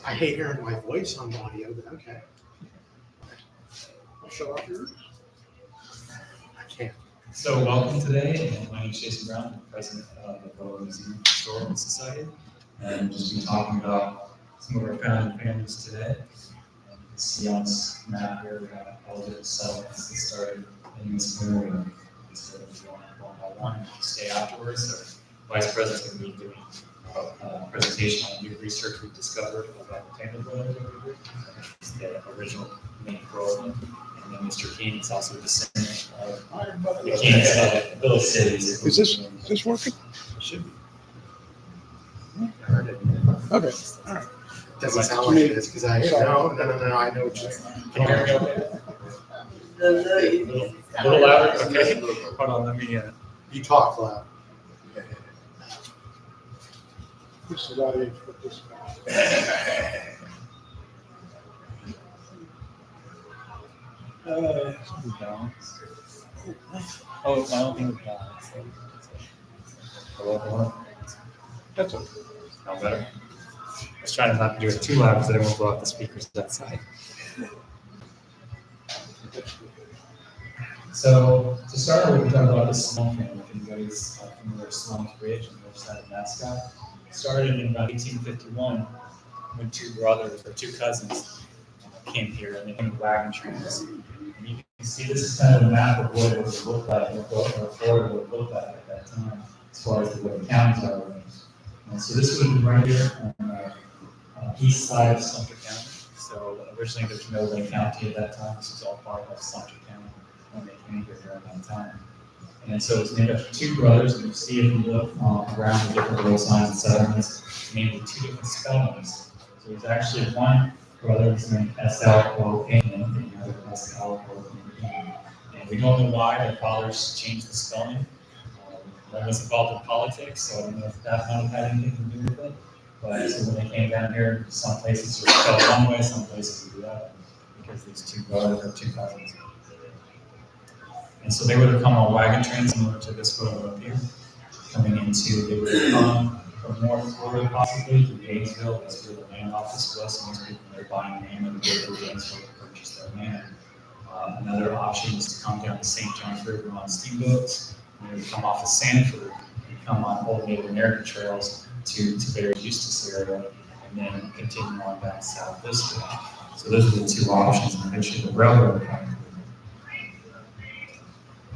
I hate hearing my voice on audio, but okay. I'll show off yours. I can't. So welcome today, and my name is Jason Brown, I'm president of the Boa Museum Historical Society, and we'll just be talking about some of our founding families today. And you can see on this map here, we have all the settlements that started in this area. So if you want one by one, stay afterwards. Our vice president's going to be doing a presentation on new research we've discovered about the Taylor Brothers over here. It's the original main grove. And then Mr. King is also a descendant of the Kings of Little Cities. Is this working? Should be. Okay, all right. Doesn't sound like it is because I no, I know what you're saying. Can you hear me okay? A little louder? Okay. Hold on, let me. You talk loud. This is audience for this. Balance. Oh, I don't think it's balanced. Hello? That's okay. Sound better? I was trying not to do it too loud because I didn't want to blow out the speakers outside. So to start with, we talk about the Sloan family. If anybody's familiar with Sloan's Bridge on the other side of Mascot, started in about 1851 when two brothers or two cousins came here and they came with wagon trains. And you can see this is kind of a map of what it would look like, what Florida would look like at that time, as far as the way the counties are arranged. And so this would have been right here on the east side of Sumter County. So originally there was no Lake County at that time. This was all part of Sumter County when they came here during that time. And so it's named after two brothers, and you see if you look around the different road signs and settlements, it's named with two different spellings. So there's actually one brother who's named S-L-O-N, and the other S-L-O-N. And we don't know why their fathers changed the spelling. One was involved in politics, so I don't know if that might have had anything to do with it. But so when they came down here, some places were spelled one way, some places were the other, because these two brothers are two cousins. And so they would have come on wagon trains similar to this photo up here, coming into, they would have come from North Florida possibly to Gainesville. That's where the land office was. So most people were buying land and go to Gainesville to purchase their land. Another option was to come down the St. Johns River on steamboats. And they would come off of Sanford and come on old Native American trails to Barry Eustis area and then continue on down south this way. So those are the two options, and eventually the railroad came.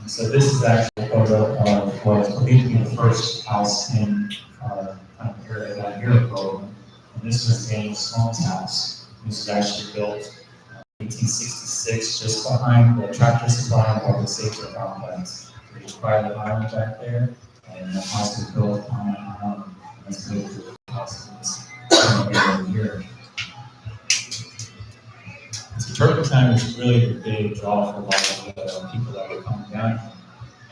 So this is actually a photo of what is believed to be the first house in kind of area down here in Groveland. And this was Daniel Sloan's house. This was actually built in 1866, just behind the Tractor Supply and Public Safety Complex. There's a private island back there, and the house was built on that island. And that's built to the house that was here. So turpentine was really the big draw for a lot of the people that were coming down here.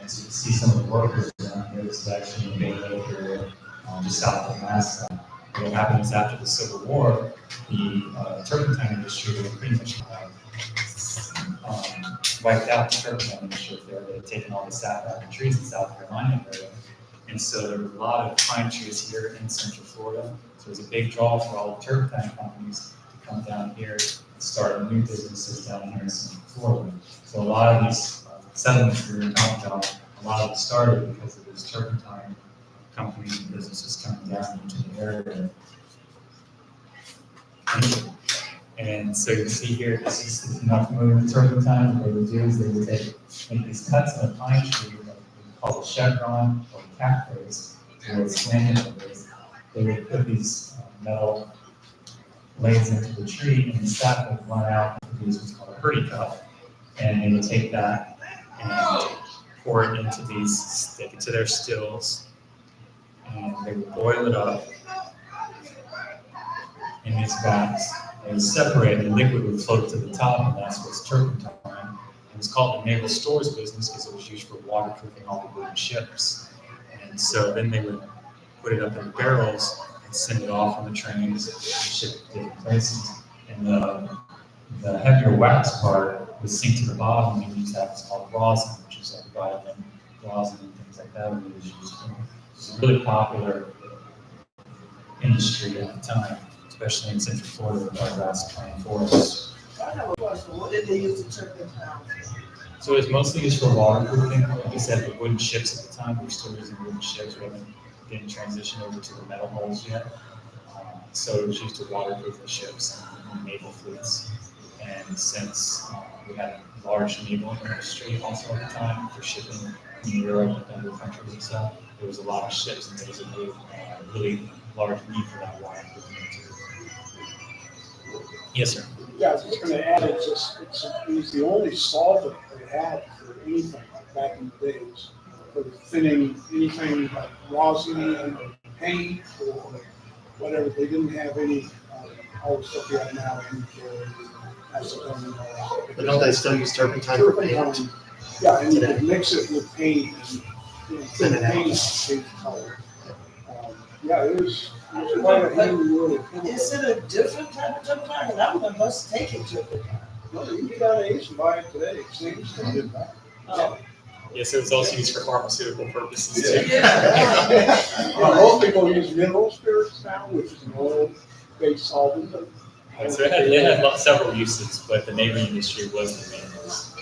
And so you can see some of the workers down here. This is actually in the Bay Lake area, just south of Mascot. What happened is after the Civil War, the turpentine industry pretty much wiped out the turpentine industry there. They had taken all the sapphire trees in South Carolina area. And so there were a lot of pine trees here in Central Florida. So it was a big draw for all the turpentine companies to come down here and start new businesses down here in Central Florida. So a lot of these settlements we were talking about, a lot of it started because of this turpentine companies and businesses coming down into the area. And so you see here, this is, if you're not familiar with turpentine, what they would do is they would make these cuts in a pine tree, what we call a chevron or a cap face, or a slanted face. They would put these metal blades into the tree, and the sap would run out and produce what's called a hurdy cup. And they would take that and pour it into these, stick it to their stills, and they would boil it up in these vats. It would separate, and the liquid would float to the top, and that's what's turpentine. It was called the naval stores business because it was used for waterproofing all the wooden ships. And so then they would put it up in barrels and send it off on the trains and ship it to different places. And the heavier wax part would sink to the bottom, and we use that what's called rosin, which is like vitamin rosin and things like that. It was a really popular industry at the time. especially in Central Florida with our vast pine forests. I have a question. What did they use the turpentine? So it's mostly used for waterproofing. Like I said, the wooden ships at the time, we're still using wooden ships. We haven't been transitioned over to the metal hulls yet. So it was used to waterproof the ships and naval fleets. And since we had a large naval industry also at the time for shipping in Europe and other countries and stuff, there was a lot of ships and there was a really large need for that waterproofing material. Yes, sir. Yeah, I was just gonna add, it was the only solvent they had for anything back in the days. For thinning anything like rosin, paint, or whatever. They didn't have any, all the stuff you have now, acetone. But don't they still use turpentine for paint? Turpentine, yeah, and you could mix it with paint and, Thin it out. paint color. Yeah, it was quite a handy little chemical. Is it a different type of turpentine? And I'm gonna must take it turpentine. No, you can get out of Ace and buy it today, same thing. Oh, Yes, it was also used for pharmaceutical purposes too. yeah. Most people use mineral spirits now, which is an oil-based solvent. So it had several uses, but the naval industry was the main use.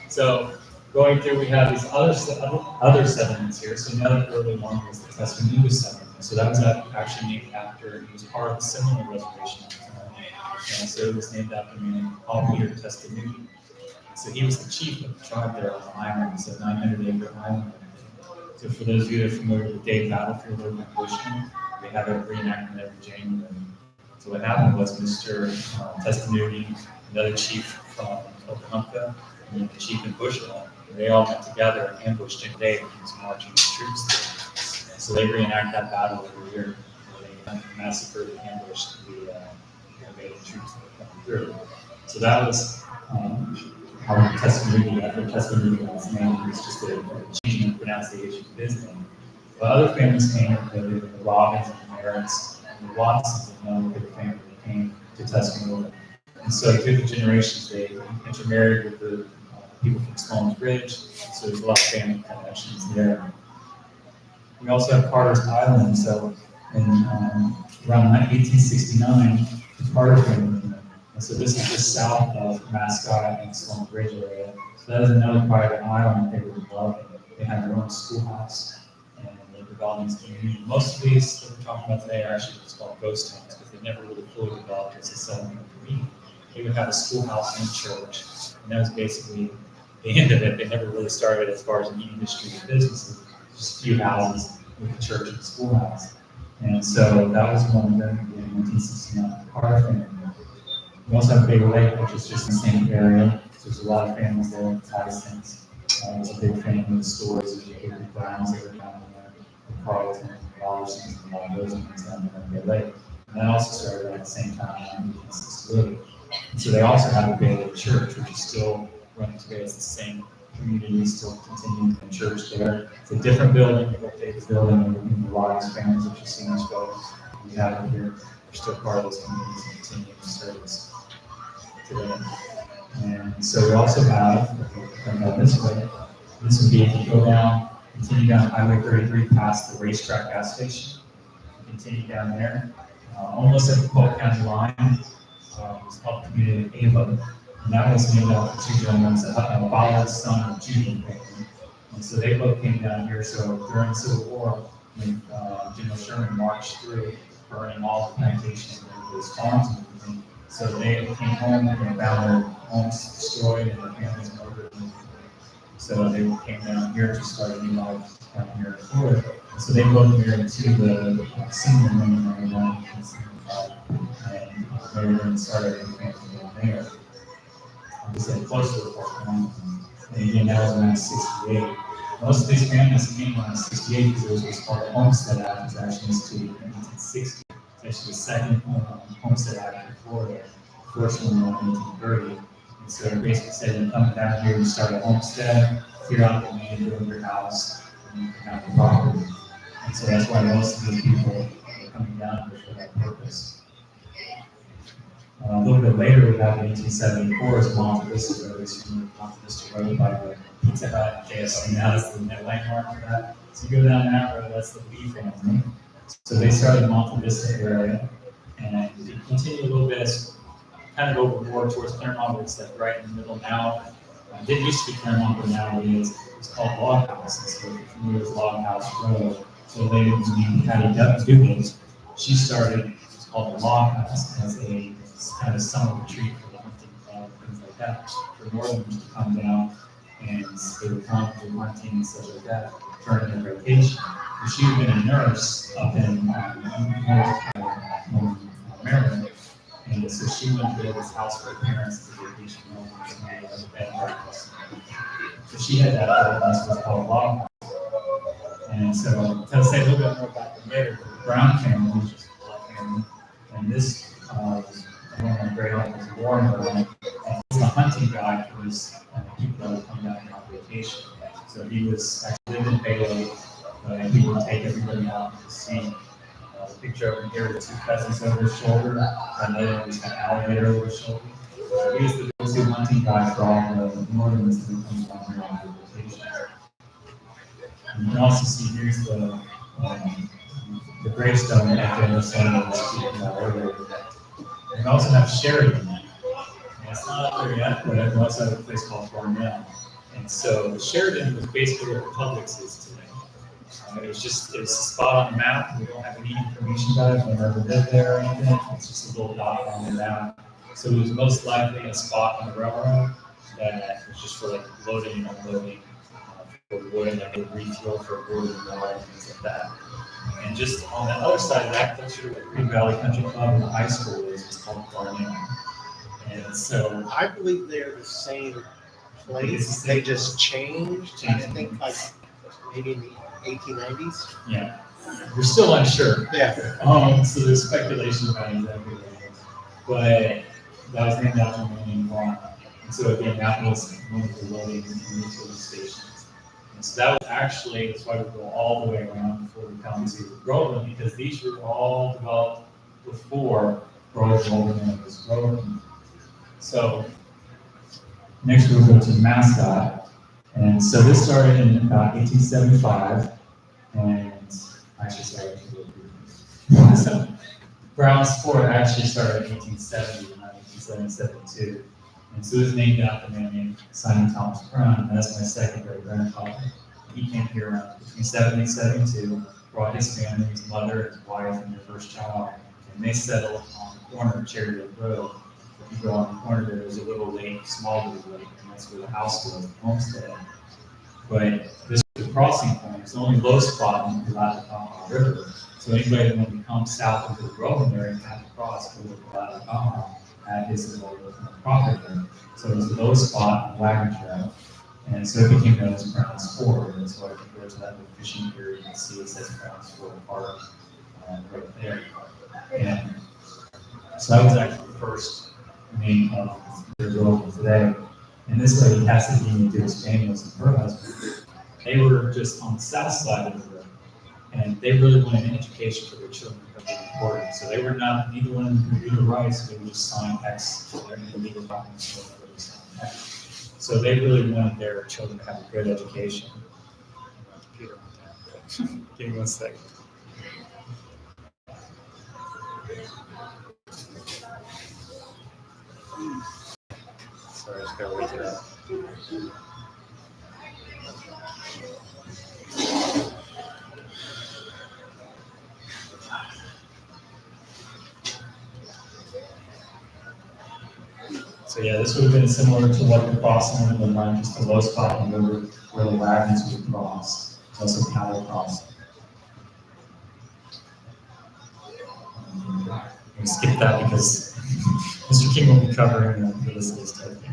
So going through, we have these other sediments here. So another early one was the Tuscaloosa sediment. So that was actually named after, it was part of the Seminole Reservation at the time. And so it was named after a man called Peter Tuscaloosa. So he was the chief of the tribe there on the island. It's a 900-acre island. So for those of you that are familiar with Dave Battlefield over in Bushman, they have a reenactment every January. So what happened was Mr. Tuscaloosa, another chief from Oklahoma, and the chief in Bushland, they all met together and ambushed him Dave and he was marching his troops there. So they reenact that battle every year. They massacred and ambushed the invading troops that were coming through. So that was how Tuscaloosa got his name. It was just a change in pronunciation of his name. But other families came, the Robbins and the Merritts and the Watsons, another big family that came to Tuscaloosa. And so through the generations, they intermarried with the people from Scones Bridge. So there's a lot of family connections there. We also have Carter's Island. So in around 1869, the Carter family. And so this is just south of Mascot and Scones Bridge area. So that is another private island that they were developing. They had their own schoolhouse and they're developing this community. Most of these that we're talking about today are actually what's called ghost towns because they never really fully developed as a settlement community. They would have a schoolhouse and a church, and that was basically the end of it. They never really started as far as an industry or businesses, just a few houses with a church and a schoolhouse. And so that was one of them in 1969, Carter family. We also have Big Lake, which is just in the same area. So there's a lot of families there, Tysons. There's a big family of stories of the Avery Browns that were down there, the Carlton, the Robertsons, and all those ones down there in Big Lake. And that also started at the same time in 1968. And so they also have a Bay Lake Church, which is still running today. It's the same community, still continuing in church there. It's a different building, the Davis building, and the Robbins families, which you see in these photos. We have it here. We're still part of those communities and continuing to service today. And so we also have, this way, this would be if you go down, continue down Highway 33 past the racetrack gas station, continue down there, almost at the Polk County line. It's called Community of Ava, and that was named after two gentlemen, Ballard, son of Judy. And so they both came down here. So during the Civil War, when General Sherman marched through, burning all the plantations and those farms and everything, so they came home and found their homes destroyed and their families murdered. So they came down here to start a new life down here in Florida. So they both married to the senior women and they started a family down there. They said close to the Polk County. And again, that was around 68. Most of these families came around 68 because it was called the Homestead Act. It was actually instituted in 1960. It's actually the second Homestead Act in Florida, the first one in 1930. And so it basically said, you come down here and start a homestead, clear out the land, build your house, and you can have the property. And so that's why most of these people are coming down here for that purpose. A little bit later, we have 1874 as Monte Vista Road. It's from Monte Vista Road by the Pizza Hut, KFC. Now that's the landmark for that. So you go down that road, that's the Lee family. So they started in Monte Vista area. And it continued a little bit as kind of over more towards Claremont, but it's like right in the middle now. It didn't used to be Claremont, but now it is. It's called Log House. And so if you're familiar with Log House Road, so later when Patty Dugan, she started, it's called the Log House, as a kind of summer retreat for the hunting club, things like that, for northerners to come down and they would come for hunting and stuff like that during their vacation. But she had been a nurse up in North Maryland, and so she went to this house for her parents to vacation home and a bed and breakfast. So she had that place was called Log House. And so to say a little bit more about them later, the Brown family, which is a black family, and this was one of my great uncles, Warren Brown, and he's a hunting guide for his people that would come down on vacation. So he was actually lived in Baylor, and he would take everybody out to see. The picture over here with two cousins over his shoulder, and the other one was an alligator over his shoulder. So he was the go-to hunting guide for all the northerners that would come down here on vacation. And you can also see here's the gravestone at the understanding that we speaking about earlier. You can also have Sheridan. And it's not up there yet, but we also have a place called Barnell. And so Sheridan was basically where Publix is today. It was a spot on the map. We don't have any information about it. We never lived there or anything. It's just a little dot on the map. So it was most likely a spot on the railroad that was just for like loading and unloading for wood, like a refuel for wood and water and things like that. And just on the other side of that, closer to the Green Valley Country Club and the high school is it's called Barnell. And so I believe they're the same place. They just changed. I think like maybe in the 1890s. yeah, we're still unsure. Yeah. So there's speculation about exactly what it is. But that was named after a man named Vaughn. And so again, that was one of the loading and utility stations. And so that was actually, that's why we go all the way around before we come to Groveland, because these were all developed before Groveland was Groveland. So next we'll go to Mascot. And so this started in about 1875, and actually started so Brown's Fort actually started in 1870, not 1872. And so it was named after a man named Simon Thomas Brown, and that's my second great grandfather. He came here between 70 and 72, brought his family, his mother, his wife, and their first child, and they settled on the corner of Cherry Lake Road. If you go on the corner, there's a little lake, small little lake, and that's where the house was, the homestead. But this was the crossing point. It's the only low spot in the Latacamaha River. So anybody that wanted to come south into the Groveland area had to cross over the Latacamaha at his little property there. So it was a low spot on the wagon trail. And so it became known as Brown's Ford. And so I can go to that little fishing pier, you can see it says Brown's Ford Park right there. And so that was actually the first name of the Groveland today. And this lady, Cassidy Daniels and her husband, they were just on the south side of the river. And they really wanted an education for their children because it was important. So they were not, neither one of them could read or write, so they would just sign X to their legal documents. So they really wanted their children to have a good education. Peter, give me 1 second. Sorry, I just gotta wait it up. So yeah, this would have been similar to what the crossing would have been like, just a low spot in the river where the wagons would cross. It's also cattle crossing. We skip that because Mr. King will be covering the list of this type thing.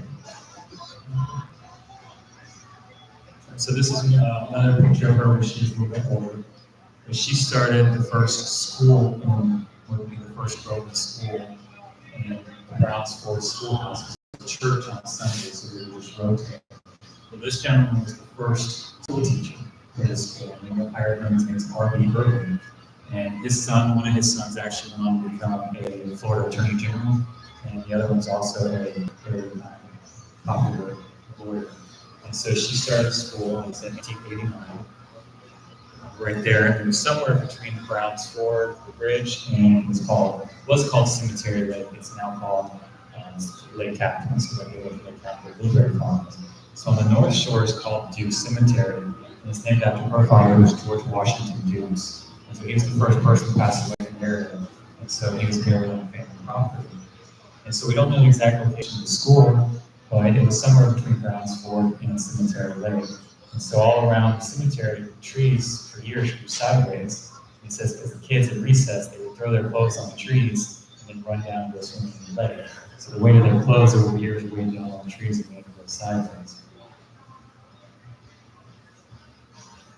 So this is another picture of her when she's a little bit older. But she started the first school in what would be the first Groveland school in the Browns Ford Schoolhouse. It was a church on Sunday, so we would just rotate. Well, this gentleman was the first school teacher for this school, and they hired him. His name is R.B. Berkeley. And his son, one of his sons actually went on to become a Florida Attorney General, and the other one's also a very popular lawyer. And so she started school in 1789. right there. And it was somewhere between Browns Ford, the bridge, and was called Cemetery Lake. It's now called Lake Captain. So when you look at Lake Captain, Blueberry Farms. So on the north shore is called Duke Cemetery, and it's named after her father, who was George Washington Dukes. And so he was the first person to pass away in the area, and so he was buried on family property. And so we don't know the exact location of the school, but it was somewhere between Browns Ford and Cemetery Lake. And so all around the cemetery, trees for years grew sideways. He says because the kids at recess, they would throw their clothes on the trees and then run down to go swimming in the lake. So the weight of their clothes over the years weighed down on the trees and made them go sideways.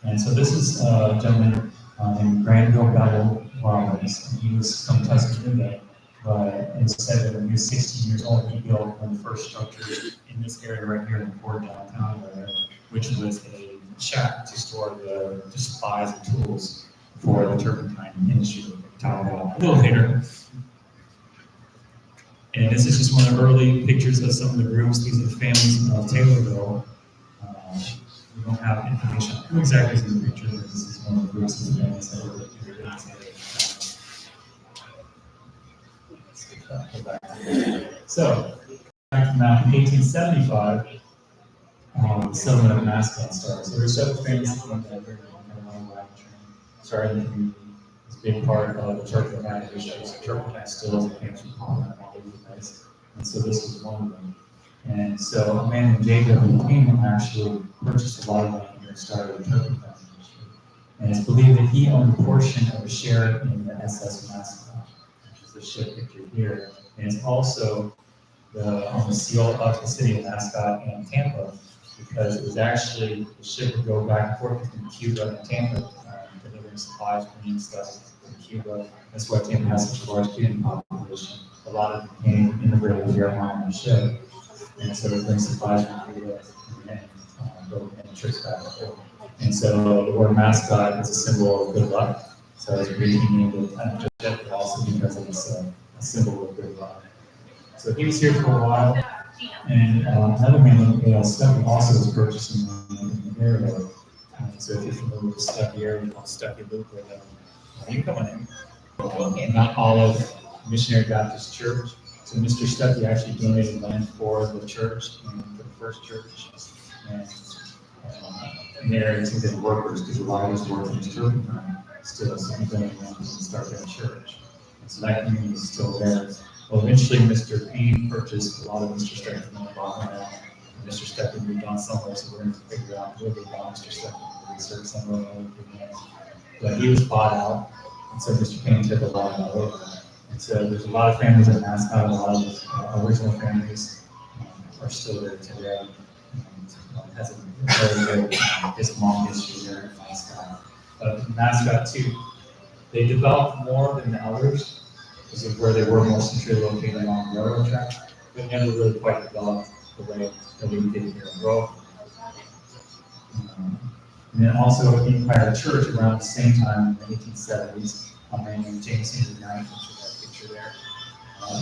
And so this is a gentleman named Granville Battle Robbins. He was from Tuscaloosa, but it said that when he was 16 years old, he built one of the first structures in this area right here in the Fort downtown area, which was a shack to store the supplies and tools for the turpentine industry that we talked about a little later. And this is just one of the early pictures of some of the groups. These are the families of Taylorville. We don't have information on who exactly is in the picture, but this is one of the groups of the families that were So, back to now, in 1875, the settlement of Mascot started. So there were several families that went there, started in the community. It's a big part of the turpentine industry. So turpentine still is a famous component of all over the place. And so this was one of them. And so a man named J.W. King actually purchased a lot of land here and started a turpentine industry. And it's believed that he owned a portion of a share in the SS Mascot, which is the ship pictured here. And it's also on the seal of the city of Mascot and Tampa, because it was actually, the ship would go back and forth between Cuba and Tampa, delivering supplies, bringing stuff from Cuba. That's why Tampa has such a large Cuban population. A lot of them came immigrated here on the ship. And so it brings supplies from Cuba and trips back and forth. And so the word mascot is a symbol of good luck. So it's really named it kind of just that, but also because it's a symbol of good luck. So he was here for a while, and another man, Stuckey, also was purchasing in the area. So if you're familiar with the Stuckey area, called Stuckey Loop, you can come on in. Mount Olive Missionary Baptist Church. So Mr. Stuckey actually donated land for the church and for the first church. And in the area to the workers, because a lot of us work in this church still, so he donated land to start that church. And so that community is still there. Well, eventually Mr. Payne purchased a lot of Mr. Stuckey land, bought land out. And Mr. Stuckey moved on somewhere, so we're going to figure out where they bought Mr. Stuckey, research somewhere else. But he was bought out, and so Mr. Payne took a lot of over. And so there's a lot of families at Mascot, a lot of original families are still there today. And has a very good, long history there at Mascot. But Mascot too, they developed more than the others, because of where they were more centrally located along the railroad track, but never really quite developed the way that we did here in Grove. And then also Empire Church around the same time in the 1870s, a man named James Henry Knight, which is that picture there.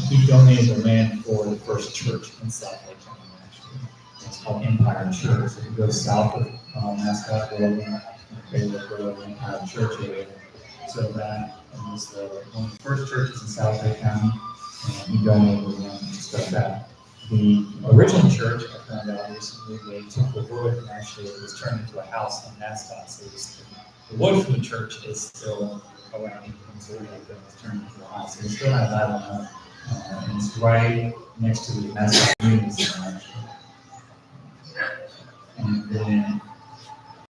He donated the land for the first church in South Lake County, actually. It's called Empire Church. If you go south of Mascot Road, Empire Church area. So that was one of the first churches in South Lake County, and he donated the land to start that. The original church, I found out recently, they took the wood and actually it was turned into a house in Mascot. So the wood from the church is still around, and so it was turned into a house. So we still have that on and it's right next to the Mascot Community Center, actually. And then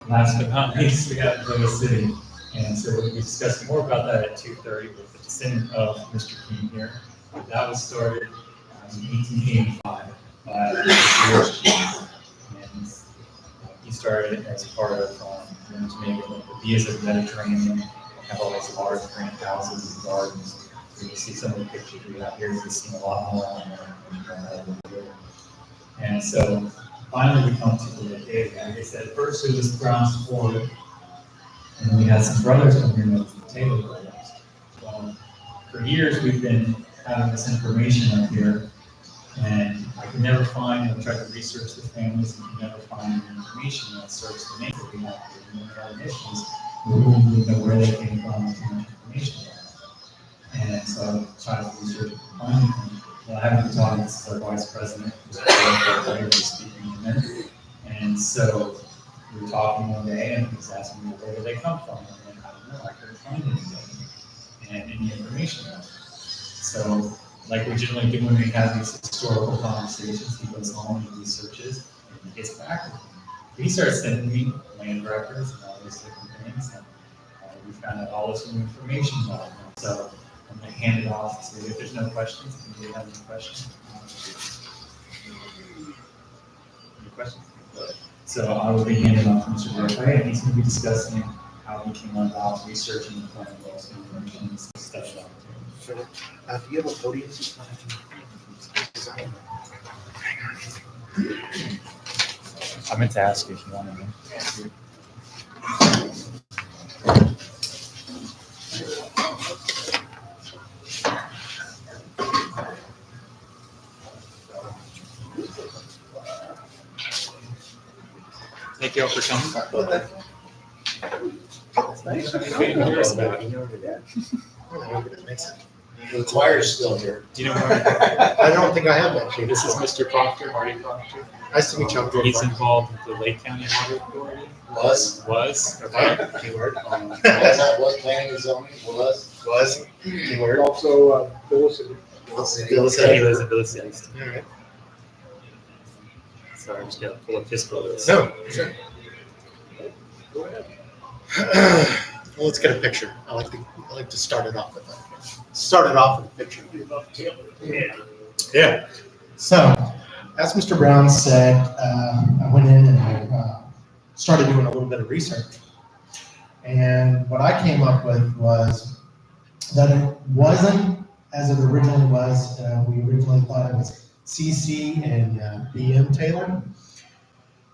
last but not least, we have Grove City. And so we'll be discussing more about that at 2:30 with the descendant of Mr. King here. That was started in 1885 by George King. And he started as part of Jamaica, the Villas of the Mediterranean, have all these large grand houses and gardens. So you see some of the pictures we have here, you've seen a lot more on there. And so finally we come to the day. Like I said, first it was Browns Ford, and then we had some brothers come here known as the Taylor brothers. For years we've been having this information up here And I could never find, I tried to research the families and could never find any information. I searched the names that we had for our initials, we didn't know where they came from, too much information about them. And so I tried to research and find them. Well, I haven't been talking, this is our vice president, who's speaking to them. And so we were talking one day and he was asking me, where do they come from? And I don't know, I couldn't find anything and any information on it. So, like we generally do when we have these historical conversations, he goes home and researches and he gets back with me. He starts sending me land records and all these different things, and we found out all this new information about him. So I'm going to hand it off and say if there's no questions, if you have any questions. Any questions? So I will be handing off to Mr. Berkeley, and he's going to be discussing how he came about researching the plan, those information and stuff like that. Sure. Do you have a podium? I meant to ask you if you wanted to. Thank you all for coming. Nice. The choir's still here. Do you know where? I don't think I have actually. This is Mr. Proctor, Marty Proctor. Nice to meet you. He's involved with the Lake County Water Authority. Was Okay. Keyword. was planning and zoning, Was. Keyword. Also, Felicity. He lives in Villa City. All right. Sorry, I'm just gonna pull up his photos. No, sure. Well, let's get a picture. I like to start it off with that. Start it off with a picture. Yeah. So, as Mr. Brown said, I went in and I started doing a little bit of research. And what I came up with was that it wasn't as it originally was. We originally thought it was CC and BM Taylor.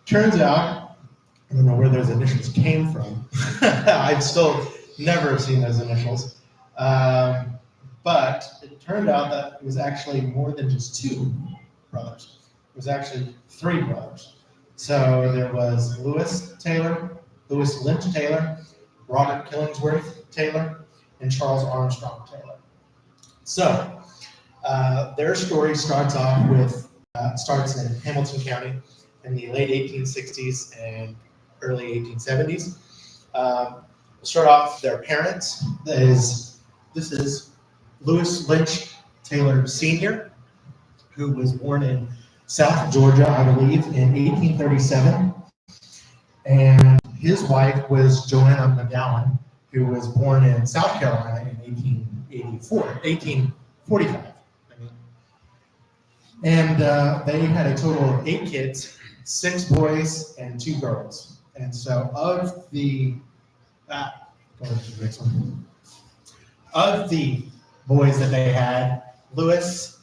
Turns out, I don't know where those initials came from. I've still never seen those initials. But it turned out that it was actually more than just two brothers. It was actually three brothers. So there was Lewis Taylor, Lewis Lynch Taylor, Robert Killingsworth Taylor, and Charles Armstrong Taylor. So their story starts off with, starts in Hamilton County in the late 1860s and early 1870s. We'll start off their parents. This is Lewis Lynch Taylor Sr., who was born in South Georgia, I believe, in 1837. And his wife was Joanna McGowan, who was born in South Carolina in 1845. And they had a total of 8 kids, 6 boys and 2 girls. And so of the, go to the next one. Of the boys that they had, Lewis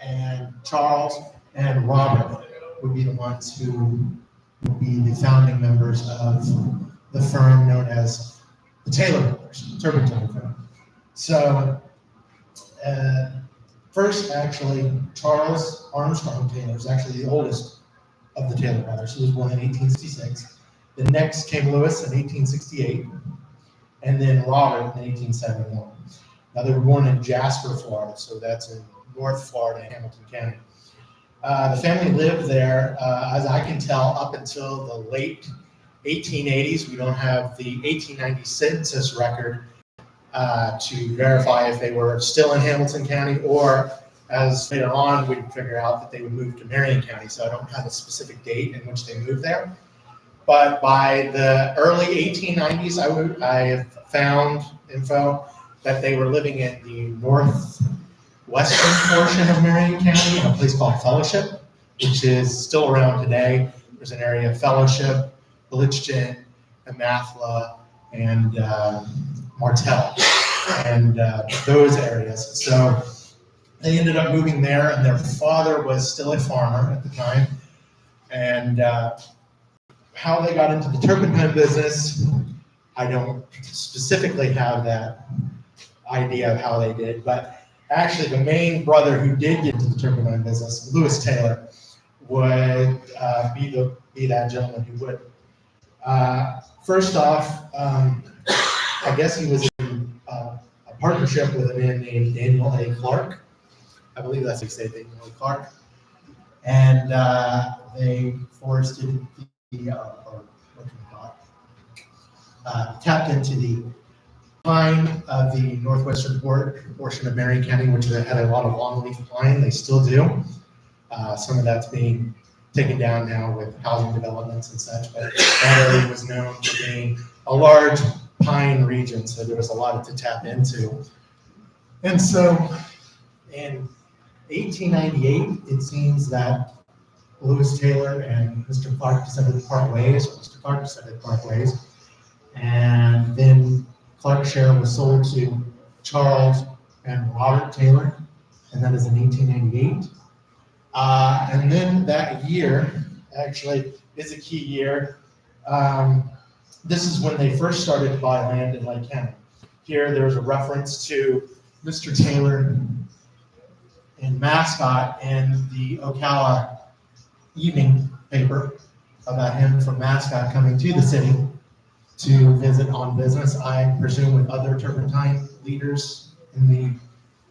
and Charles and Robert would be the ones who would be the founding members of the firm known as the Taylor Brothers, Turpentine firm. So first, actually, Charles Armstrong Taylor is actually the oldest of the Taylor brothers. He was born in 1866. The next came Lewis in 1868, and then Robert in 1871. Now, they were born in Jasper, Florida, so that's in North Florida, Hamilton County. The family lived there, as I can tell, up until the late 1880s. We don't have the 1890 census record to verify if they were still in Hamilton County, or as later on we'd figure out that they would move to Marion County. So I don't have a specific date in which they moved there. But by the early 1890s, I have found info that they were living in the northwestern portion of Marion County in a place called Fellowship, which is still around today. There's an area of Fellowship, Bellichton, Amathla, and Martell, and those areas. So they ended up moving there, and their father was still a farmer at the time. And how they got into the turpentine business, I don't specifically have that idea of how they did, but actually the main brother who did get into the turpentine business, Lewis Taylor, would be that gentleman who would. First off, I guess he was in a partnership with a man named Daniel A. Clark. I believe that's what he said, Daniel A. Clark. And they forested or what can we call it? Tapped into the pine of the northwestern portion of Marion County, which had a lot of longleaf pine. They still do. Some of that's being taken down now with housing developments and such, but that area was known for being a large pine region, so there was a lot to tap into. And so in 1898, it seems that Lewis Taylor and Mr. Clark decided to part ways. Mr. Clark decided to part ways, and then Clark's share was sold to Charles and Robert Taylor, and that is in 1898. And then that year actually is a key year. This is when they first started to buy land in Lake County. Here there's a reference to Mr. Taylor in Mascot in the Ocala evening paper about him from Mascot coming to the city to visit on business, I presume with other turpentine leaders in the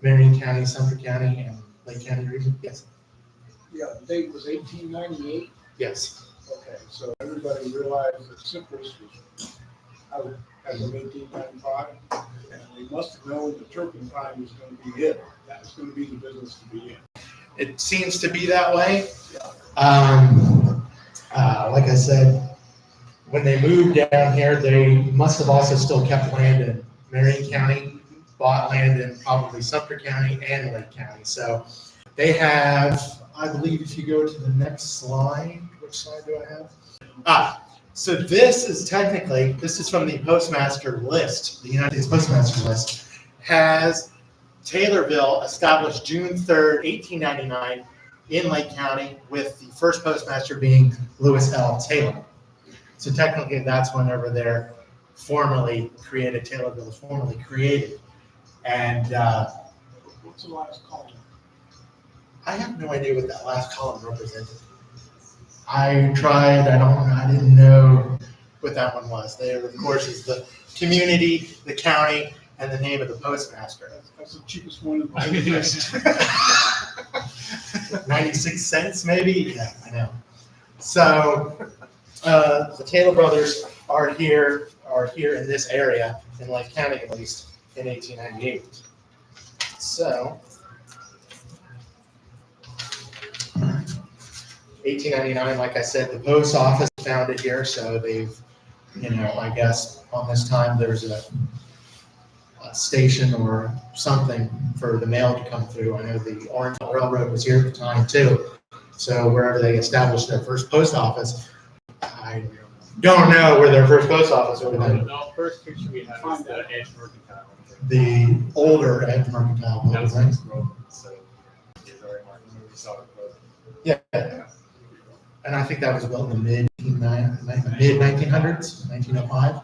Marion County, Sumter County, and Lake County region. Yes. Yeah, the date was 1898. Yes. Okay, so everybody realized that Cypress was out as of 1895, and they must have known that turpentine was going to be it. That was going to be the business to be in. It seems to be that way. Like I said, when they moved down here, they must have also still kept land in Marion County, bought land in probably Sumter County and Lake County. So they have, I believe if you go to the next slide, which slide do I have? So this is technically, this is from the Postmaster list, the United States Postmaster list, has Taylorville established June 3rd, 1899 in Lake County, with the first postmaster being Lewis L. Taylor. So technically that's whenever they're formally created, Taylorville is formally created. And What's the last column? I have no idea what that last column represented. I tried, I didn't know what that one was. There, of course, is the community, the county, and the name of the postmaster. That's the cheapest one in the list. 96 cents, maybe? Yeah, I know. So the Taylor brothers are here in this area, in Lake County at least, in 1898. So 1899, like I said, the post office founded here, so they've, I guess on this time there's a station or something for the mail to come through. I know the Orange Railroad was here at the time too. So wherever they established their first post office, I don't know where their first post office would have been. No, first picture we have is the Edge Mercantile. The older Edge Mercantile That was building. next road, so it's already marked. We saw it. Yeah. And I think that was built in the mid 1900s, 1905.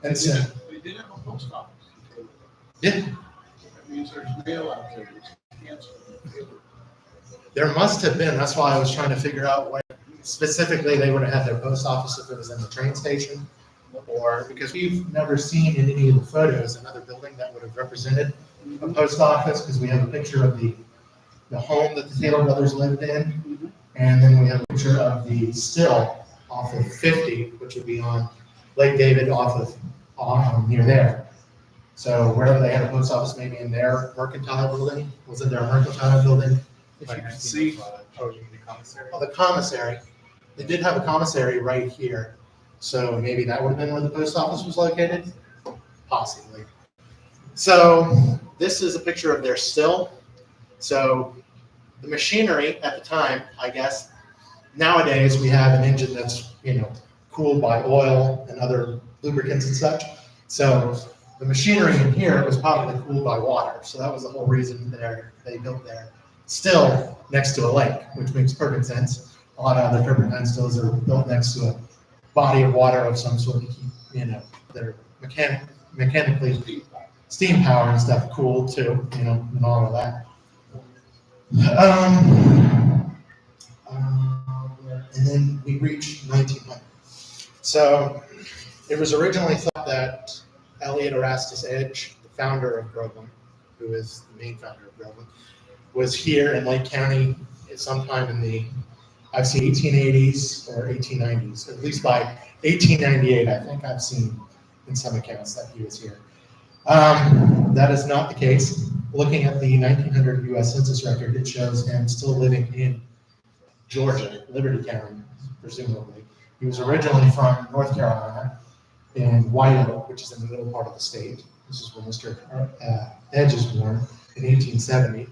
And so, They did have a post office. yeah, That means there's mail out there. there must have been. That's why I was trying to figure out where specifically they would have had their post office, if it was in the train station, or because we've never seen in any of the photos another building that would have represented a post office, because we have a picture of the home that the Taylor brothers lived in, and then we have a picture of the still off of 50, which would be on Lake David off of near there. So wherever they had a post office, maybe in their mercantile building, was it their mercantile building? If you can see, Oh, you mean the commissary? the commissary, they did have a commissary right here. So maybe that would have been where the post office was located? Possibly. So this is a picture of their still. So the machinery at the time, I guess, nowadays we have an engine that's, cooled by oil and other lubricants and such. So the machinery in here was probably cooled by water. So that was the whole reason they built their still next to a lake, which makes perfect sense. A lot of other turpentine stills are built next to a body of water of some sort to keep, they're mechanically steam power and stuff cool too, you know, and all of that. And then we reached 1900. So it was originally thought that Elliot Erastus Edge, the founder of Groveland, who is the main founder of Groveland, was here in Lake County at sometime in the, I've seen 1880s or 1890s, at least by 1898, I think I've seen in some accounts that he was here. That is not the case. Looking at the 1900 U.S. Census record, it shows him still living in Georgia, Liberty County, presumably. He was originally from North Carolina in White Oak, which is in the middle part of the state. This is where Mr. Edge is born in 1870.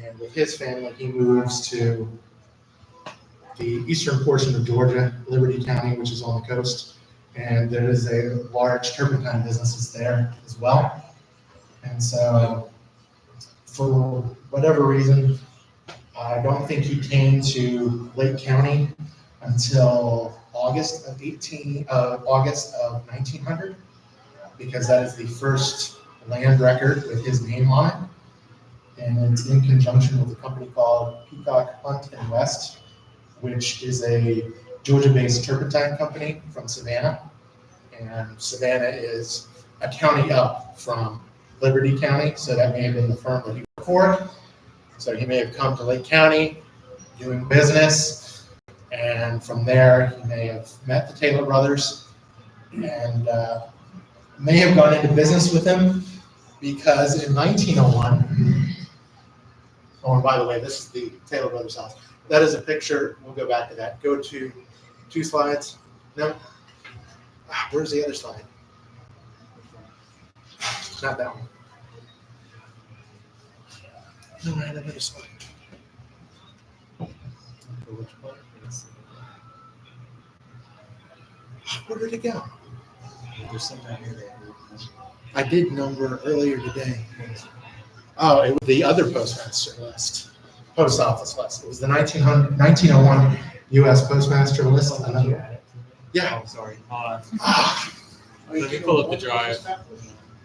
And with his family, he moves to the eastern portion of Georgia, Liberty County, which is on the coast. And there is a large turpentine businesses there as well. And so for whatever reason, I don't think he came to Lake County until August of 1900, because that is the first land record with his name on it. And it's in conjunction with a company called Peacock Hunt and West, which is a Georgia-based turpentine company from Savannah. And Savannah is a county up from Liberty County, so that may have been the firm that he worked for. So he may have come to Lake County doing business, and from there he may have met the Taylor brothers and may have gone into business with them, because in 1901, oh, and by the way, this is the Taylor brothers' house. That is a picture. We'll go back to that. Go to 2 slides. No. Where's the other slide? Not that one. No, right, another slide. Where did it go? There's some down here that I did number earlier today. Oh, it was the other postmaster list, post office list. It was the 1901 U.S. postmaster list. Yeah. Oh, sorry. Let me pull up the drive.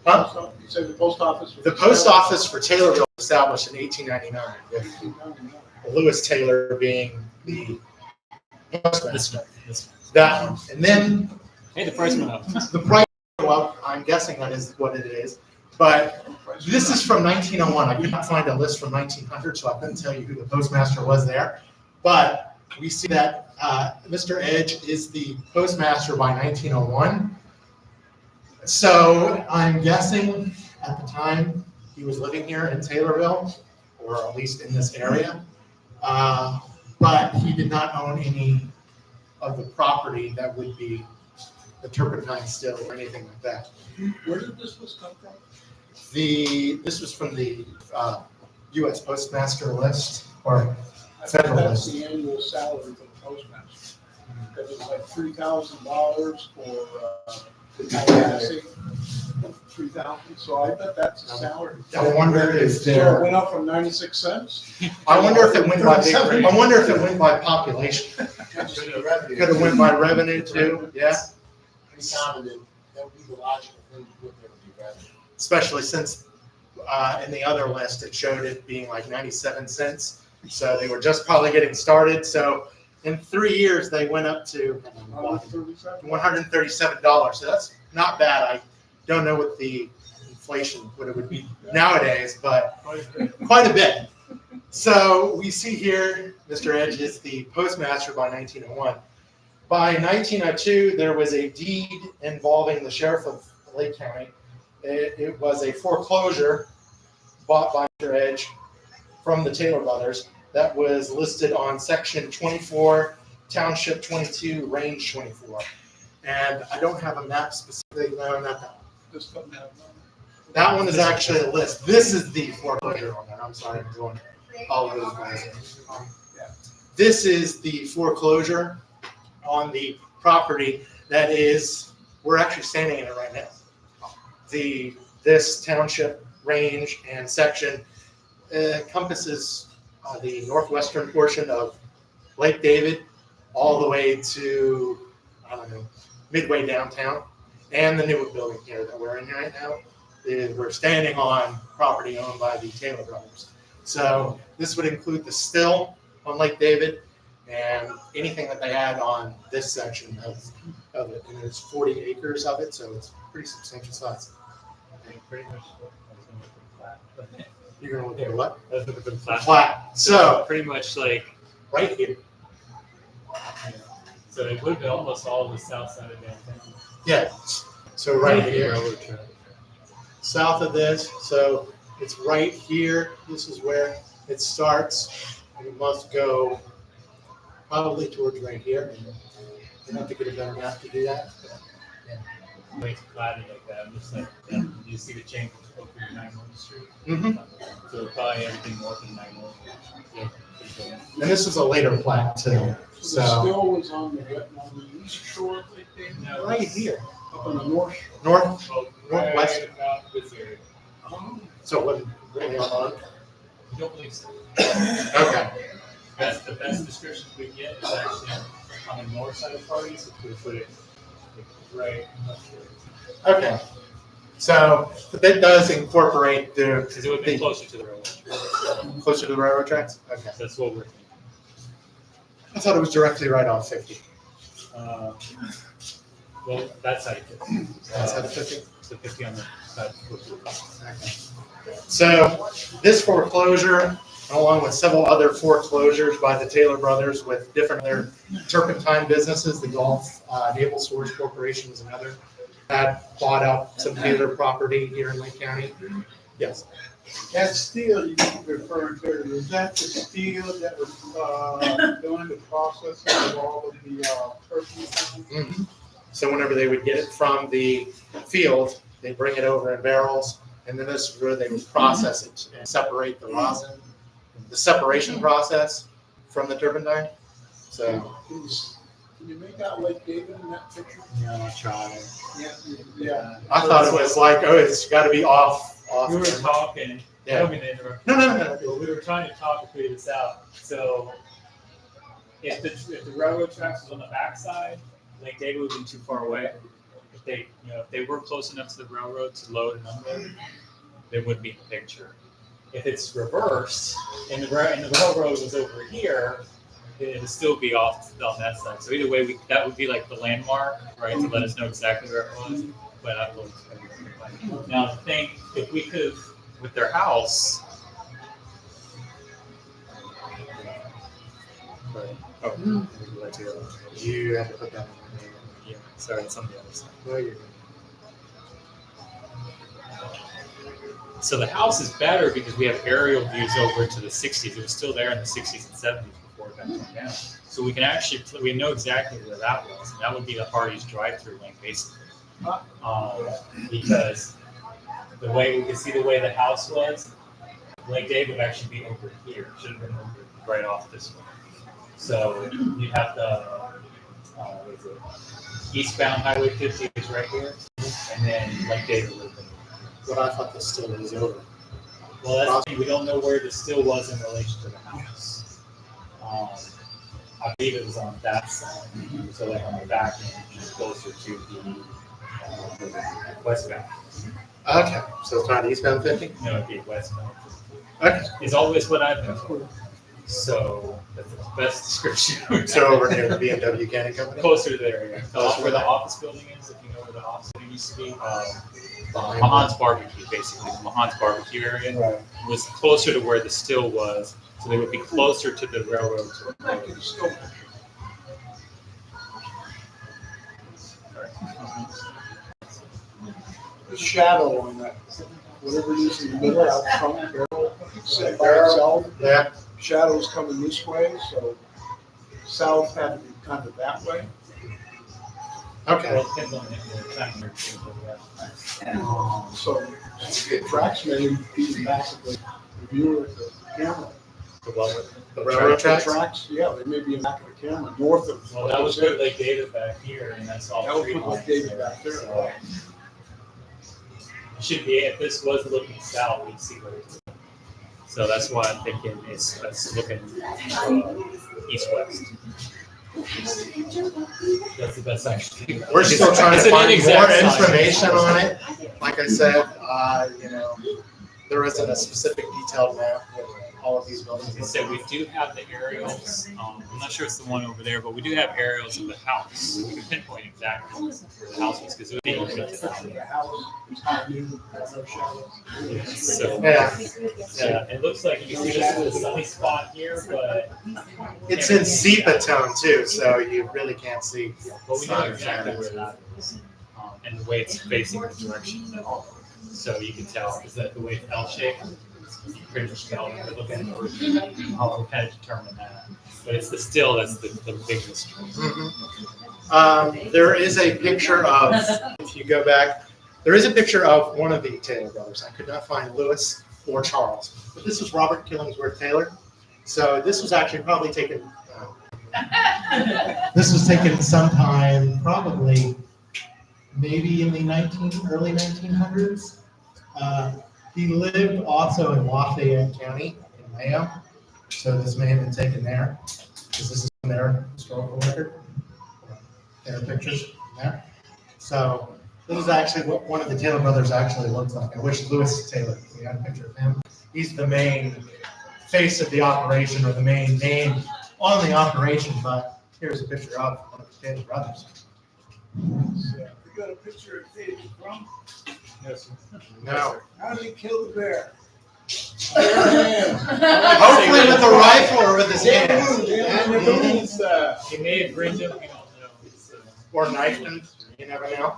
Huh? You said the post office? The post office for Taylorville was established in 1899, with Lewis Taylor being the postmaster. That one. And then Hey, the price went up. the price, well, I'm guessing that is what it is. But this is from 1901. I could not find a list from 1900, so I couldn't tell you who the postmaster was there. But we see that Mr. Edge is the postmaster by 1901. So I'm guessing at the time he was living here in Taylorville, or at least in this area. But he did not own any of the property that would be the turpentine still or anything like that. Where did this list come from? This was from the U.S. Postmaster list, or I think federal that's list. the annual salary for the postmaster. Because it's like $3,000 for the taxi. 3,000, so I bet that's a salary. I wonder if So it there, went up from 96 cents? I wonder if it went by, I wonder if it went by population. Could have went by revenue too, yeah, He sounded it, that would be the logical thing to put there would be better. especially since in the other list, it showed it being like 97 cents. So they were just probably getting started. So in 3 years, they went up to $137. So that's not bad. I don't know what the inflation, what it would be nowadays, but quite a bit. So we see here, Mr. Edge is the postmaster by 1901. By 1902, there was a deed involving the sheriff of Lake County. It was a foreclosure bought by Mr. Edge from the Taylor brothers that was listed on section 24, township 22, range 24. And I don't have a map specifically, no, not that one. This doesn't have none. That one is actually a list. This is the foreclosure on that. I'm sorry, I'm going all over the place. This is the foreclosure on the property that is, we're actually standing in it right now. This township range and section encompasses the northwestern portion of Lake David all the way to, I don't know, midway downtown, and the Newick building here that we're in right now. we're standing on property owned by the Taylor brothers. So this would include the still on Lake David and anything that they had on this section of it. And there's 40 acres of it, so it's pretty substantial size. Pretty much, I was gonna look at the plat. You're gonna look at what? I was looking for the plat. Flat. So pretty much like, right here. so it would be almost all the south side of downtown. Yeah. So right here. Railroad track. South of this, so it's right here. This is where it starts. And it must go probably towards right here. You have to get a better map to do that. The way it's platted like that, I'm just like, you see the change over 9-1 Street? Mhm. So probably everything north of 9-1. Yeah. And this is a later plat too. So the So still was on the east shore of Lake David, No, right here, up on the north shore. north. Well, Northwest. right about this area. So what? Really on? I don't believe so. Okay. That's the best description we get is actually on the north side of parties, if we put it right up here. Okay. So that does incorporate the Because it would be closer to the railroad. closer to the railroad tracks. Okay. That's what we're thinking. I thought it was directly right on 50. Well, that side of it. That's how the 50. So 50 on the side. Okay. So this foreclosure, along with several other foreclosures by the Taylor brothers with different other turpentine businesses, the Gulf Naval Storage Corporation was another, had bought up some Taylor property here in Lake County. Yes. That steel you keep referring to, is that the steel that was doing the processing of all of the turkey? Mhm. So whenever they would get it from the field, they bring it over in barrels, and then this is where they would process it and separate the rosin, the separation process from the turpentine. So, Can you make out Lake David in that picture? Yeah, I'll try. Yeah. I thought it was like, oh, it's got to be off. We were talking, I Yeah. don't mean to interrupt. No. But we were trying to talk to figure this out. So if the railroad tracks was on the backside, Lake David would be too far away. If they were close enough to the railroad to load and unload, they wouldn't be in the picture. If it's reversed and the railroad was over here, then it would still be off on that side. So either way, that would be like the landmark, right, to let us know exactly where it was. But I will now think if we could, with their house. Right. Oh, would like to go? You have to put that Yeah, sorry, it's on the other side. in. No, you're good. So the house is better because we have aerial views over to the 60s. It was still there in the 60s and 70s before it got torn down. So we can actually, we know exactly where that was. And that would be the Hardee's drive-through lane, basically. Because the way we can see the way the house was, Lake David would actually be over here. Should have been over right off this way. So you'd have the, what is it? Eastbound Highway 50 is right here, and then Lake David would be. But I thought this still was over. Well, that's the thing, we don't know where the still was in relation to the house. I believe it was on that side, so like on the back end, just closer to the westbound. Okay, so it's not eastbound 50? No, it'd be westbound. Okay, It's always what I've been told. So that's the best description. so over near the BMW Canning Company? Closer to there, yeah. Closer Where to the that. office building is, if you know where the office building used to be. Mahan's Barbecue, basically, the Mahan's Barbecue area Right. was closer to where the still was, so they would be closer to the railroad. Back to the still. The shadow on that, whatever it is in the middle, out front barrel, set by itself. Yeah, Shadow's coming this way, so south had to be kind of that way. okay. Well, it depends on the time you're doing So the tracks may be basically the viewer at the camera. The railroad tracks? The tracks, yeah, they may be in the back of the camera, north of. Well, that was good Lake David back here, and that's all That was tree good Lake lines David there. back there. So, it should be, if this was looking south, we'd see where it's. So that's why I'm thinking it's looking east-west. That's the best actually. We're still trying It's to an find more inexact science. information on it. Like I said, there isn't a specific detailed map with all of these buildings. Like I said, we do have the aerials. I'm not sure it's the one over there, but we do have aerials of the house. We can pinpoint exactly where the house is because it would be open to the house. The house is not new, there's no shadows. So, Yeah, it looks like you see this is a sunny spot here, but it's in sepia tone too, so you really can't see. we know exactly where that is. And the way it's facing the direction. So you can tell, is that the way it's L-shaped? You can pretty much tell, look at it, how we kind of determine that. But it's that's the big mystery. There is a picture of, if you go back, there is a picture of one of the Taylor brothers. I could not find Lewis or Charles, but this was Robert Killingsworth Taylor. So this was actually probably taken, this was taken sometime, probably maybe in the early 1900s. He lived also in Lafayette County in Mayo, so this may have been taken there, because this is from their historical record. Their pictures there. So this is actually what one of the Taylor brothers actually looks like. I wish Lewis Taylor, we had a picture of him. He's the main face of the operation, or the main name on the operation, but here's a picture of one of the Taylor brothers. You got a picture of David Crump? No. How did he kill the bear? Hopefully with a rifle or with his hands. He may have grinned him, we don't know. Or knifed him, you never know.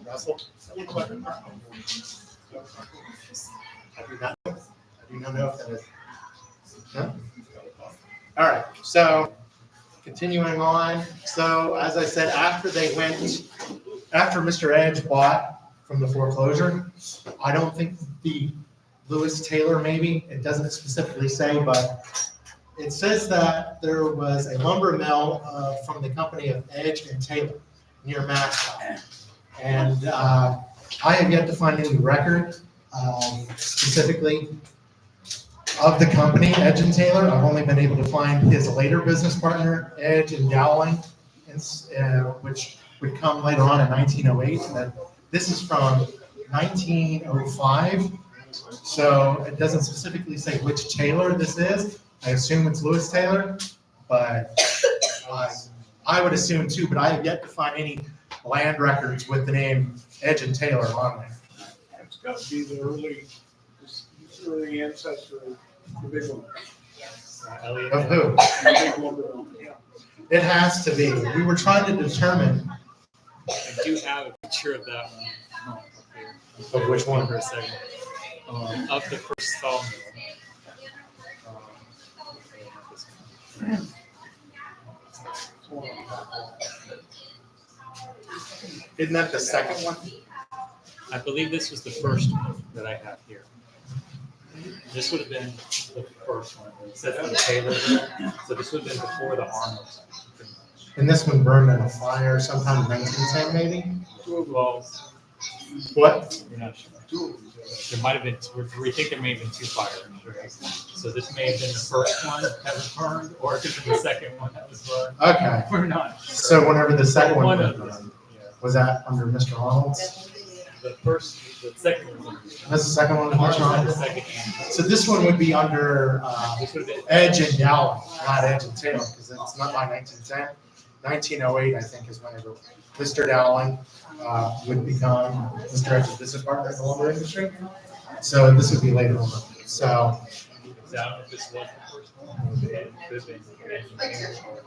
Russell? I do not know if that is. No? All right, so continuing on. So as I said, after Mr. Edge bought from the foreclosure, I don't think the Lewis Taylor, maybe, it doesn't specifically say, but it says that there was a lumber mill from the company of Edge and Taylor near Mascot. And I have yet to find any record specifically of the company, Edge and Taylor. I've only been able to find his later business partner, Edge and Dowling, which would come later on in 1908. And this is from 1905. So it doesn't specifically say which Taylor this is. I assume it's Lewis Taylor, but I would assume too, but I have yet to find any land records with the name Edge and Taylor on there. It's got to be the early ancestor of the big one. Elliot. Of who? The big lumber mill. Yeah. It has to be. We were trying to determine. I do have a picture of that one. Of which one? For a second. Of the first sawmill. Isn't that the second one? I believe this was the first one that I have here. This would have been the first one. It says the Taylor, so this would have been before the Arnold. Pretty much. And this one burned in a fire sometime in 1910, maybe? Well, What? we're not sure. There might have been, we think there may have been two fires. So this may have been the first one that was burned, or it could have been the second one that was burned. Okay. We're not sure. So whenever the second one One was of them, burned, yeah. was that under Mr. Arnold's? The second one. That's the second one, Mr. The Arnold? second. So this one would be under This would have been. Edge and Dowling, not Edge and Taylor, because it's not by 1910. 1908, I think, is whenever Mr. Dowling would become Mr. Edge's business partner in the lumber industry. So this would be later on. So Is that if this was the first one? It could have been engineered or-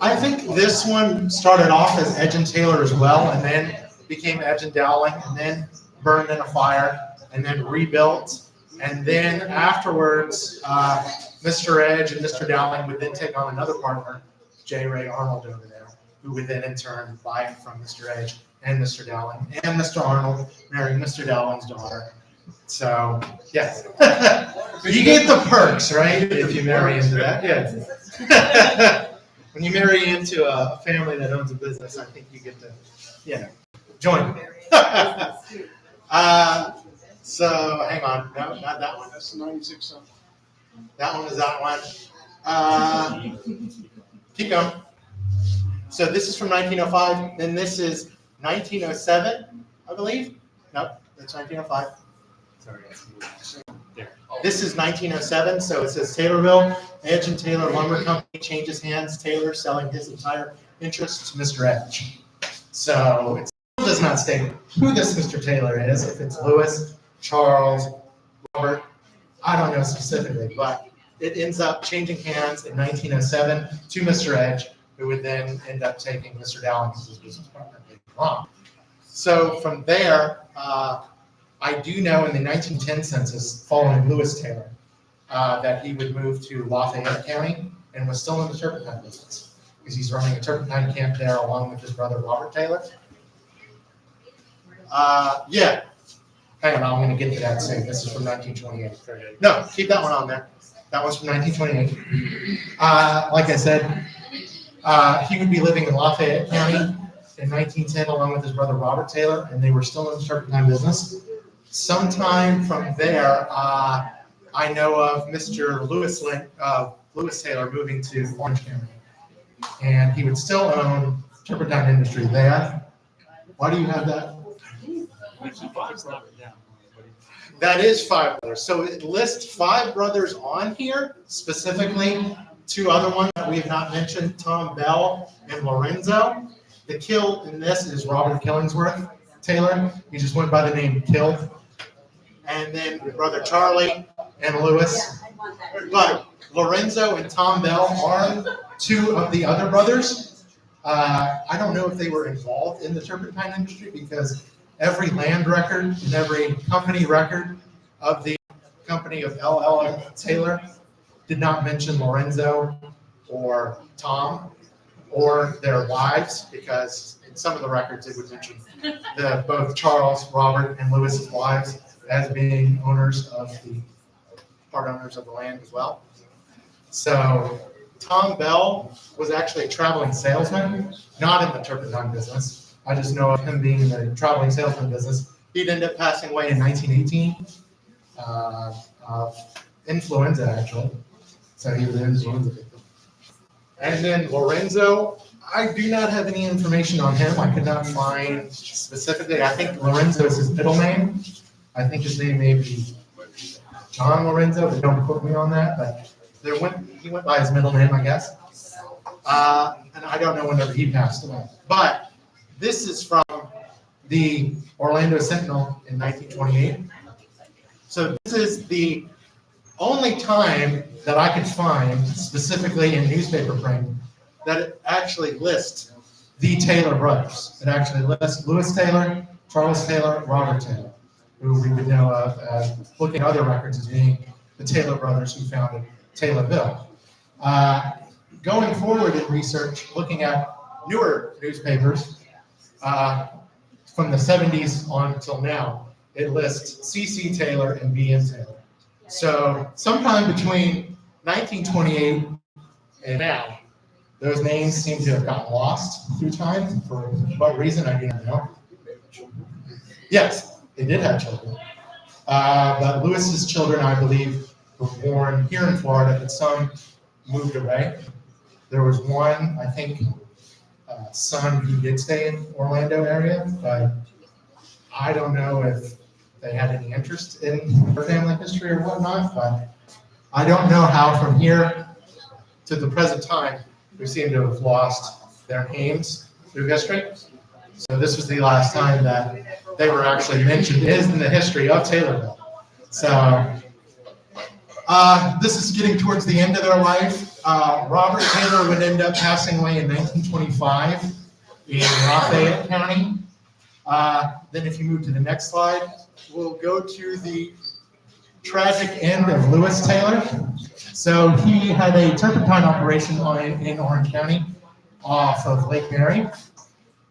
I think this one started off as Edge and Taylor as well, and then became Edge and Dowling, and then burned in a fire, and then rebuilt. And then afterwards, Mr. Edge and Mr. Dowling would then take on another partner, J. Ray Arnold over there, who would then in turn buy it from Mr. Edge and Mr. Dowling, and Mr. Arnold married Mr. Dowling's daughter. So, yes. You get the perks, right, if you marry into that, yes. When you marry into a family that owns a business, I think you get to, join. So, hang on, no, not that one. That's 96 something. That one is that one. Keep going. So this is from 1905, then this is 1907, I believe? No, That's 1905. Sorry, guys. There. This is 1907, so it says Taylorville, Edge and Taylor Lumber Company changes hands, Taylor selling his entire interest to Mr. Edge. So it still does not state who this Mr. Taylor is, if it's Lewis, Charles, Robert, I don't know specifically, but it ends up changing hands in 1907 to Mr. Edge, who would then end up taking Mr. Dowling as his business partner later on. So from there, I do know in the 1910 census, following Lewis Taylor, that he would move to Lafayette County and was still in the turpentine business, because he's running a turpentine camp there along with his brother Robert Taylor. Yeah, hang on, I'm going to get to that soon. This is from 1928. No, keep that one on there. That one's from 1928. Like I said, he would be living in Lafayette County in 1910 along with his brother Robert Taylor, and they were still in the turpentine business. Sometime from there, I know of Mr. Lewis Taylor moving to Orange County, and he would still own turpentine industry there. Why do you have that? That is 5 brothers. So it lists 5 brothers on here, specifically 2 other ones that we have not mentioned, Tom Bell and Lorenzo. The Kill in this is Robert Killingsworth Taylor. He just went by the name Kill. And then brother Charlie and Lewis. But Lorenzo and Tom Bell are 2 of the other brothers. I don't know if they were involved in the turpentine industry, because every land record and every company record of the company of L.L. Taylor did not mention Lorenzo or Tom or their wives, because in some of the records it would mention both Charles, Robert, and Lewis's wives as being part owners of the land as well. So Tom Bell was actually a traveling salesman, not in the turpentine business. I just know of him being in the traveling salesman business. He'd end up passing away in 1918 of influenza, actually. So he was an influenza victim. And then Lorenzo, I do not have any information on him. I could not find specifically. I think Lorenzo is his middle name. I think his name may be John Lorenzo, but don't quote me on that. But he went by his middle name, I guess. And I don't know whenever he passed away. But this is from the Orlando Sentinel in 1928. So this is the only time that I could find, specifically in newspaper print, that it actually lists the Taylor brothers. It actually lists Lewis Taylor, Charles Taylor, Robert Taylor, who we would know of as, looking at other records, as being the Taylor brothers who founded Taylorville. Going forward in research, looking at newer newspapers, from the 70s on till now, it lists C.C. Taylor and B.M. Taylor. So sometime between 1928 and now, those names seem to have gotten lost through time. For what reason, I do not know. Yes, they did have children. But Lewis's children, I believe, were born here in Florida, but some moved away. There was one, I think, son who did stay in Orlando area, but I don't know if they had any interest in their family history or whatnot, but I don't know how from here to the present time we seem to have lost their names through history. So this was the last time that they were actually mentioned in the history of Taylorville. So this is getting towards the end of their life. Robert Taylor would end up passing away in 1925 in Lafayette County. Then if you move to the next slide, we'll go to the tragic end of Lewis Taylor. So he had a turpentine operation in Orange County off of Lake Mary.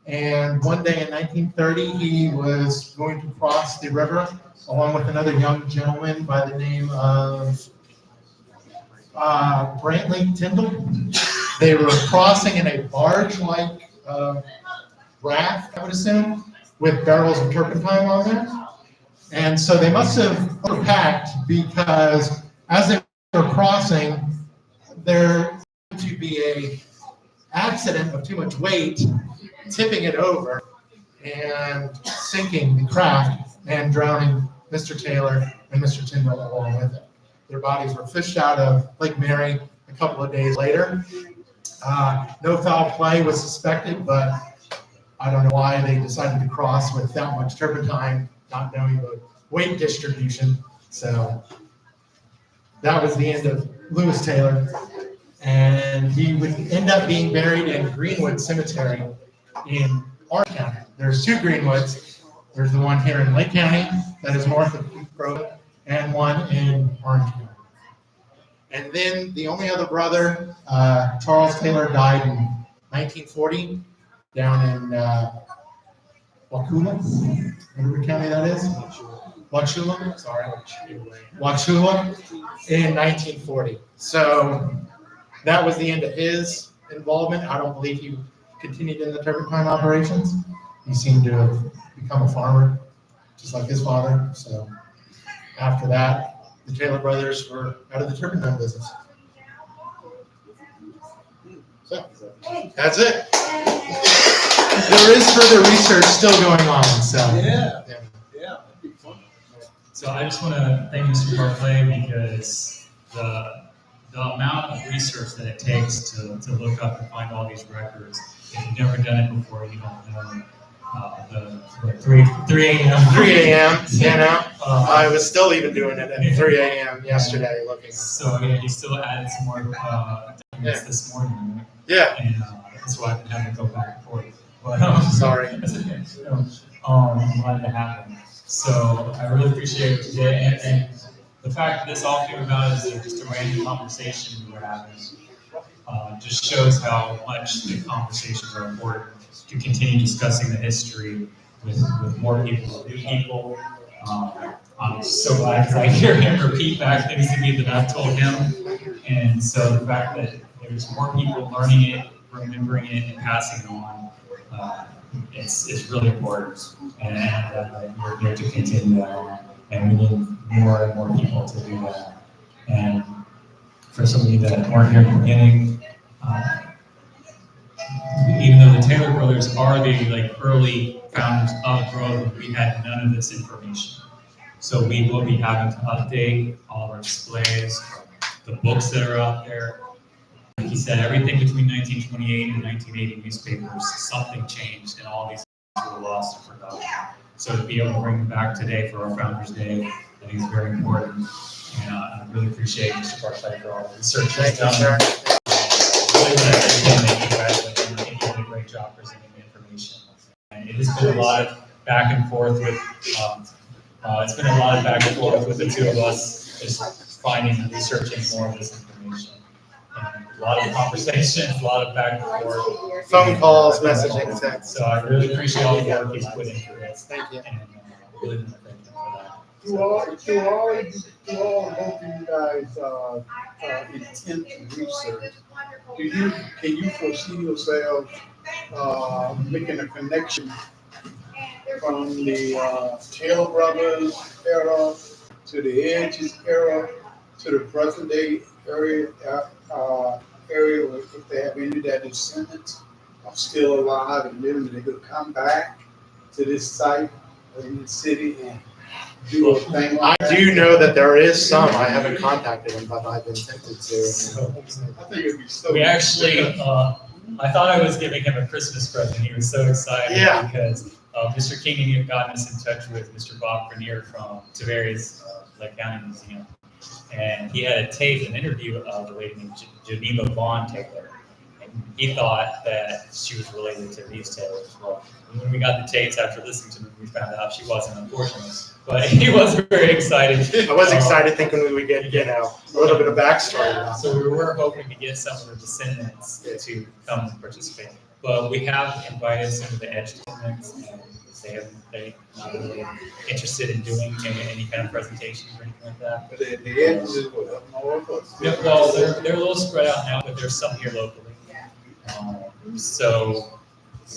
And one day in 1930, he was going to cross the river along with another young gentleman by the name of Brantley Tyndall. They were crossing in a barge-like raft, I would assume, with barrels of turpentine on there. And so they must have overpacked, because as they were crossing, there seemed to be an accident of too much weight, tipping it over and sinking the craft. and drowning Mr. Taylor and Mr. Tyndall along with it. Their bodies were fished out of Lake Mary a couple of days later. No foul play was suspected, but I don't know why they decided to cross with that much turpentine, not knowing the weight distribution. So that was the end of Lewis Taylor. And he would end up being buried in Greenwood Cemetery in Orange County. There's two Greenwoods. There's the one here in Lake County that is north of Grove, and one in Orange County. And then the only other brother, Charles Taylor, died in 1940 down in Wauchula, whatever county that is. Wauchula, sorry. Wauchula in 1940. So that was the end of his involvement. I don't believe he continued in the turpentine operations. He seemed to have become a farmer, just like his father. So after that, the Taylor brothers were out of the turpentine business. So that's it. There is further research still going on. So Yeah, that'd be fun. So I just want to thank Mr. Barclay because the amount of research that it takes to look up and find all these records, if you've never done it before, you don't know. The 3 a.m. 3 a.m. You know, I was still even doing it at 3 a.m. yesterday, looking. So yeah, you still added some more documents this morning, right? Yeah. And that's why I've been having to go back and forth. But Sorry. I'm glad to have it. So I really appreciate it today, and the fact that this all came about is just a random conversation we were having. Just shows how much the conversations are important to continue discussing the history with more people, new people. I'm so glad because I hear him repeat back things to me that I've told him. And so the fact that there's more people learning it, remembering it, and passing it on, it's really important. And we're here to continue that on. And we need more and more people to do that. And for some of you that weren't here at the beginning, even though the Taylor brothers are the early founders of Grove, we had none of this information. So we will be having to update all of our displays, the books that are out there. Like he said, everything between 1928 and 1980 newspapers, something changed, and all these were lost or forgotten. So to be able to bring them back today for our Founders Day, I think is very important. And I really appreciate Mr. Barclay for all the research he's done. Really want to thank him and you guys. I think you did a great job presenting the information. And it has been a lot of back and forth with, the two of us, just finding and researching more of this information. And a lot of conversations, a lot of back and forth. Phone calls, messaging, texts. So I really appreciate all the work he's put into this. Thank you. And really want to thank him for that. To all both of you guys, intense research, can you foresee yourself, making a connection from the, Taylor Brothers era to the Edges era to the present day area if they have any of their descendants are still alive and living, they could come back to this site in the city and do a thing like that? I do know that there is some. I haven't contacted them, but I've been tempted to. I think it'd be so. We actually, I thought I was giving him a Christmas present. He was so excited Yeah. because Mr. King had gotten us in touch with Mr. Bob Grenier from Tavares Lake County Museum. And he had a tape, an interview of a lady named Geneva Vaughn Taylor. And he thought that she was related to these Taylors. Well, when we got the tapes after listening to them, we found out she wasn't, unfortunately. But he was very excited. I was excited thinking we would get, a little bit of backstory. So we were hoping to get some of the descendants to come and participate. But we have invited some of the Edge descendants, and they're not really interested in doing any kind of presentations or anything like that. But the Edges is what, up north or? Yeah, well, they're a little spread out now, but there's some here locally. So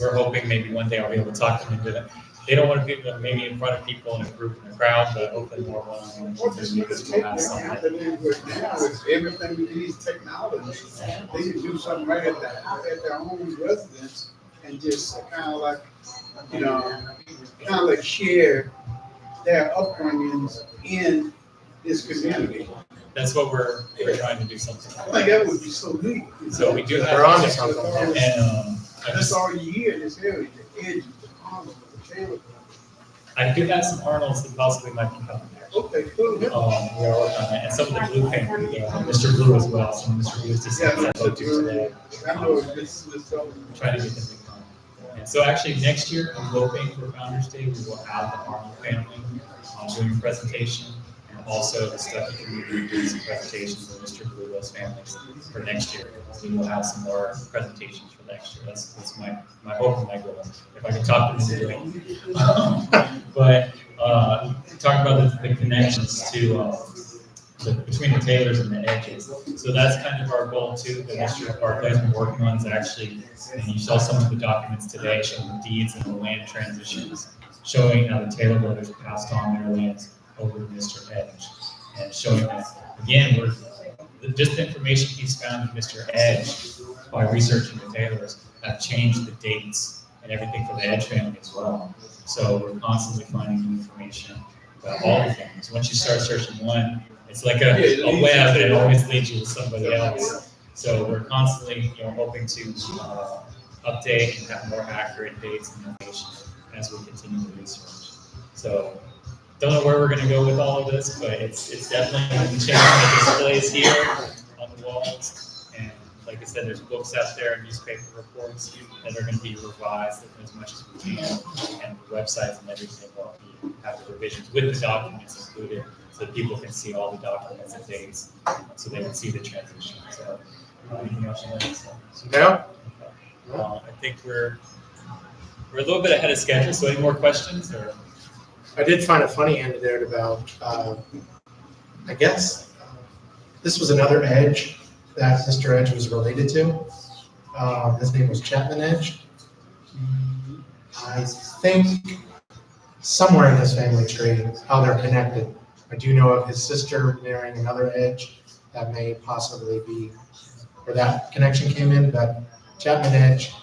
we're hoping maybe one day I'll be able to talk to them into that. They don't want to be maybe in front of people in a group in a crowd, but hopefully more one-on-one because we'll have something. Happening with now is everything with these technologies, they can do something right at their own residence and just kind of like, share their upbringings in his community. That's what we're trying to do something. I think that would be so neat. So we do have. They're onto something. And, I That's just, all you hear in this area, the edge of the Arnold, the Taylor. I do have some Arnolds that possibly might be coming there. Okay, cool. We are working on that, and some of the blue paint, Mr. Blue as well, some of Mr. Blue's decisions I spoke to today. I know this is Trying to get them to come. And so actually, next year, I'm hoping for Founder's Day, we will have the Arnold family doing a presentation, and also the Stuckey community doing some presentations with Mr. Blue's family for next year. We will have some more presentations for next year. That's my hope and my goal, if I can talk them into doing it. But talk about the connections to between the Taylors and the Edges. So that's kind of our goal too, that Mr. Barclay has been working on, is actually, and you saw some of the documents today showing the deeds and the land transitions, showing how the Taylor brothers passed on their lands over to Mr. Edge, and showing that, again, just the information he's found in Mr. Edge by researching the Taylors have changed the dates and everything for the Edge family as well. So we're constantly finding new information about all the things. Once you start searching one, it's like a web, and it always leads you to somebody else. So we're constantly, hoping to update and have more accurate dates and information as we continue to research. So don't know where we're going to go with all of this, but it's definitely going to change the displays here on the walls. And like I said, there's books out there and newspaper reports that are going to be revised as much as we can, and the websites and everything will have the revisions with the documents included, so that people can see all the documents and dates, so they can see the transition. So, anything else you want to say? No? I think we're a little bit ahead of schedule. So, any more questions? Or I did find a funny anecdote about, I guess, this was another Edge that Mr. Edge was related to. His name was Chapman Edge. I think somewhere in his family tree, how they're connected. I do know of his sister marrying another Edge. That may possibly be where that connection came in, but Chapman Edge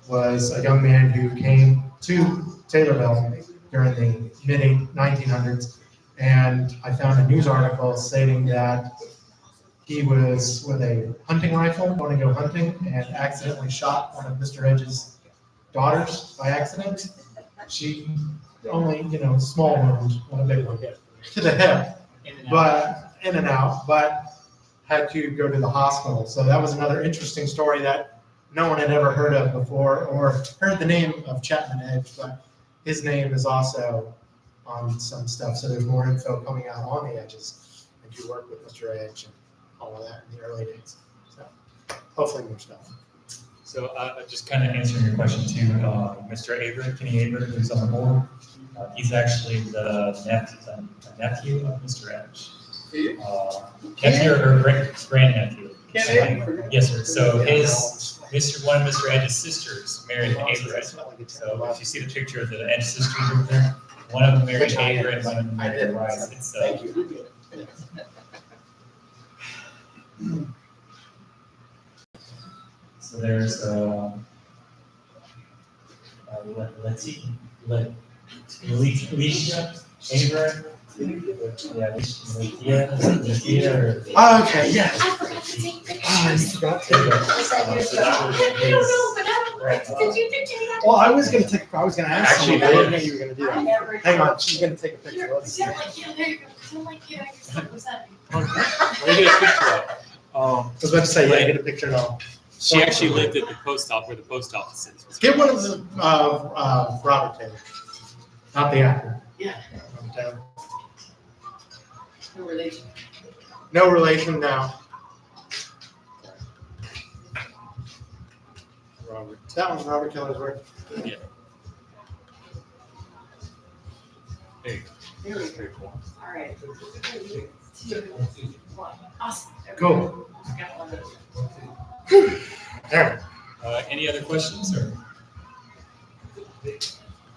was a young man who came to Taylorville during the mid-1900s, and I found a news article stating that he was with a hunting rifle, going to go hunting, and accidentally shot one of Mr. Edge's daughters by accident. She only, small wound, not a big one, to the hip, but in and out, but had to go to the hospital. So that was another interesting story that no one had ever heard of before, or heard the name of Chapman Edge, but his name is also on some stuff. So there's more info coming out on the Edges. I do work with Mr. Edge and all of that in the early days. So hopefully more stuff. so, just kind of answering your question too, Mr. Avery, Kenny Avery, who's on the board. He's actually the nephew of Mr. Edge. Nephew or grandnephew. Yes, sir. So one of Mr. Edge's sisters married Avery. So if you see the picture of the Edge sisters over there, one of them married Avery and one of them married Rice. It's, Thank you. So there's Alicia, Avery. Yeah, Alicia. Oh, okay, yes. I forgot to take pictures. Oh, you forgot to. Did you take that? Well, I was gonna ask Actually, you, I didn't know you were gonna do I that. never. Hang on, she's gonna take a picture. You're Let's see. like, yeah, there you go. I'm like, yeah, you're so sad. Where did I picture that? I was about to say, yeah, get a picture now. She actually lived at the post office, where the post office is. Get one of the, Robert Taylor, not the actor. Yeah. Robert Taylor. No relation. No relation now. Robert, that one's Robert Taylor's work. Yeah. There you There we go. All right. 2, 1. Awesome. Cool. Got one. There. Any other questions or? All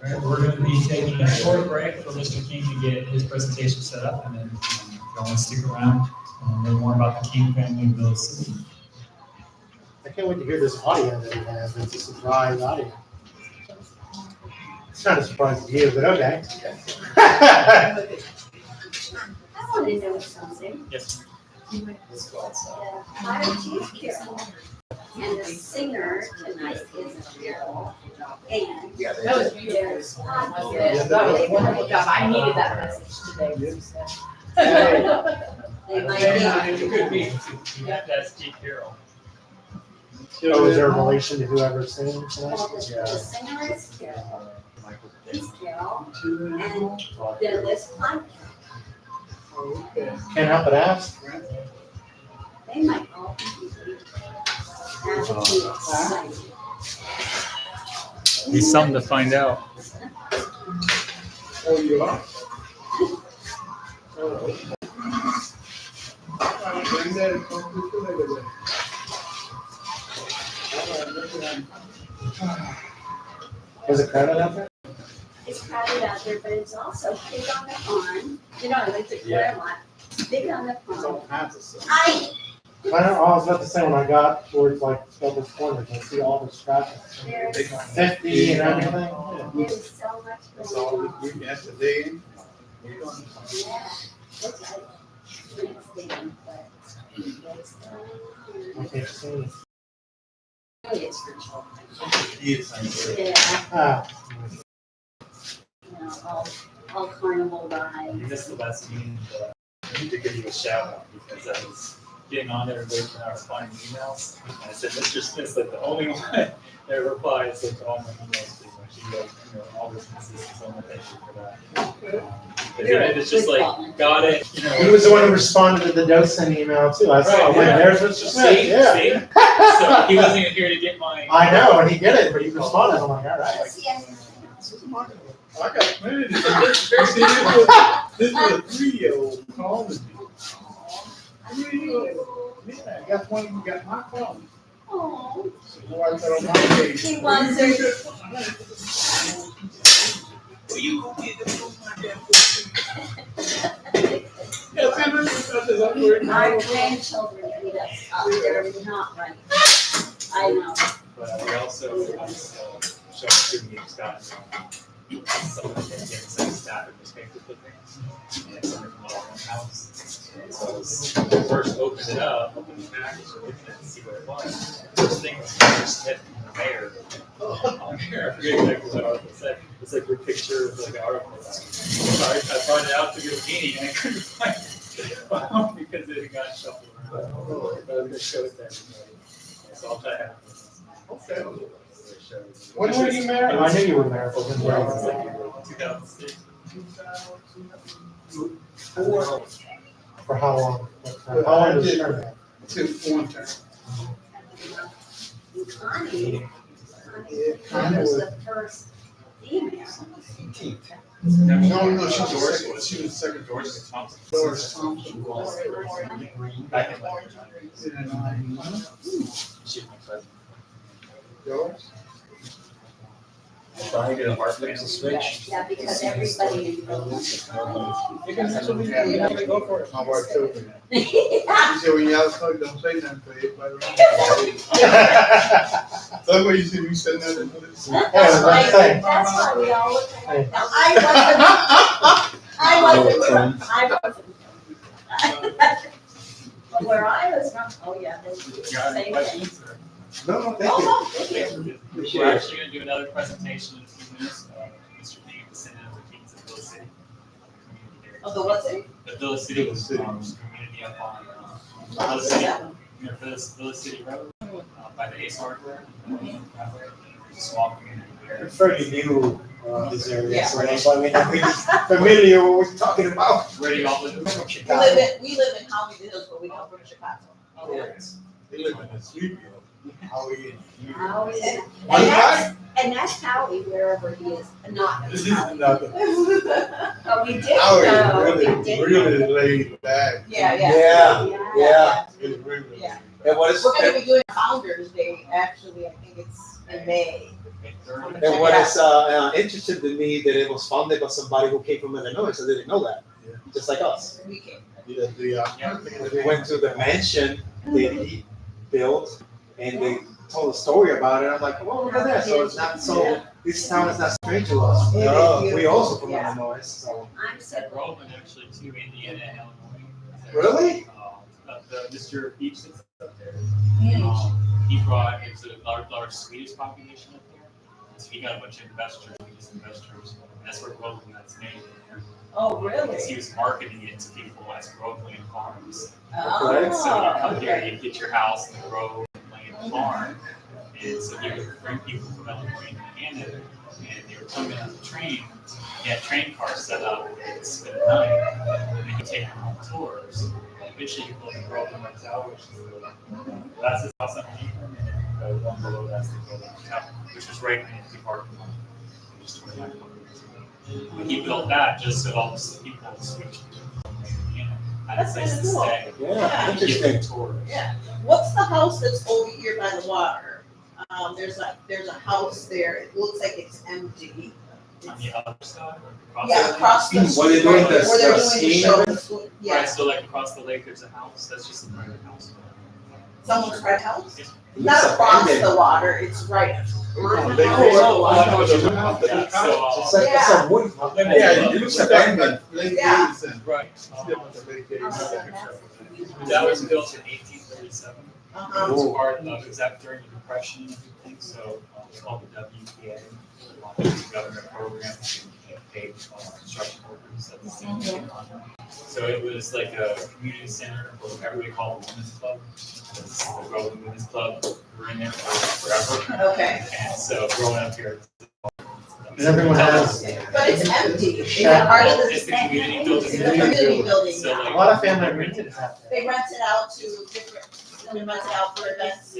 right, we're going to be taking a short break for Mr. King to get his presentation set up, and then if you want to stick around and learn more about the King family of Villa City. I can't wait to hear this audio that he has. It's a surprise audio. It's not a surprise to you, but okay. want to know something. Yes. Let's go outside. The Cottage Cheese Carol. And the singer tonight is Carol. And That was beautiful. there's That was a wonderful job. I needed that message today. they might It be. could be. That's Steve Carroll. Oh, is there a relation to whoever's singing tonight? Well, the singer is Carol. He's Carol. And then there's Clyde. Can't help but ask. They might all be excited. Be something to find out. Oh, you are? Granddaddy, come through the later then. All right, look at that. Was it crowded out there? It's crowded out there, but it's also big on the farm. You know, it's a clear lot. Big on the There's farm. all kinds of stuff. I was about to say, when I got towards like Douglas Corners, I see all this traffic. There's 50 and everything. there's so much That's going all on. we have today. Yeah. It's like, it's big, but it's Okay, so- it's for children. Yes. Yeah, Ah, you know, all carnival You rides. missed the last meeting, but I need to give you a shout out because I was getting on there late when I was finding emails. And I said, Mr. Smith's like the only one that replies like to all my emails pretty much. He goes, all this is so much thank you for that. It's just like, got it, he was the one who responded to the docent email too. I saw, Right, like, yeah. there's Mr. Smith, See, yeah. see? So he wasn't even here to get my. I know, and he did it, but he responded. I'm like, all right. See, I- I got plenty to say. This is a 3-year-old calling me. 3-year-old. Yeah, I got one, you got my phone. Oh, So boy, I got on my page. he wants her. Well, you go get the phone, my damn phone. Yeah, see, this is up here. Our grandchildren beat us up. They're not right. I know. But we also showed student games gotten some of the same staff in newspaper clippings and some from our own house. So I was when we first opened it up, opened the package, and looked at it to see what it was. First thing was Mr. Smith and the mayor. On here, I forget exactly what article it said. It's like your picture of like an article. So I brought it out to get a meeting and I couldn't find it because it had gotten shuffled around. But I'm gonna show it to everybody. So I'll try to have it. Okay. When were you married? I knew you were married. It was like 2006. For how long? How long did you serve that? Took one time. Connie was the first female. No, she was the second. Doris Thompson. Doris Thompson. Back in like, she was my cousin. Doris? So I did a heart mix a switch. Yeah, because everybody. You can go for it. My wife told me that. She said, when y'all talk, don't say nothing for everybody around. That's why you see me saying nothing for this. Yeah, that's what I'm saying. That's why we all look Hey. like that. I wasn't. But where I was from, oh yeah, they do the Got any same thing. questions? or- No, Oh, no, thank you. We're actually gonna do another presentation in a few minutes. Mr. King is sitting in the Kings of Villa City. Oh, the what's it? The Villa City was, community up on, Villa City, Villa City Road, by the Ace Hardware. Small community there. We're fairly new, this area, Yeah. so that's why we're not really familiar with what we're talking about. Ready off the. We live in Holly Hills, but we come from Chicago. They live in a sleepy. How are you? Howie. Right. And that's Howie, wherever he is, not This is Howie. another. But we did How know, are we you? did. Really laid back. Yeah. Yeah. It's really. Yeah. And what is, We're gonna be doing Founders Day, actually, I think it's in May. and what is interesting to me that it was founded by somebody who came from Illinois, so they didn't know that, Yeah. just like us. We came. Yeah, We went to the mansion that he built, and they told a story about it. I'm like, well, look at that. So it's not so This town is not strange to us. It is No, we beautiful, also from yeah. Illinois, so. I'm so glad. Groveland actually to Indiana and Illinois. Really? The Mr. Beach that's up there. Mm. He brought, it's a large Swedish population up there. So he got a bunch of investors, Swedish investors, and that's where Groveland got its name. Oh, Because really? he was marketing it to people as Groveland Farms. Oh, Right, So you come here, okay. you get your house in the Grove Land Farm. And so he would bring people from Illinois and Indiana, and they were coming on the train. He had train cars set up, and they'd spend the night, and then he'd take them on tours. And eventually you go to Groveland Hotel, which is that's his house underneath him, and then the one below that's the Groveland Hotel, which was right in the parking lot. It was 29 But he built that just so all the people switched to Indiana. Had a That's place to kinda cool. stay. Yeah, and give interesting. them tours. Yeah. What's the house that's over here by the water? There's a house there. It looks like it's empty. On the other side, or across Yeah, the across the What street. they're doing, Where they're the doing the skiing show. event? Right, Yeah, so like across the lake, there's a house, that's just a private house. someone's red house. It's Not across abandoned. the water, it's right. on the They- house. Oh, I know what you're talking about. Yeah, so, It's like, it's a wood. Yeah, it looks abandoned. Yeah. right. Oh, That was built in 1837. Uh-huh. It was part of, it was after during the Depression and everything, so it's called the WPA. It's a government program that paid construction workers at the same time. So it was like a community center, what everybody called the women's club. It's the Groveland Women's Club, we were in there forever. Okay, And so growing up here. And everyone has- but it's empty. Is it part of It's the, the community it's building. the community building So, now? A lot of family reunions out there. They rent it out to different, they rent it out for events.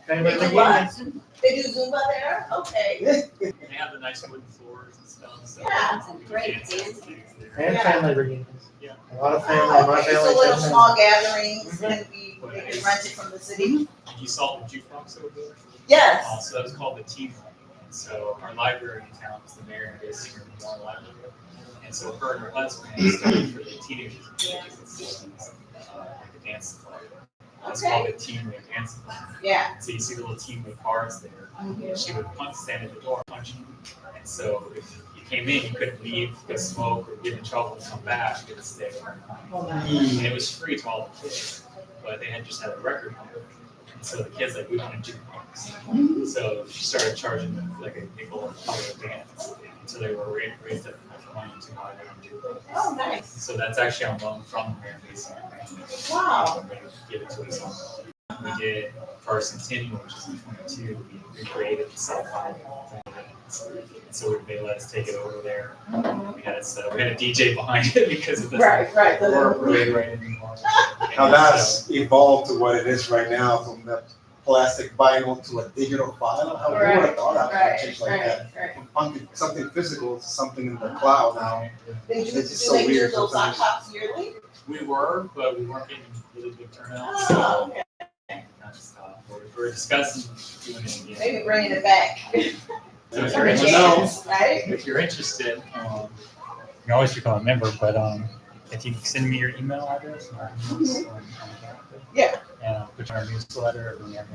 Family They do reunions. what? They do Zumba there? Okay. They have the nice wooden floors and stuff, so. Yeah. Great Dances, dance. things there. And Yeah. family reunions. Yeah. A lot of family, Oh, my okay, so family. little family. small gatherings Mhm. and they can rent it from the city? And you saw the jukebox over there? Yes. So that was called the Tea Room. And so our library in town is the Marion Day Singer Memorial Library. And so her and her husband started for the teenagers and kids and students, like a dance club. It's called the Teen Wing Dance Club. Yeah. So you see the little Teen Wing bars there. And she would stand at the door punching. And so if you came in, you couldn't leave, get smoke, or get in trouble and come back, you had to stay. And it was free to all the kids, but they had just had a record player. And so the kids like, we want a jukebox. So she started charging them like a nickel for a dance until they were raised up enough money to buy their own jukebox. Oh, nice. So that's actually on loan from the Marion Day Singer. Wow. They give it to us. We did for our centennial, which is in 22, we recreated the South Island. So they let us take it over there. We had a DJ behind it because it doesn't Right. work really right anymore. Now that's evolved to what it is right now, from the plastic vinyl to a digital file. How would have thought of Right, change like that? right. From something physical to something in the cloud now. They do, do It's just so they do weird those hot sometimes. tops yearly? We were, but we weren't getting really big turnouts. Oh, So okay. kind of stopped. We're discussing doing it again. Maybe bringing it back. So if For you're a interested, chance, right? if you're interested, you can always become a member, but if you can send me your email address, and our emails, on the calendar, Yeah. and I'll put you on our newsletter, and we have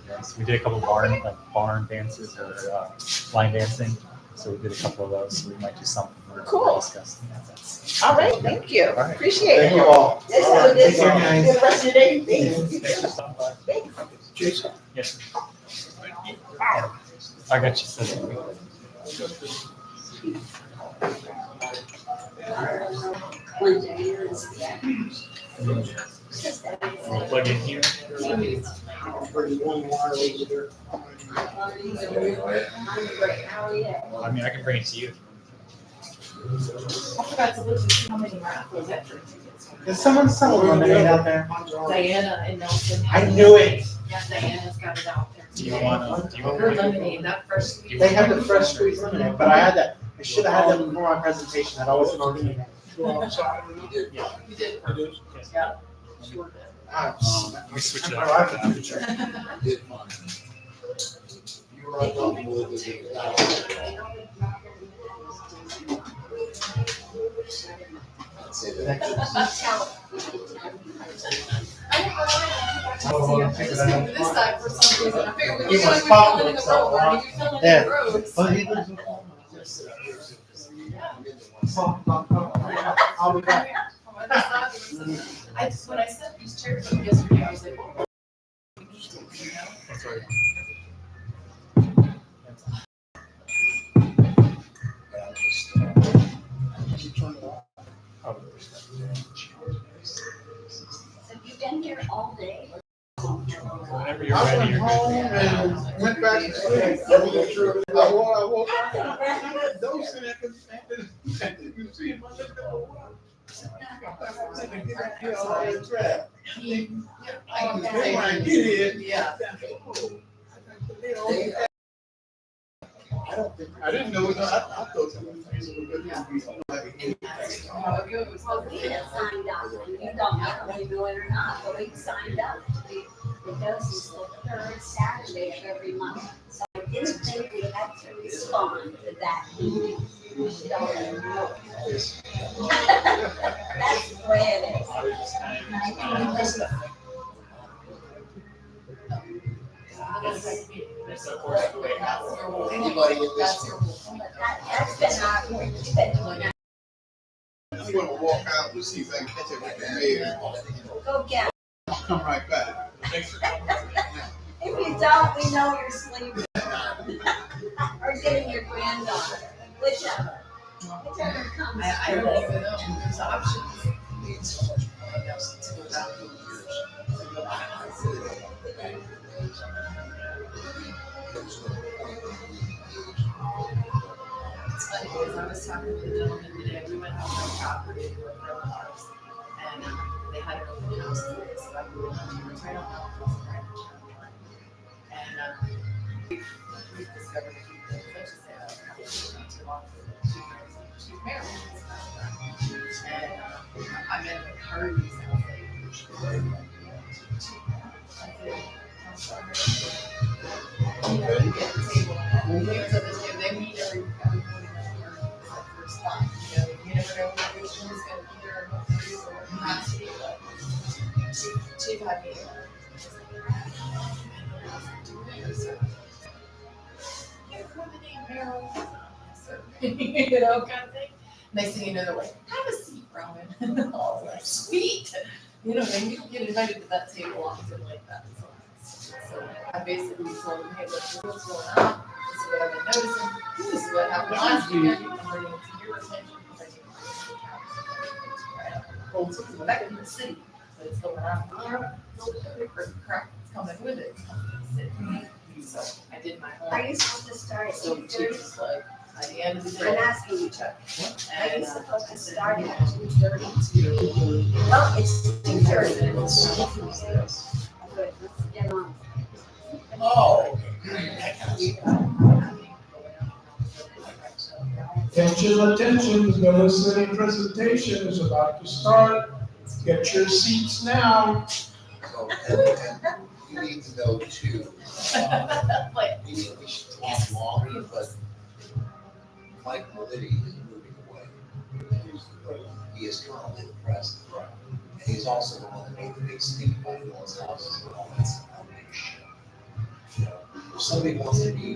events. We did a couple barn dances or line dancing, so we did a couple of those, so we might do something. We're Cool. discussing that. All right, thank you. All right. Appreciate Thank it. you all. Yes, have a Thank you, guys. good rest of your day. Thanks for stopping by. Jason, Yes, sir. I got you. Set. One day, it's- Plug in here. bring one wire over there. I'm great. How are you? I mean, I can bring it to you. I forgot to look and see how many raffles that church gets. Is someone selling lemonade out there? Diana and Nelson. I knew it. Yeah, Diana's got it out there. Do you want to? Her lemonade, that first. They have the fresh squeezed lemonade, but I had that, I should have had that before my presentation. That always annoyed me. Go outside. You did. It is. Yeah. Sure did. We switch it Oh, up. I have to Did fine. You were right on the wood with it. I'd say that. Tell. I don't know why. This side for some reason, I figured He we were wants filling pop in the so road, hard. we were filling Yeah. in the roads. Well, he lives in I'll be back. When I set these chairs up yesterday, I was like, oh. Interesting, you know? That's right. Probably. Have you been here all day? Whenever you're I ready, went you're home good. and went back to sleep. I woke up, I had those in it, you see him, I looked at the water. I had to get out here all that trap. I get here. Yeah. I didn't know, I thought someone was good. Well, we had signed up, and you don't know if you know it or not, but we signed up. Because it's the third Saturday of every month, so I didn't think we had to respond to that. So, that's the way it is. That's of course the way it happens. Anybody in this? That's been our, it's been doing that. I'm gonna walk out to see if I can catch it with the mayor. Go get it. I'll come right back. If you don't, we know you're sleeping. Or getting your granddaughter, whichever. Whichever comes. I don't even know, there's options. It's funny because I was talking to a gentleman today, we went out for a property for a friend of ours. And they had an open house today, so I grew up I don't know if it was right. And we discovered a few things, let's just say, not too long ago, she's married. And I met her, and I was like, I'm sorry. You know, you get the table, and they meet every morning at the first time. You know, you never know what which one's gonna be there, or what you or not to be, but she had me. You have the name Meryl, so, you know, kind of thing. Next thing you know, they're like, have a seat, Roman. I was like, sweet. You know, and you don't get invited to that table often like that. So I basically told them, hey, what's going on? This is what I've been noticing. This is what happened last weekend. I'm bringing it to your attention. Well, it's back in the city, so it's going on. Crap, it's coming with it. So I did my Are homework. you supposed to start at So 2:30? just like, by the end of the I'm day. asking you, Chuck. Are And you supposed to start at 2:30? Well, it's 2:30. Good, let's get on. Oh. Attention, the listening presentation is about to start. Get your seats now. So, and you need to know too, Like, we should talk longer, but Mike Liddy is moving away. He is currently the president. And he's also the one that made the big stink about Noah's houses and all that stuff. You know, if somebody wants to be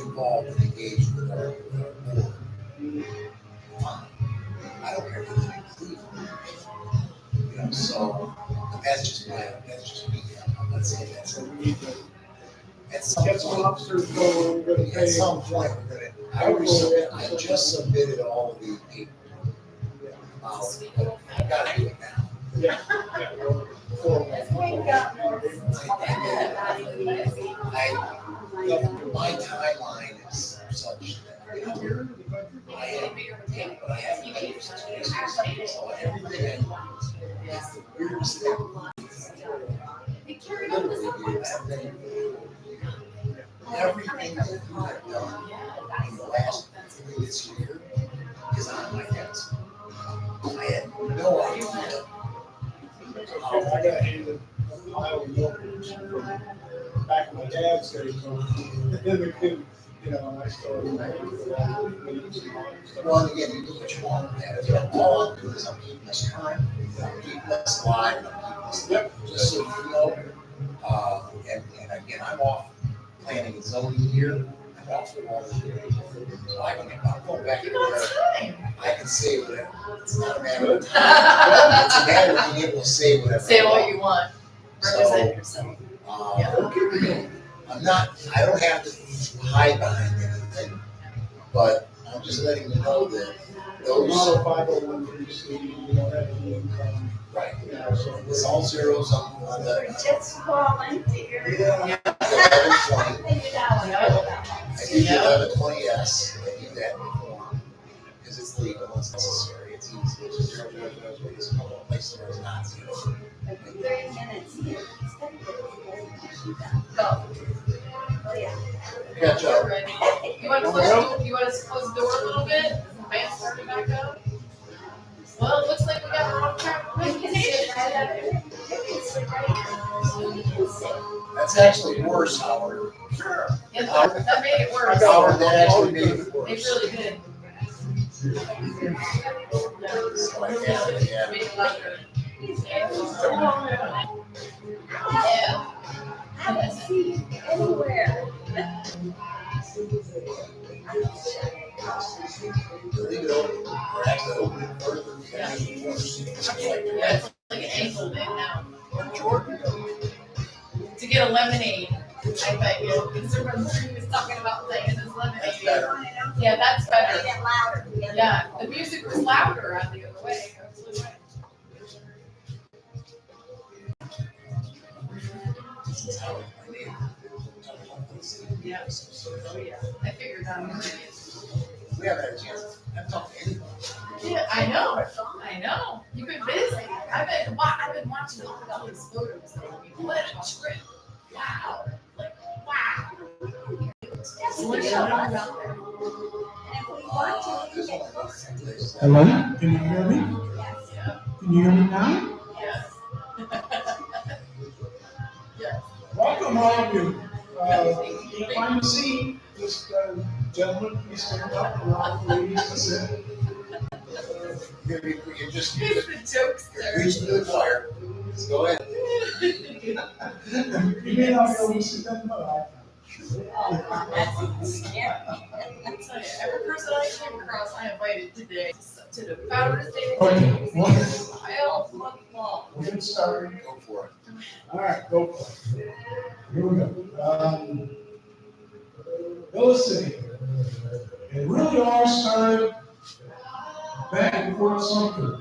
involved and engaged with our board, fine. I don't care if it's in Cleveland. You know, so that's just me. I'm not saying that's. So we need to At some get some point, officers going, we're gonna pay. at some point, we're gonna, I just submitted all of the people. I gotta do it now. Yeah. We've got more. My timeline is such that, you know, I am, but I have to keep this, so everything is the weirdest thing. Literally, you have been, everything that you have done in the last 3 years is on my desk. I had no idea. I got handed a pile of documents from back in my dad's days. And then we could, you know, I started. Well, and again, you do what you want with that. All I'm doing is I'm keeping this current, I'm keeping this live, I'm keeping this, just so you know, And again, I'm off planning and zoning here. I'm off for all the year. So I'll go back You to got whatever. time. I can say whatever. It's not a matter of time. It's a matter of being able to say whatever. Say I what want. you want, So, represent yourself. I don't have to hide behind anything, but I'm just letting you know that those, Not a 501(c)(3), you don't have any income, right, you know, so. it's all zeros on the Just volunteer. 1120. I do the 1120S, I do that before, because it's legal, it's necessary, it's easy, it's just zero, zero, zero, zero, it's no place where it's not zero. 30 minutes here. Go. Oh, yeah. Catch up. We're ready. You want to close, you want us to close the door a little bit? Is the band starting back up? Well, it looks like we got the wrong kind of You can sit right up there. You can sit right here. You can sit. That's actually worse, Howard. Sure. Yeah, that made it worse. Howard, that actually made it It worse. really did. So I can't, yeah. Made it louder. Yeah. I haven't seen you anywhere. Leave it open, or actually open it further, that makes it worse. Yeah, it's like an ankle thing now. Where'd Jordan go? To get a lemonade, I bet you. Because he was talking about taking this That's lemonade. better. Yeah, that's better. Get louder. Yeah, the music was louder out the other way. Absolutely right. This is Howard, my neighbor. Yeah. Oh, yeah. I figured that was it. We haven't had a chance, I've talked to anybody. Yeah, I know. I know. You've been busy. I've been watching all these photos. What a trip. Wow. Like, wow. Yes, Look we at shall. all out there. And if we want to, we can get closer. Hello, can you hear me? Yes. Yeah. Can you hear me now? Yes. Yes. Welcome, all of you. You find a seat, just, gentlemen, please stand up, allow the ladies to sit. You just, He's the jokester. reach to the choir, just go ahead. You may not be able to sit down, but I That's scary. I tell you, every person I came across, I invited today to the Founders Day. Okay, well, I'll month long. We'll get started. Go for it. All right, go for it. Here we go. Villa City. It really all started back in Fort Sumter.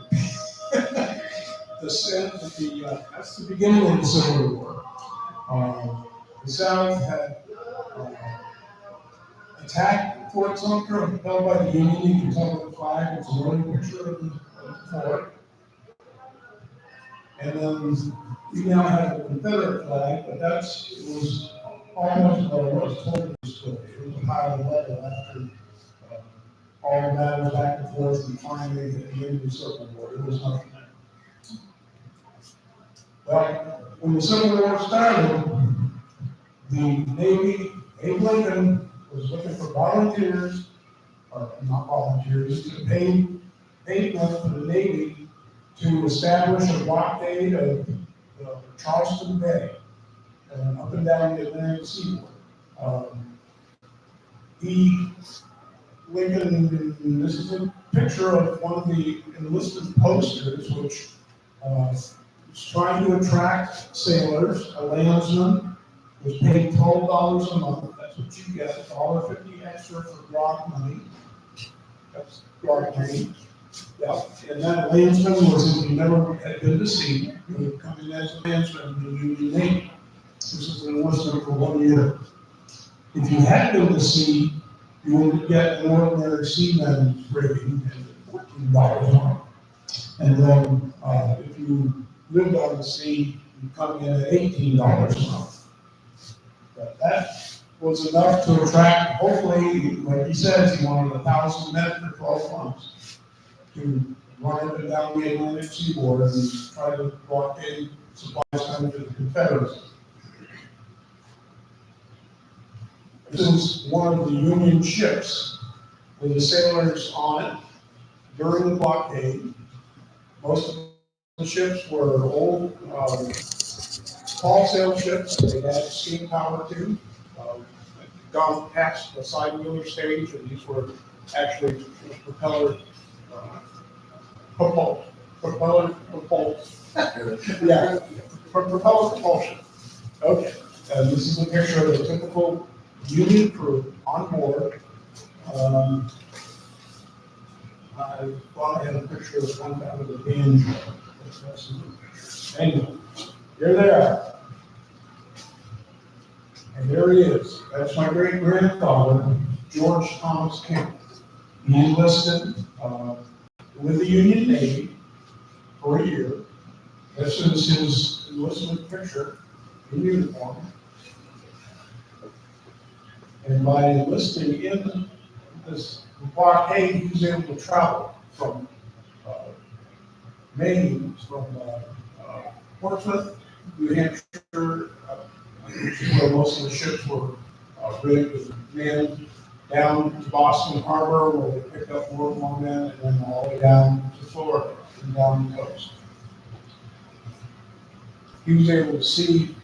That's the beginning of the Civil War. The South had attacked Fort Sumter and held by the Union. You can tell by the flag, it's an early picture of the fort. And then we now have a Confederate flag, but it was almost, well, it was totally split. It was a higher level after all the battles back and forth, and finally at the end of the Civil War, it was nothing there. Well, when the Civil War started, the Navy, Abe Lincoln, was looking for volunteers, or not volunteers, to pay them for the Navy to establish a blockade of Charleston Bay and up and down the Atlantic seaboard. Lincoln, this is a picture of one of the enlisted posters, which was trying to attract sailors. A landsman was paid $12 a month. That's what you get, $1.50 extra for grog money. That's grog money. Yeah, and that landsman was, if you never had been to sea, you would come in as a landsman in the Union Navy. This is an enlistment for 1 year. If you had been to sea, you would get an ordinary seaman rating and $14 a month. And then, if you lived on the sea, you come in at $18 a month. But that was enough to attract, hopefully, like he says, he wanted 1,000 men for 12 months to run up and down the Atlantic seaboard and try to blockade supplies coming to the Confederacy. This is one of the Union ships with the sailors on it during the blockade. Most of the ships were old Tall sail ships, they had steam power too. Gone past the side wheeler stage, and these were actually propeller, propulsion. Yeah, propeller propulsion. Okay, and this is a picture of the typical Union crew on board. I thought I had a picture of one out of the banjo. Anyway, here they are. And there he is. That's my great grandfather, George Thomas Kemp. He enlisted with the Union Navy for a year. This is his enlistment picture in uniform. And by enlisting in this blockade, he was able to travel from Maine, from Portsmouth, New Hampshire, which is where most of the ships were rigged with men, down to Boston Harbor, where they picked up more and more men, and then all the way down to Florida and down the coast. He was able to see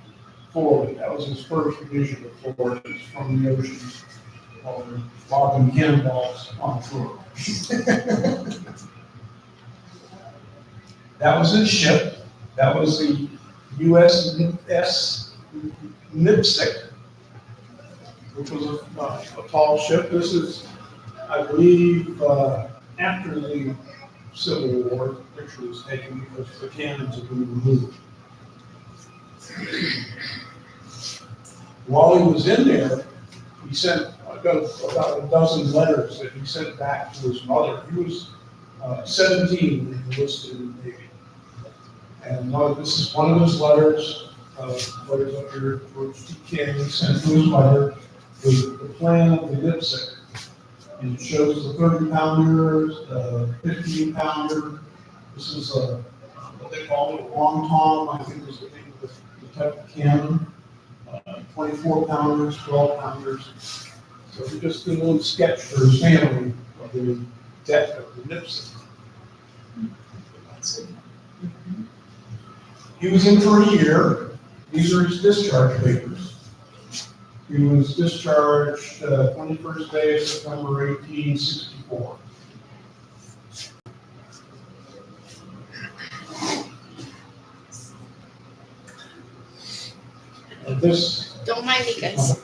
Florida. That was his first vision of Florida, from the ocean, lobbing cannonballs on shore. That was his ship. That was the USS Nipsic, which was a tall ship. This is, I believe, after the Civil War. The picture was taken because the cannons had been removed. While he was in there, he sent about a dozen letters that he sent back to his mother. He was 17 when he enlisted in the Navy. And this is one of his letters, letters up here, George T. King sent to his mother, the plan of the Nipsic. And it shows the 30-pounder, the 15-pounder. This is what they call it, long tom, I think was the name of the type of cannon. 24-pounders, 12-pounders. So he just did a little sketch for his family of the deck of the Nipsic. He was in for a year. These are his discharge papers. He was discharged 21st day of September 1864. And this Don't mind me, guys.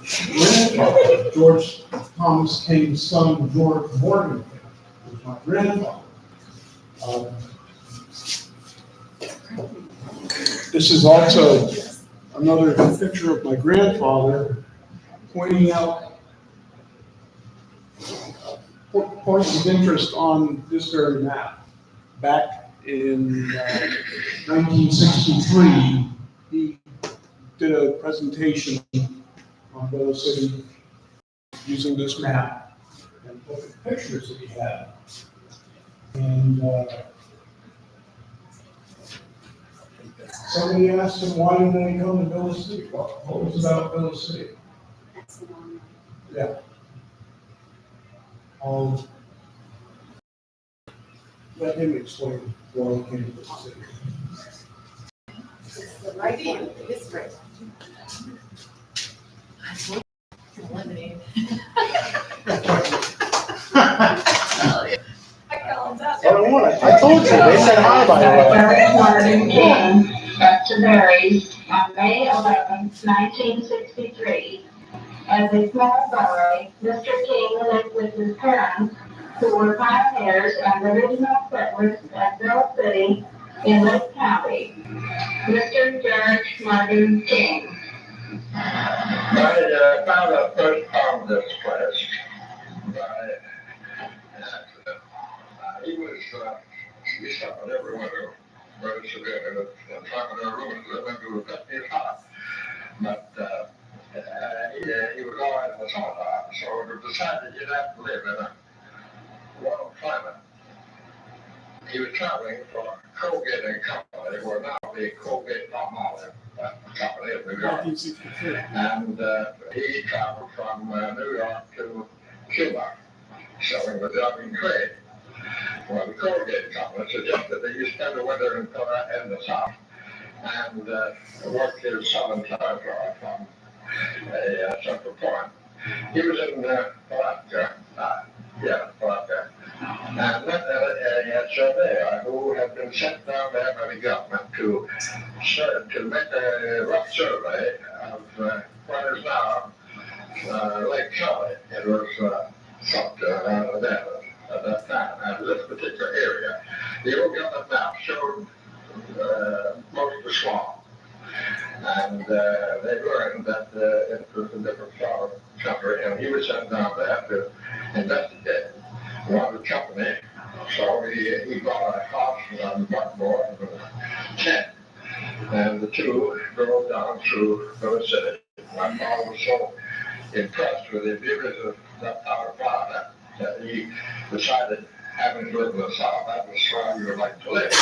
grandfather, George Thomas King's son, George Morgan King, was my grandfather. This is also another picture of my grandfather pointing out points of interest on this very map. Back in 1963, he did a presentation on Bell City using this map and look at pictures that he had. And somebody asked him, why did they come to Bell City? What was about Bell City? That's the one. Yeah. I'll let him explain why he came to Bell City. It's the right hand, it's right. Lemonade. I call him that. I don't want it. I told you, they said hi, by the way. Eric Martin King, Dr. Berry, on May 11, 1963. As a small boy, Mr. King lived with his parents, who were pioneers and original settlers at Bell City in Lake County. Mr. George Martin King. I found out first on this place by accident. He suffered every winter very severely. The time of their rooms living to 50 hot. But he was all right in the summertime, so it was decided you'd have to live in a warm climate. He was traveling for Colgate and Company, where now the Colgate Palmolive company in New York. 1963. And he traveled from New York to Cuba, selling the drug and trade. Well, the Colgate company suggested that you spend the winter in the South. and worked his southern territory from a central point. He was in Palatka, Palatka. And met a surveyor who had been sent down there by the government to make a rough survey of what is now Lake Charlie. It was Sumter there at that time, and this particular area. The old government map showed most of the swamp. And they learned that it was a different sort of country, and he was sent down there to investigate. Well, the company, so he bought a house on Buckmore with a tent, and the two drove down through the city. My father was so impressed with the beauties of that part of Florida that he decided, having lived in the South, that was where he would like to live.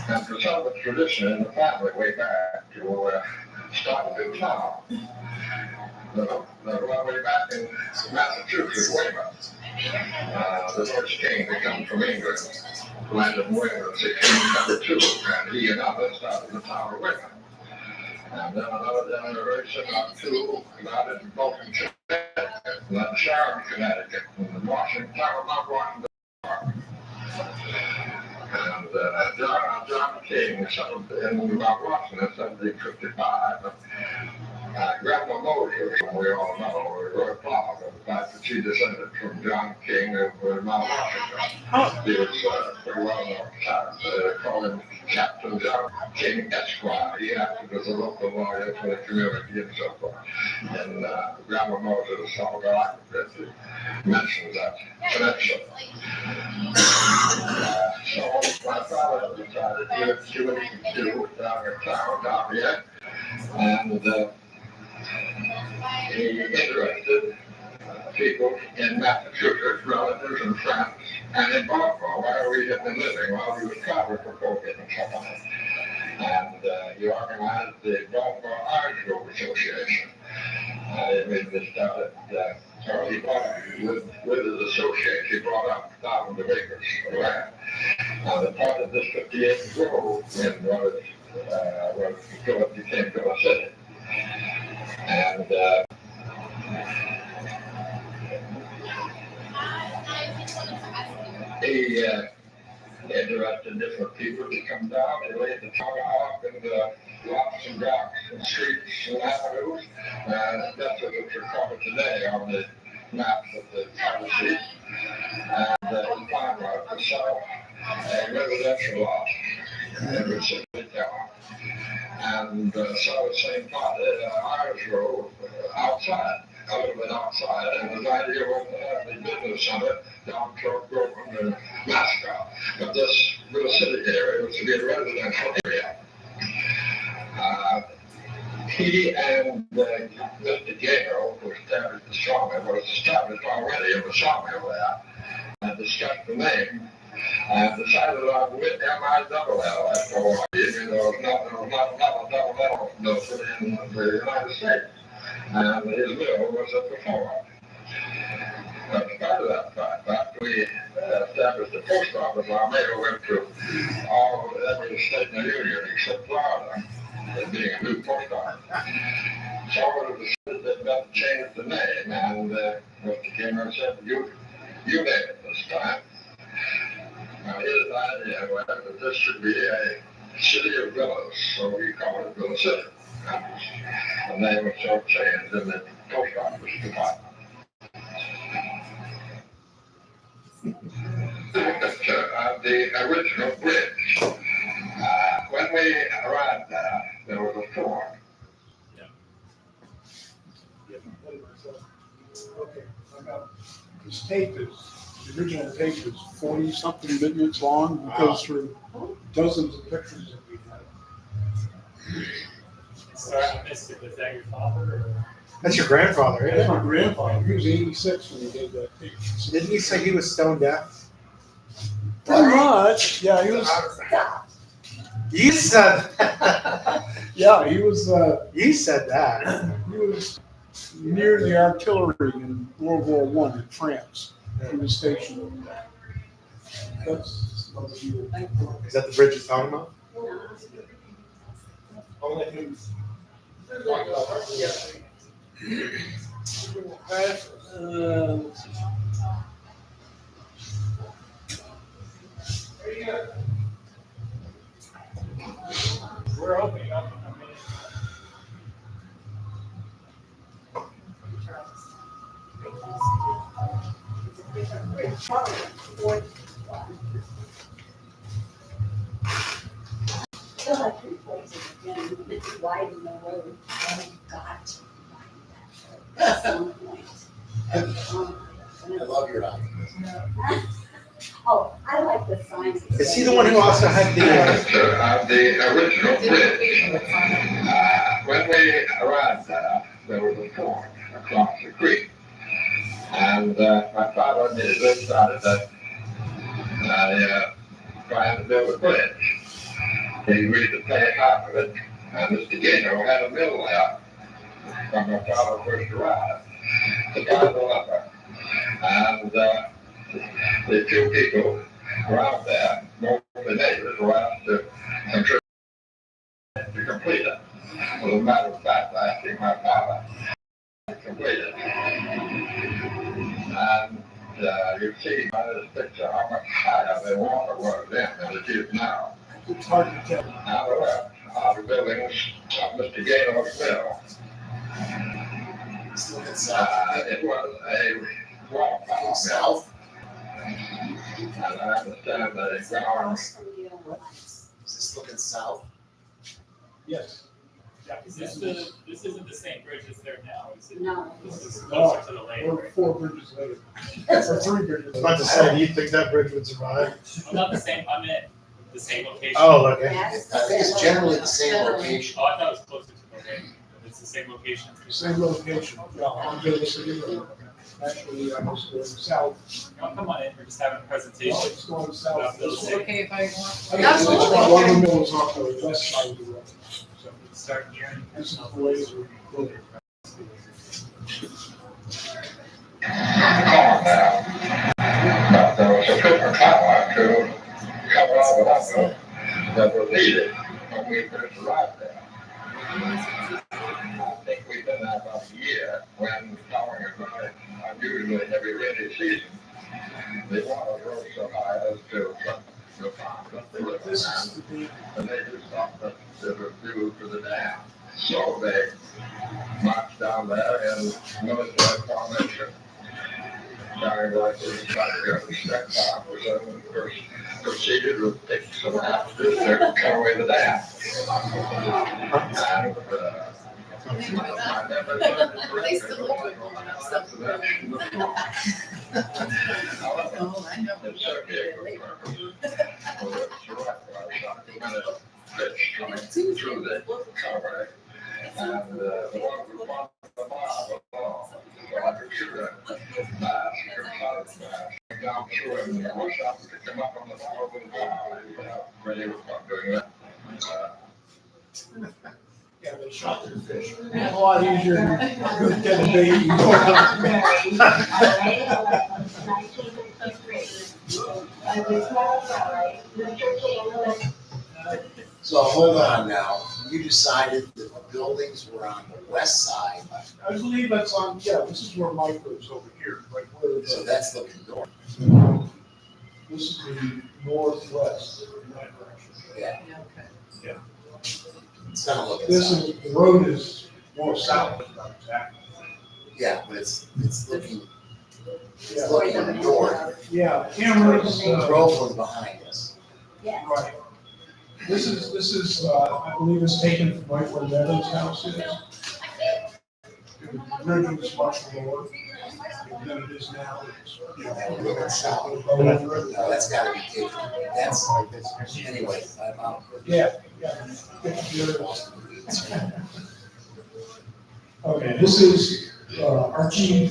And for some of the tradition in the family way back to start a new town. The way back in Massachusetts, Weymouth. The first king that come from England landed in Weymouth in 1672, and he and others started the town of Weymouth. And then another generation or two landed in Bolton, Connecticut, and then Sharon, Connecticut, and the Washington, town of Mount Washington. And John King settled in Mount Washington in 1755. Grandma Moses, whom we all know, was very proud of the fact that she descended from John King of Mount Washington. He was pretty well known at the time. They called him Captain John King Esquire. He acted as a local lawyer for the community and so forth. And Grandma Moses, autobiography, mentions that connection. So my father decided he would see what he could do down in town down here. And he interested people in Massachusetts, relatives and friends, and in Baltimore, where we had been living while he was traveling for COVID and stuff like that. And he organized the Baltimore Irish Grove Association. He started, so he bought, with his associates, he brought up thousands of acres of land. The part of this 50-acre grove in what Philip became Philip City. And he interested different people to come down. They laid the town out in the lots and docks and streets and avenues. That's what it's recorded today on the maps of the county seat. And he found out to sell a residential lot in the city town. And so the same part, Irish Grove outside, a little bit outside, and the idea was to have the business center down toward Groveland and Mascot. But this little city area was to be a residential area. He and Mr. Gale, who established the sawmill, was established already in the sawmill there, and discussed the name. And decided on M-I-double-L, that's the one. There was not a double-L noted in the United States. And his mill was at the former. But in spite of that fact, after we established the post office, our mail went to every state in the Union except Florida, as being a new post office. So it was decided that to change the name, and Mr. Cameron said, you name it this time. Now, his idea was that this should be a city of villas, so we call it Villa City. The name was so changed in the post office department. But the original bridge, when we arrived there was a storm. Okay, I got, this tape is, the original tape is 40-something minutes long. It goes through dozens of pictures that we had. Sorry, I missed it. Was that your father or? That's your grandfather, That's isn't my grandfather, he was 86 when he did that tape. it? Didn't you say he was stone deaf? Pretty much, yeah, he was, You said that. yeah, he was, You said that. he was near the artillery in World War I in France. He was stationed over there. That's what he was. Is that the bridge you're talking about? I'll let him. We're opening up. Still have to replace it again, it's widen the road, I've got to widen that road at some point. I love your optimism. Oh, I like the signs. that Is he say- the one who also had the, The original Did bridge. we put on it? When we arrived there was a ford across the creek. And my father decided that trying to build a bridge. He agreed to pay half of it, and Mr. Gaynor had a mill there when my father first arrived. The guy was a lumber. And the two people around there, mostly neighbors, were asked to contribute to complete it. As a matter of fact, asking my father to complete it. And you see by this picture how much higher the water was then than it is now. It's hard to tell. Now the left are the buildings of Mr. Gaynor's mill. It's looking south. It was a water power mill. South. And I understand that it's gone. Is this looking south? Yes. This isn't the same bridge that's there now, is it? No. This is closer to the lake. Or 4 bridges later. Or 3 bridges I was about to say, do you think that bridge would survive? Well, not the same, I meant the same location. Oh, okay. I think it's generally the same location. Oh, I thought it was closer to the lake. It's the same location. Same location. Yeah, on the city road. Actually, I was going south. Oh, come on in, we're just having a No, presentation. it's going south. Is it okay if I I want? guess it's one of the mills off the west side of the road. So Start here. this is the way it's going. But there was a super power to cover all the water that was needed when we first arrived there. I think we've been there about a year when following a very unusually heavy rainy season. The water rose so high as to the pond up the river. This is the, And they just thought that there was due to the dam. So they marched down there in military formation. Johnny Rifles tried to go to step down, and first proceeded with picks and axes to cut away the dam. And, I never did. They still look good when that stuff is Oh, I know. It's okay. Fish coming through the cover. And the water was about a mile long. So I could shoot a down through it and rush out to come up on the top of the bar. Ready to start doing that. yeah, they shot their fish. A lot easier than get a bait and go out. Mary, May 11, 1953. As a small boy, Mr. King lived. So hold on now. You decided that the buildings were on the west side, I believe that's on, yeah, this is where Mike lives over here, right where so the, that's looking north. this is the northwest in that direction. Yeah, Yeah, okay. it's kind of looking This south. is, the road is more south, not exactly. Yeah, but it's looking, Yeah. it's looking north. Yeah, cameras, Groveland behind us. Yeah. right. This is, I believe it's taken from right where Levin's house is. The bridge was much lower than it is now. It's, you know, Looking south. over. No, that's gotta be taken. That's, anyway, I'm out. Yeah, yeah. Okay, this is Archie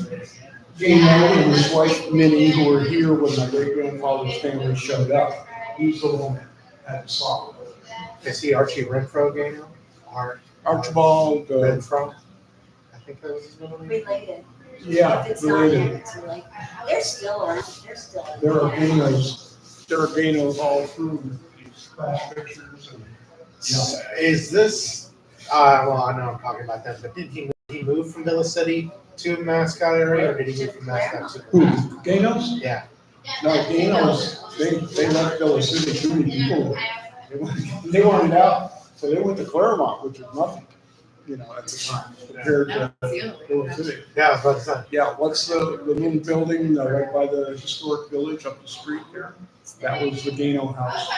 Gaynor and his wife Minnie, who were here when my great grandfather's family showed up. He's the one that had the song. Is he Archie Renfro Gaynor? Archibald, Renfro? I think that was his middle name. Related. yeah, If it's not related. him, it's like, they're still around, they're still. There are Gaynos all through these class pictures and. Is this Well, I know I'm talking about that, but did he move from Villa City to Mascot area, or did he move from Mascot to? Who, Ganos? Yeah. No, Ganos, they left Villa City, too many people there. They wanted out, so they went to Claremont, which was nothing, you know, at the time, compared to Villa City. Yeah, I was about to say. Yeah, what's the little building right by the historic village up the street there? That was the Gano house,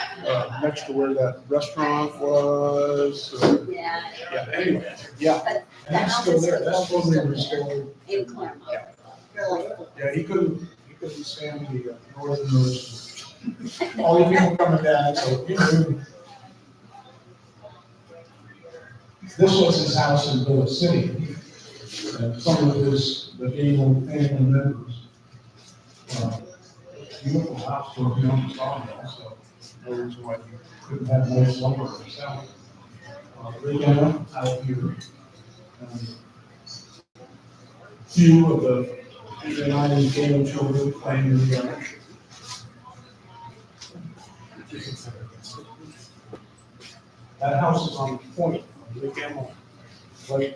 next to where that restaurant was. Yeah. Yeah, anyway, yeah. But And that's still there, that's still there, restored. in Claremont. Really. Yeah, he couldn't stand the northerners. All the people coming down, so he moved. This was his house in Villa City. And some of the Gable family members. Beautiful house for a young sawmill, so no reason why you couldn't have nice lumber yourself. They got out here. Few of the United Gable children playing together. That house is on the point of Lake Emily,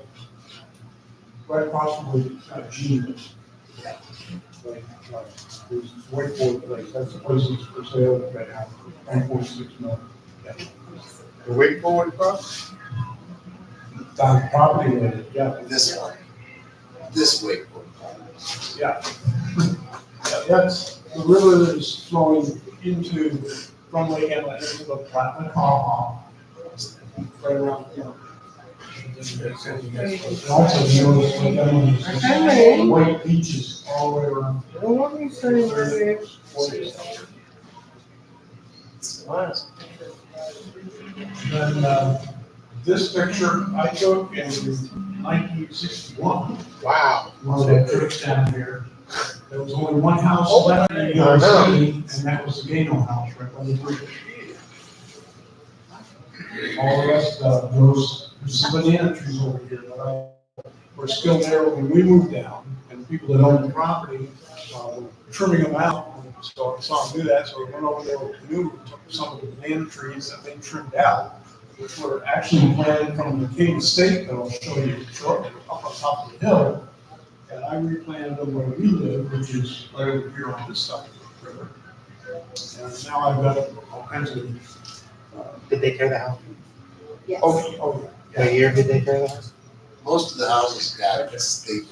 right across from the Genius. Like, there's whiteboard place, that's the place that's for sale right now, 1.6 million. The wakeboard cross? Down property line, yeah, This one, this way. yeah. Yeah, that's, the river is flowing from Lake Emily into the Platte Hall. Right around, you know. Also, you notice Lake Emily has white beaches all the way around. And this picture I took in 1961. Wow. One of the trips down here. There was only one house left in New York City, and that was the Gano house right by the bridge. All the rest of those, there's some banana trees over here, but were still there when we moved down, and the people that owned the property were trimming them out. So I saw them do that, so we went over there with a canoe, and took some of the banana trees that they trimmed out, which were actually planted from the King Estate that I'll show you shortly, up on top of the hill. And I replanted them where we live, which is right over here on this side of the river. And now I've got all kinds of, Did they tear the house? Yes. oh, yeah. What year did they tear the house? Most of the houses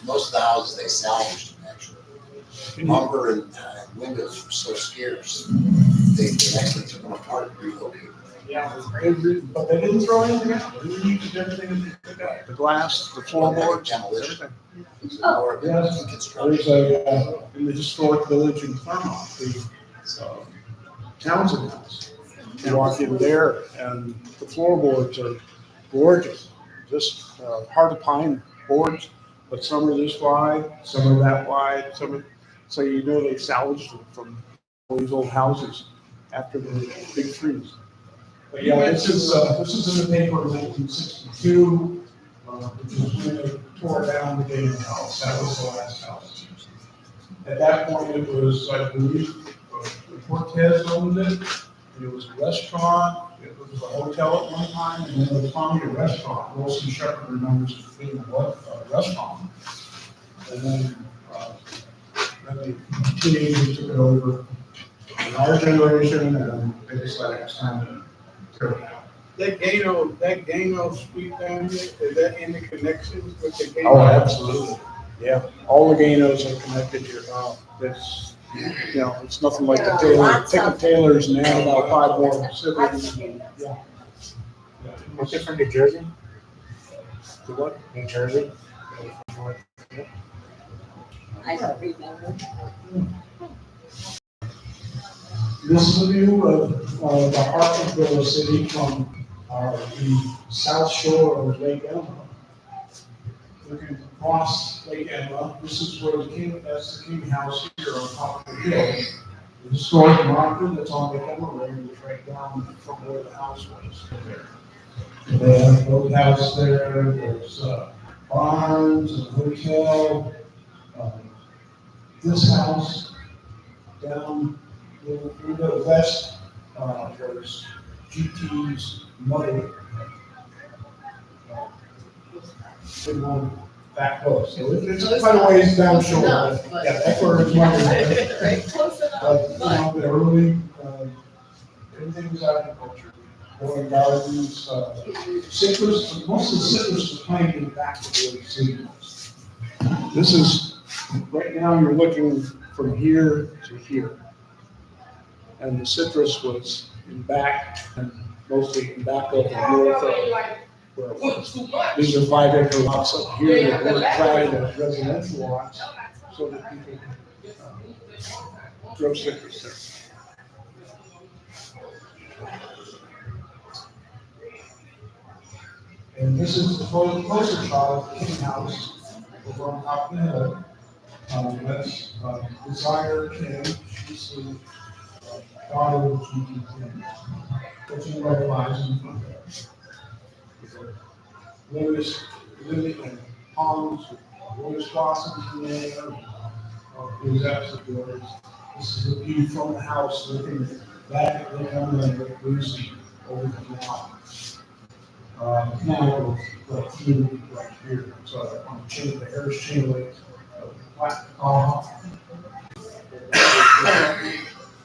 most of the houses they salvaged them actually. Lumber and windows were so scarce, they actually took them apart and relocated. Yeah, but they didn't throw anything out. They used everything that they took out. The glass, the floorboards, Demolition. everything. Or Yes. construction. There's in the historic village in Claremont, the Townsend House. You walk in there and the floorboards are gorgeous, just hard to pine boards, but some are this wide, some are that wide, so you know they salvaged them from all these old houses after the big trees. But yeah, this is in the paper in 1962, which is when they tore down the Gano house. That was the last house. At that point, it was, I believe, Cortez owned it. It was a restaurant. It was a hotel at one time, and then it was finally a restaurant. Wilson Shepherd remembers it being a restaurant. And then the teenagers took it over. In our generation, and they decided it's time to tear it down. That Gano street down here, is that any connections with the Gano? Oh, absolutely. Yeah, all the Ganos are connected here. It's, you know, it's nothing like the Taylor, take the Taylors and add about 5 more siblings. Yeah. What's it from New Jersey? The what? New Jersey? I don't remember. This is a view of the heart of Villa City from the south shore of Lake Elma. Looking across Lake Emma, this is where that's the King House here on top of the hill. The historic marker that's on Lake Emma Road is right down from where the house was there. They have a boathouse there, there's barns, and a hotel. This house down in the west, there's GT's mother. didn't want that close. So it's quite a ways down shore. Enough, but- Yeah, that's where it's money. Right, close enough, but. The early, everything was agriculture, growing gardens, citrus, most of the citrus was planted back to the city. This is, right now you're looking from here to here. And the citrus was in back, and mostly in back of the north of where it was. These are 5 acre lots up here that were tried as residential lots so that people grow citrus there. And this is the closer shot of the King House over on top of the hill. That's Desire King, she's the daughter of G.G. King. Which is where it lies in front there. Lily and palms, rose blossoms in there, rosettes of doors. This is a view from the house looking back at the Cumberland Lucy over the canal. Canal goes through right here, so on the chain, the Harris Chain Lake, flat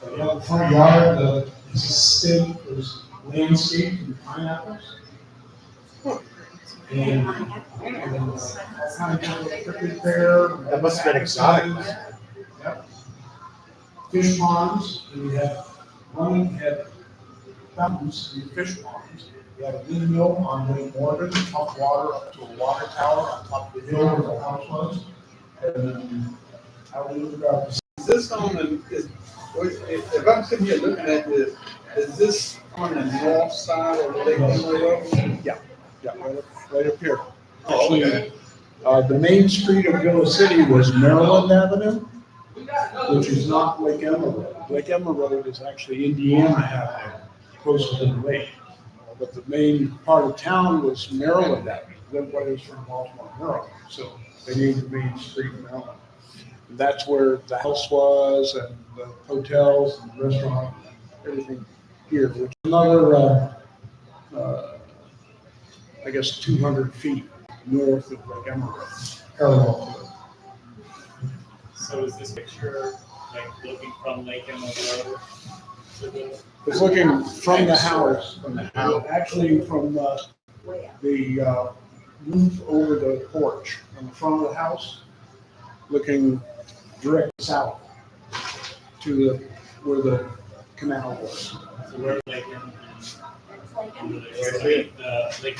the front yard, the estate was landscaped and pineapples. And kind of prickly pear. That must have been exotic. Yep. Fish ponds, and we had fountains in the fish ponds. We had a windmill on Lake Morgan, pump water up to a water tower on top of the hill where the house was. And then out in the garden. Is this on the, if I'm sitting here looking at this, is this on the north side of Lake Emery? Yeah, right up here. Actually, the main street of Villa City was Maryland Avenue, which is not Lake Emerald. Lake Emerald is actually Indiana Avenue, closer to the lake. But the main part of town was Maryland Avenue. Everybody's from Baltimore, Maryland, so they named the main street Maryland. And that's where the house was, and the hotels, and the restaurant, everything here, which is another, I guess, 200 feet north of Lake Emerald, parallel to it. So is this picture like looking from Lake Emerald Road to the? It's looking from the house, actually from the roof over the porch on the front of the house, looking direct south to where the canal was. So where Lake Emerald? Where Lake Emerald Road? Where is Lake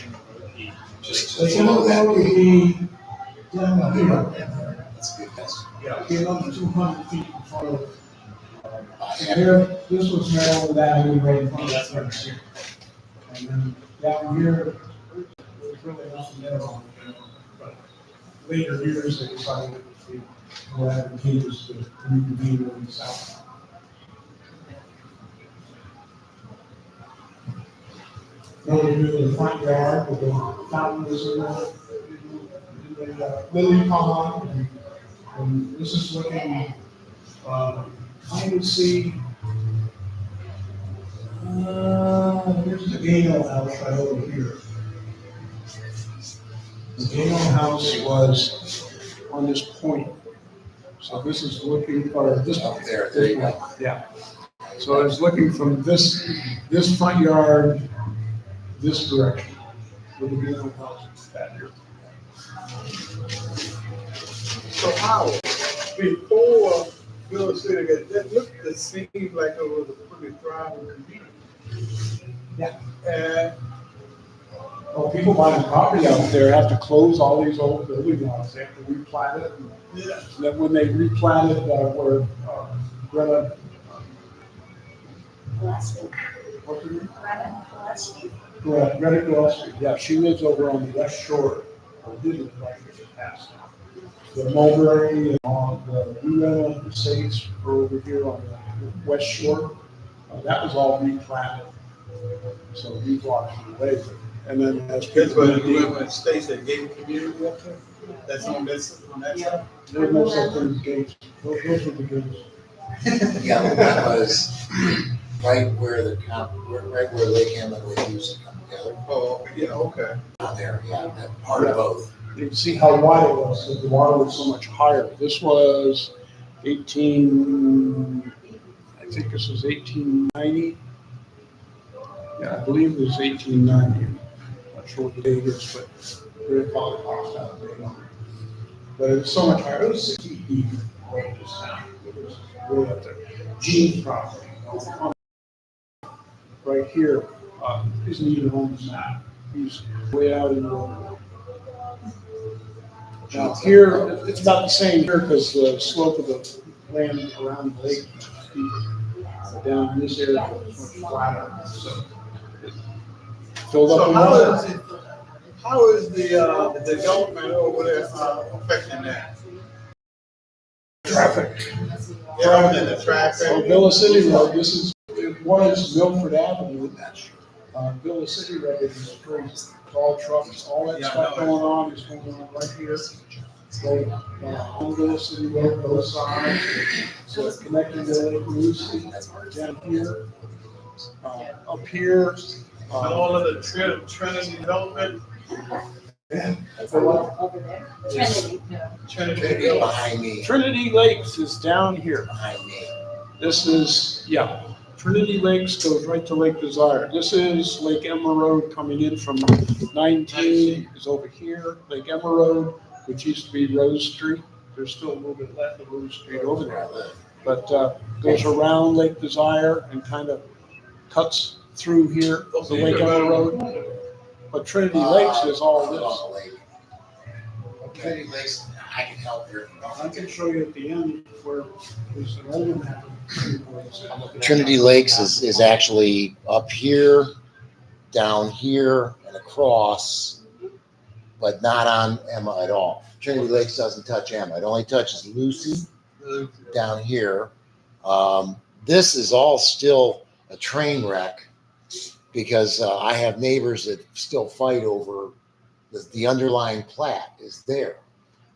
Emerald Road? Lake Emerald Road would be down here. That's a good guess. Yeah, came up to 200 feet in front of. Here, this was Maryland Avenue right in front of us. And then down here, there was really nothing there on it. But later years, they decided that they were advantageous to reconvene in the south. Another view of the front yard with the fountains in there, the lily pond, and this is looking, I would see, here's the Gano house right over here. The Gano house was on this point. So this is looking for this. Up there, there you go. Yeah. So I was looking from this front yard, this direction, with the Gano house is that here. So how, before Villa City, that looked, it seemed like it was a pretty thriving community. Yeah. And Well, people buying property out there have to close all these old building lots, they have to replat it. And then when they replatted, where Greta, Gillespie, what's her name? Greta Gillespie. Greta Gillespie, yeah, she lives over on the west shore, or did live right here past. The Mulberry and all the Blue Estates are over here on the west shore. That was all replatted. So we blocked it away. And then as that's people. what the Blue States that gave community up there? That's on that side? There's no such thing as gates. Those are the gates. The other one was right where right where Lake Emerald used to come together. Oh, yeah, okay. Down there, yeah, that part of both. You can see how wide it was, because the water was so much higher. This was 18, I think this was 1890. Yeah, I believe it was 1890. Not sure what the date is, but we're probably off that date on it. But it was so much higher. It was 60 feet. It was way up there. Gene's property. Right here, isn't even on the map. He's way out in the. Now here, it's about the same here because the slope of the land around the lake is steep. But down in this area, it's much flatter. So it filled up So with how water. is it, how is the development over there affecting that? Traffic. Yeah, the traffic. So Villa City Road, it was Milford Avenue. Villa City Road is crazy. It's all trucks, all that Yeah, I stuff know. going on is going on right here. So, on Villa City Road, both sides, so it's connected to Lake Lucy, down here. Up here. And all of the Trinity development, For what? Over there. Trinity. Trinity Maybe development. behind me, Trinity Lakes is down here. behind me. This is, yeah, Trinity Lakes goes right to Lake Desire. This is Lake Emma Road coming in from 19 is over here. Lake Emma Road, which used to be Rose Street. There's still a little bit left of Rose Street over there. But goes around Lake Desire and kind of cuts through here, the Lake Emma Road. But Trinity Lakes is all this. Trinity Lakes, I can help here. I can show you at the end where there's an older map. Trinity Lakes is actually up here, down here, and across, but not on Emma at all. Trinity Lakes doesn't touch Emma. It only touches Lucy down here. This is all still a train wreck because I have neighbors that still fight over the underlying plat is there.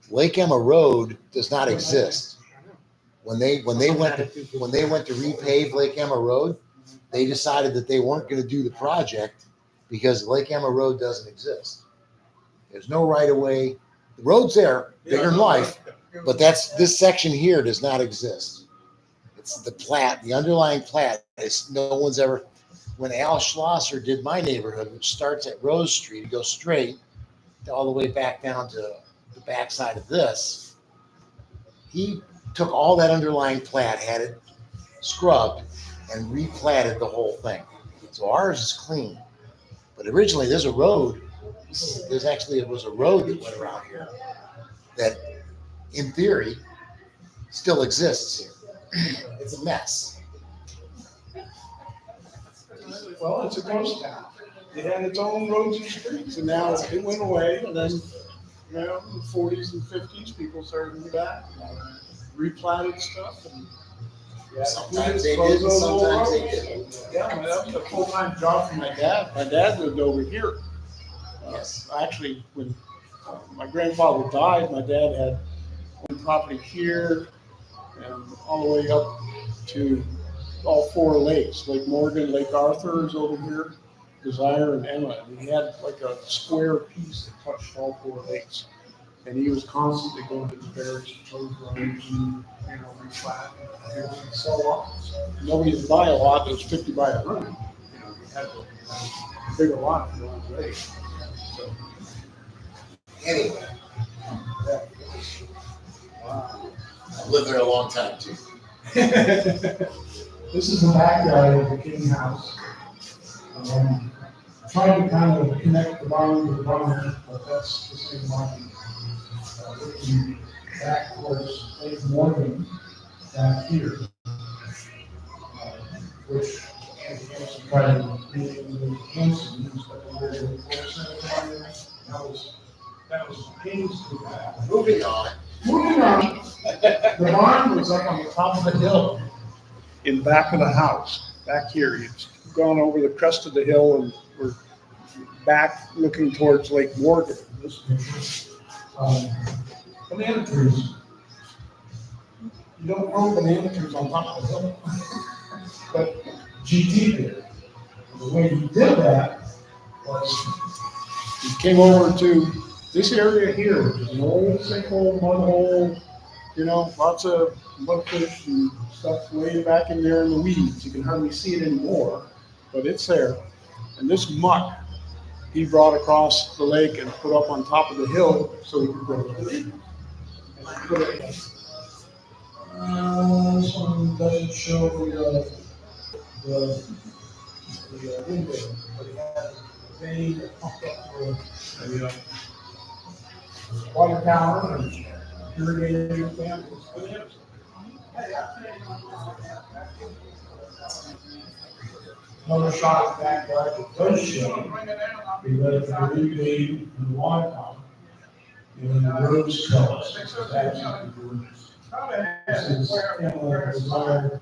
Lake Emma Road does not exist. When they went to repave Lake Emma Road, they decided that they weren't going to do the project because Lake Emma Road doesn't exist. There's no right of way. The road's there, bigger than life, but this section here does not exist. It's the plat, the underlying plat. No one's ever. When Al Schlosser did my neighborhood, which starts at Rose Street, it goes straight all the way back down to the backside of this. He took all that underlying plat, had it scrubbed, and replatted the whole thing. So ours is clean. But originally, there's a road. It was a road that went around here that, in theory, still exists here. It's a mess. Well, it's a ghost town. It had its own roads and streets, and now it went away, and then, in the 40s and 50s, people started to do that, replatted stuff, and. Yeah, Sometimes they did, and sometimes they didn't. Yeah, that was a full-time job for my dad. My dad lived over here. Yes. Actually, when my grandfather died, my dad had one property here and all the way up to all four lakes. Lake Morgan, Lake Arthur is over here, Desire and Emma. And he had like a square piece that touched all four lakes. And he was constantly going to the various road runs and, replat. And sell lots. Nobody would buy a lot that was 50 by 100. We had a bigger lot for one lake. So, Anyway, yeah. I've lived there a long time too. This is the backyard of the King house. Trying to kind of connect the barn to the barn, but that's the same barn. Looking back towards Lake Morgan, back here. Which, as you try to create the Hanson, that was Haynes to that. Moving on. Moving on, the barn was up on the top of the hill. In back of the house, back here, you've gone over the crest of the hill and we're back looking towards Lake Morgan. This picture, banana trees. You don't grow banana trees on top of the hill. But GT did. The way he did that was he came over to this area here, which is an old sinkhole, mud hole, you know, lots of mudfish and stuff laying back in there in the weeds. You can hardly see it anymore, but it's there. And this muck he brought across the lake and put up on top of the hill so he could grow it. And put it, this one doesn't show the window, but it has a vein that pumped up to a water tower and irrigated your families. Another shot of the backyard that does show because the green vein in the water tower and the rose colors. This is absolutely gorgeous. This is Emma Desire.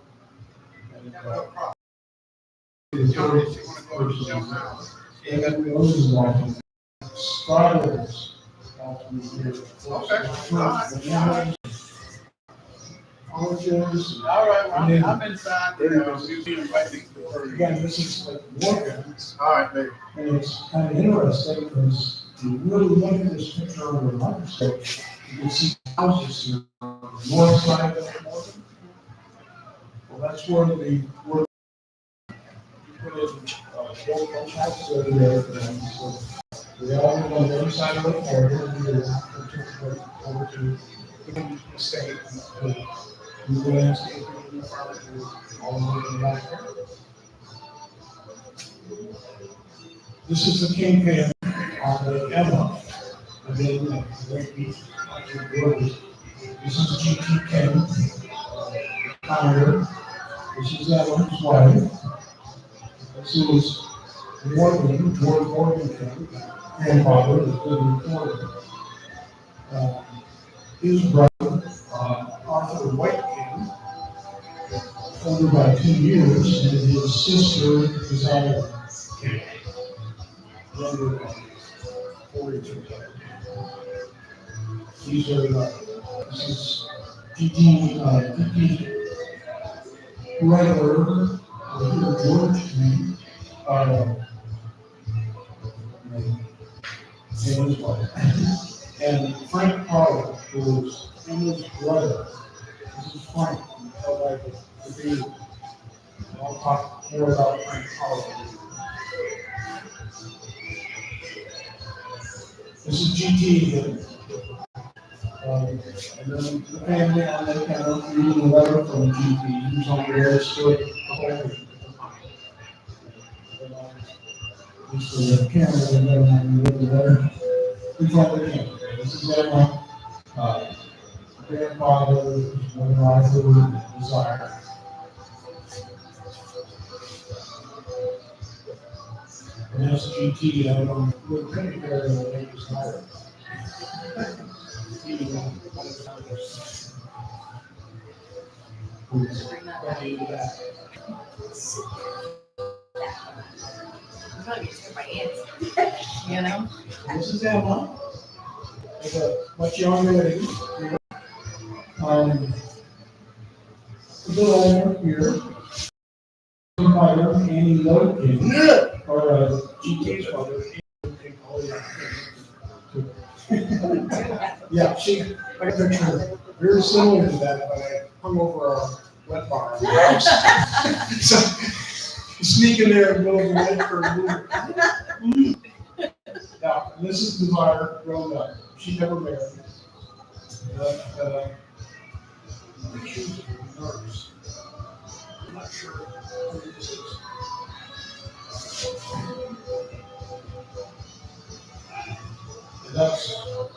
Roses walking. Strawberries. Oranges. All right, And then- I'm inside the museum right next door. Again, this is like water. All right, baby. And it's kind of interesting because you really look at this picture under a microscope, you can see houses here on the north side of the water. Well, that's where the where you put in both houses over there for them. So they all live on the other side of the water. Over to the state. We go landscaping, all the way to the back. This is the kingpin on the Emma, and then the Great Beach. This is G.T. King, founder. This is Emma's wife. This is Morgan, George Morgan King, grandfather, is living in Florida. His brother, Arthur White King, older by 2 years, and his sister, Desire King. Younger by 42. These are, this is P.T. brother, George King, and his wife. And Frank Carter, who is Emma's brother. This is Frank, like the baby. I'll talk more about Frank Carter. This is GT again. And then the family on that camera reading a letter from GT, who's on there still holding. This is the camera that never mind the letter. Who's on the camera? This is Emma, grandfather, one Arthur, Desire. And that's GT, I don't know, we're pretty fair to the neighbor's daughter. I'm trying to get to my hands. You know? This is Emma. Like a much younger lady. A little older here. Mother, Annie Logan, or GK's mother. Yeah, she, I picture her very similar to that, but I hung over a wet bar. So, sneak in there in the middle of the night for a movie. Yeah, and this is Desire grown up. She never married. But, she was a nurse. I'm not sure who this is. And that's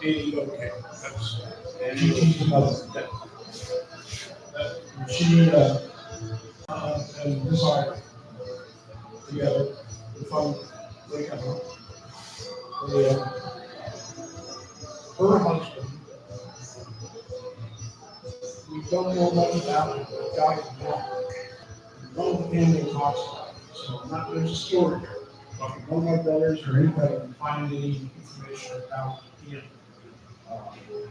Annie okay. That's GT's mother. She and Desire together. The fun they come up. Her husband, we don't know much about him, but God is born. None of the family talks about it, so not, there's a story here. But none of my brothers or anybody can find any information about him.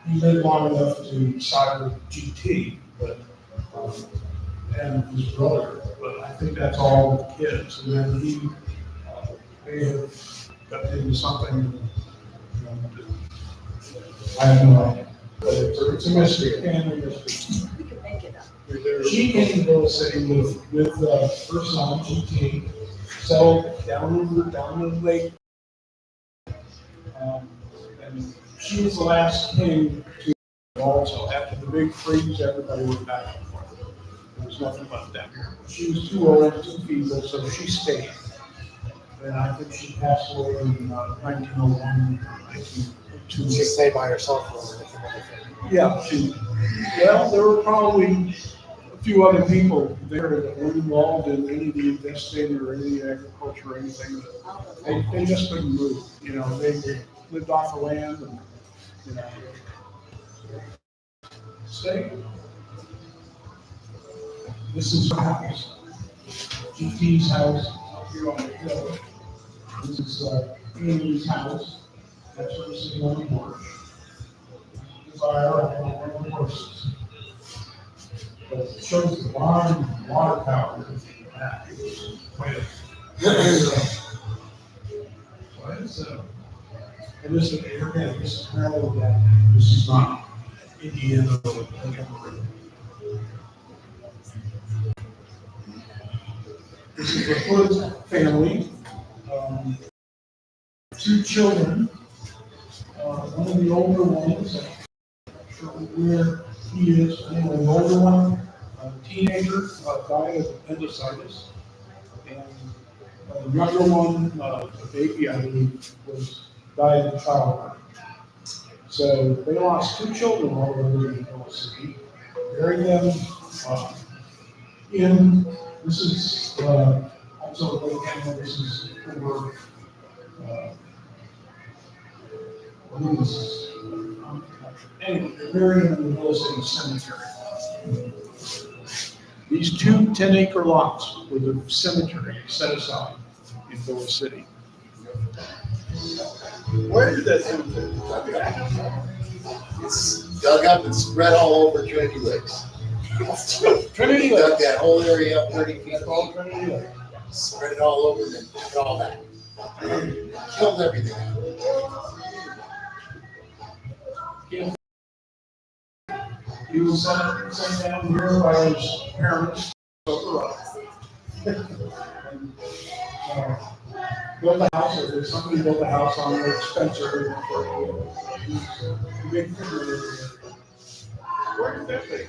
He lived long enough to side with GT, but and his brother, but I think that's all the kids. And then they have but maybe something, you know, I have no idea. But it's a mystery, family mystery. We could make it up. She came to Villa City with her son, GT, settled down the lake. And she was the last king to also, after the big freeze, everybody went back and forth. There was nothing left down here. She was too old, too feeble, so she stayed. And I think she passed away in 1901, 1902. She stayed by herself for everything. Yeah, well, there were probably a few other people there that weren't involved in any of the investing or any of the agriculture or anything. They just couldn't move, you know, they lived off the land and, you know. Stay. This is her house. GT's house up here on the hill. This is Amy's house. That's where we're sitting on the porch. Fire and one of the horses. But it shows the water tower in the back. And this is, again, this is Maryland, this is not Indiana. This is the Hood family. 2 children. One of the older ones, where he is, anyway, the older one, a teenager, died of appendicitis. And the younger one, a baby, I believe, died in childbirth. So they lost 2 children while they were in Villa City. Buried them this is also the Lake Canada, this is over, what is this? Anyway, they're buried in the Villa City Cemetery. These 2 10-acre lots were the cemetery set aside in Villa City. Where is that cemetery? It's dug up and spread all over Trinity Lakes. Trinity He dug Lake. that whole area up 30 feet It's called deep, Trinity Lake. spread it all over, and then took it all back. Killed everything. He was sent down here by his parents, and, built a house, or somebody built a house on Lake Spencer. Big figure. Where is that thing?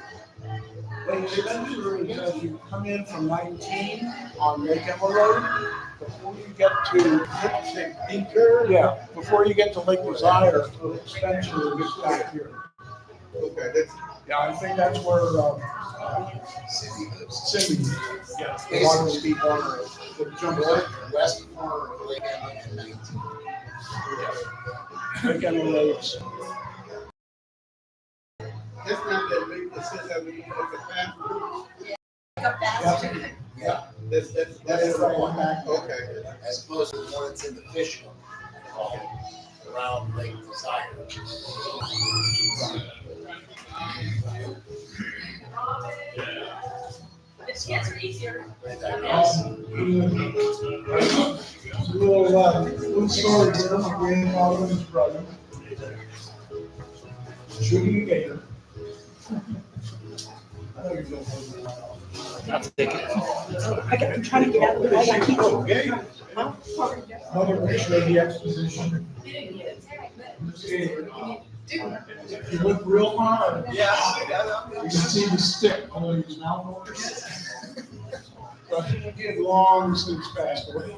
Lake Spencer is as you come in from 19 on Lake Emma Road, before you get to, yeah, before you get to Lake Desire, Lake Spencer is back here. Okay, that's. Yeah, I think that's where, Cindy lives. Cindy, yeah, the water speed water, the jump North, west corner of Lake Emma and 19. Lake Emma Roads. That's not that big, that says that we need to Up faster. Yeah, that's is right on back. Okay. as opposed to the one that's in the fish one, around Lake Desire. It's gets easier. Right there. It's a little story here, my grandfather and his brother. Shooting a gator. I know you don't hold it out. Not to take it. I'm trying to get out of the way. I keep Okay. Another picture of the exposition. If you look real hard, you can see the stick under his mouth. But he had long since passed away.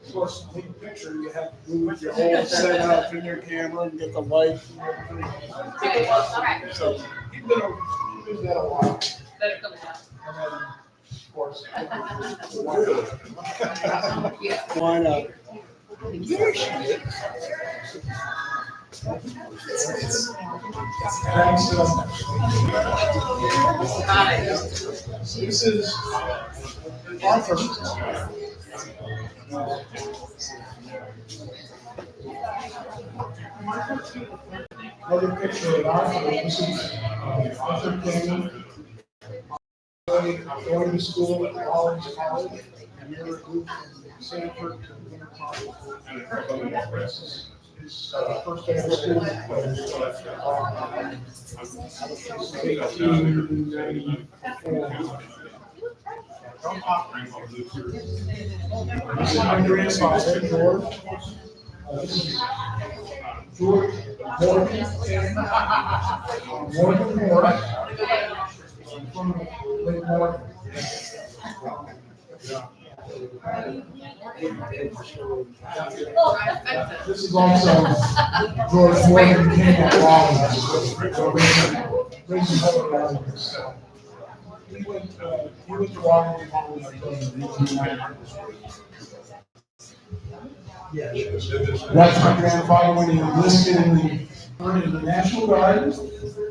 Of course, to take a picture, you have to move your whole setup in your camera and get the light and everything. So he's been dead a while. Better come down. And then, of course. Why not? There she is. This is Arthur. Another picture of Arthur. This is Arthur King. Going to school at College, and you're a group from Sanford to Winter Park. His first day of school was 1894. This is my grandfather, George. This is George Morgan. Morgan Moore. From Lake Morgan. This is also George Morgan King of Rollins. He went to Washington College in 1890. That's my grandfather when he enlisted in the National Guard,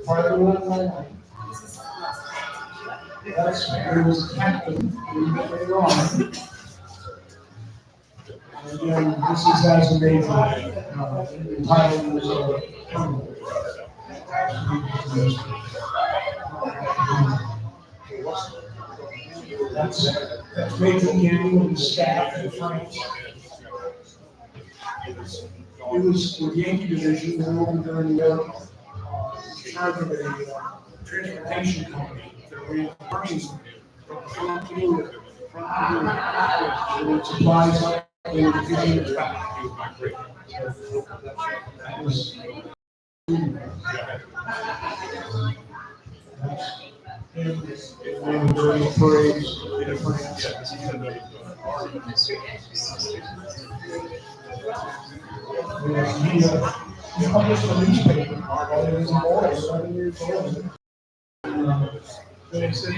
part of the World War I. That's where he was a captain later on. And then this is as a major, title was colonel. That's Major Kenny and the staff in France. It was the Yankee division, they were during the war, in charge of a transportation company that ran trains from front to with supplies up and getting it back. That was and during the parades in France. He published a newspaper while he was a boy, 7 years old. They said,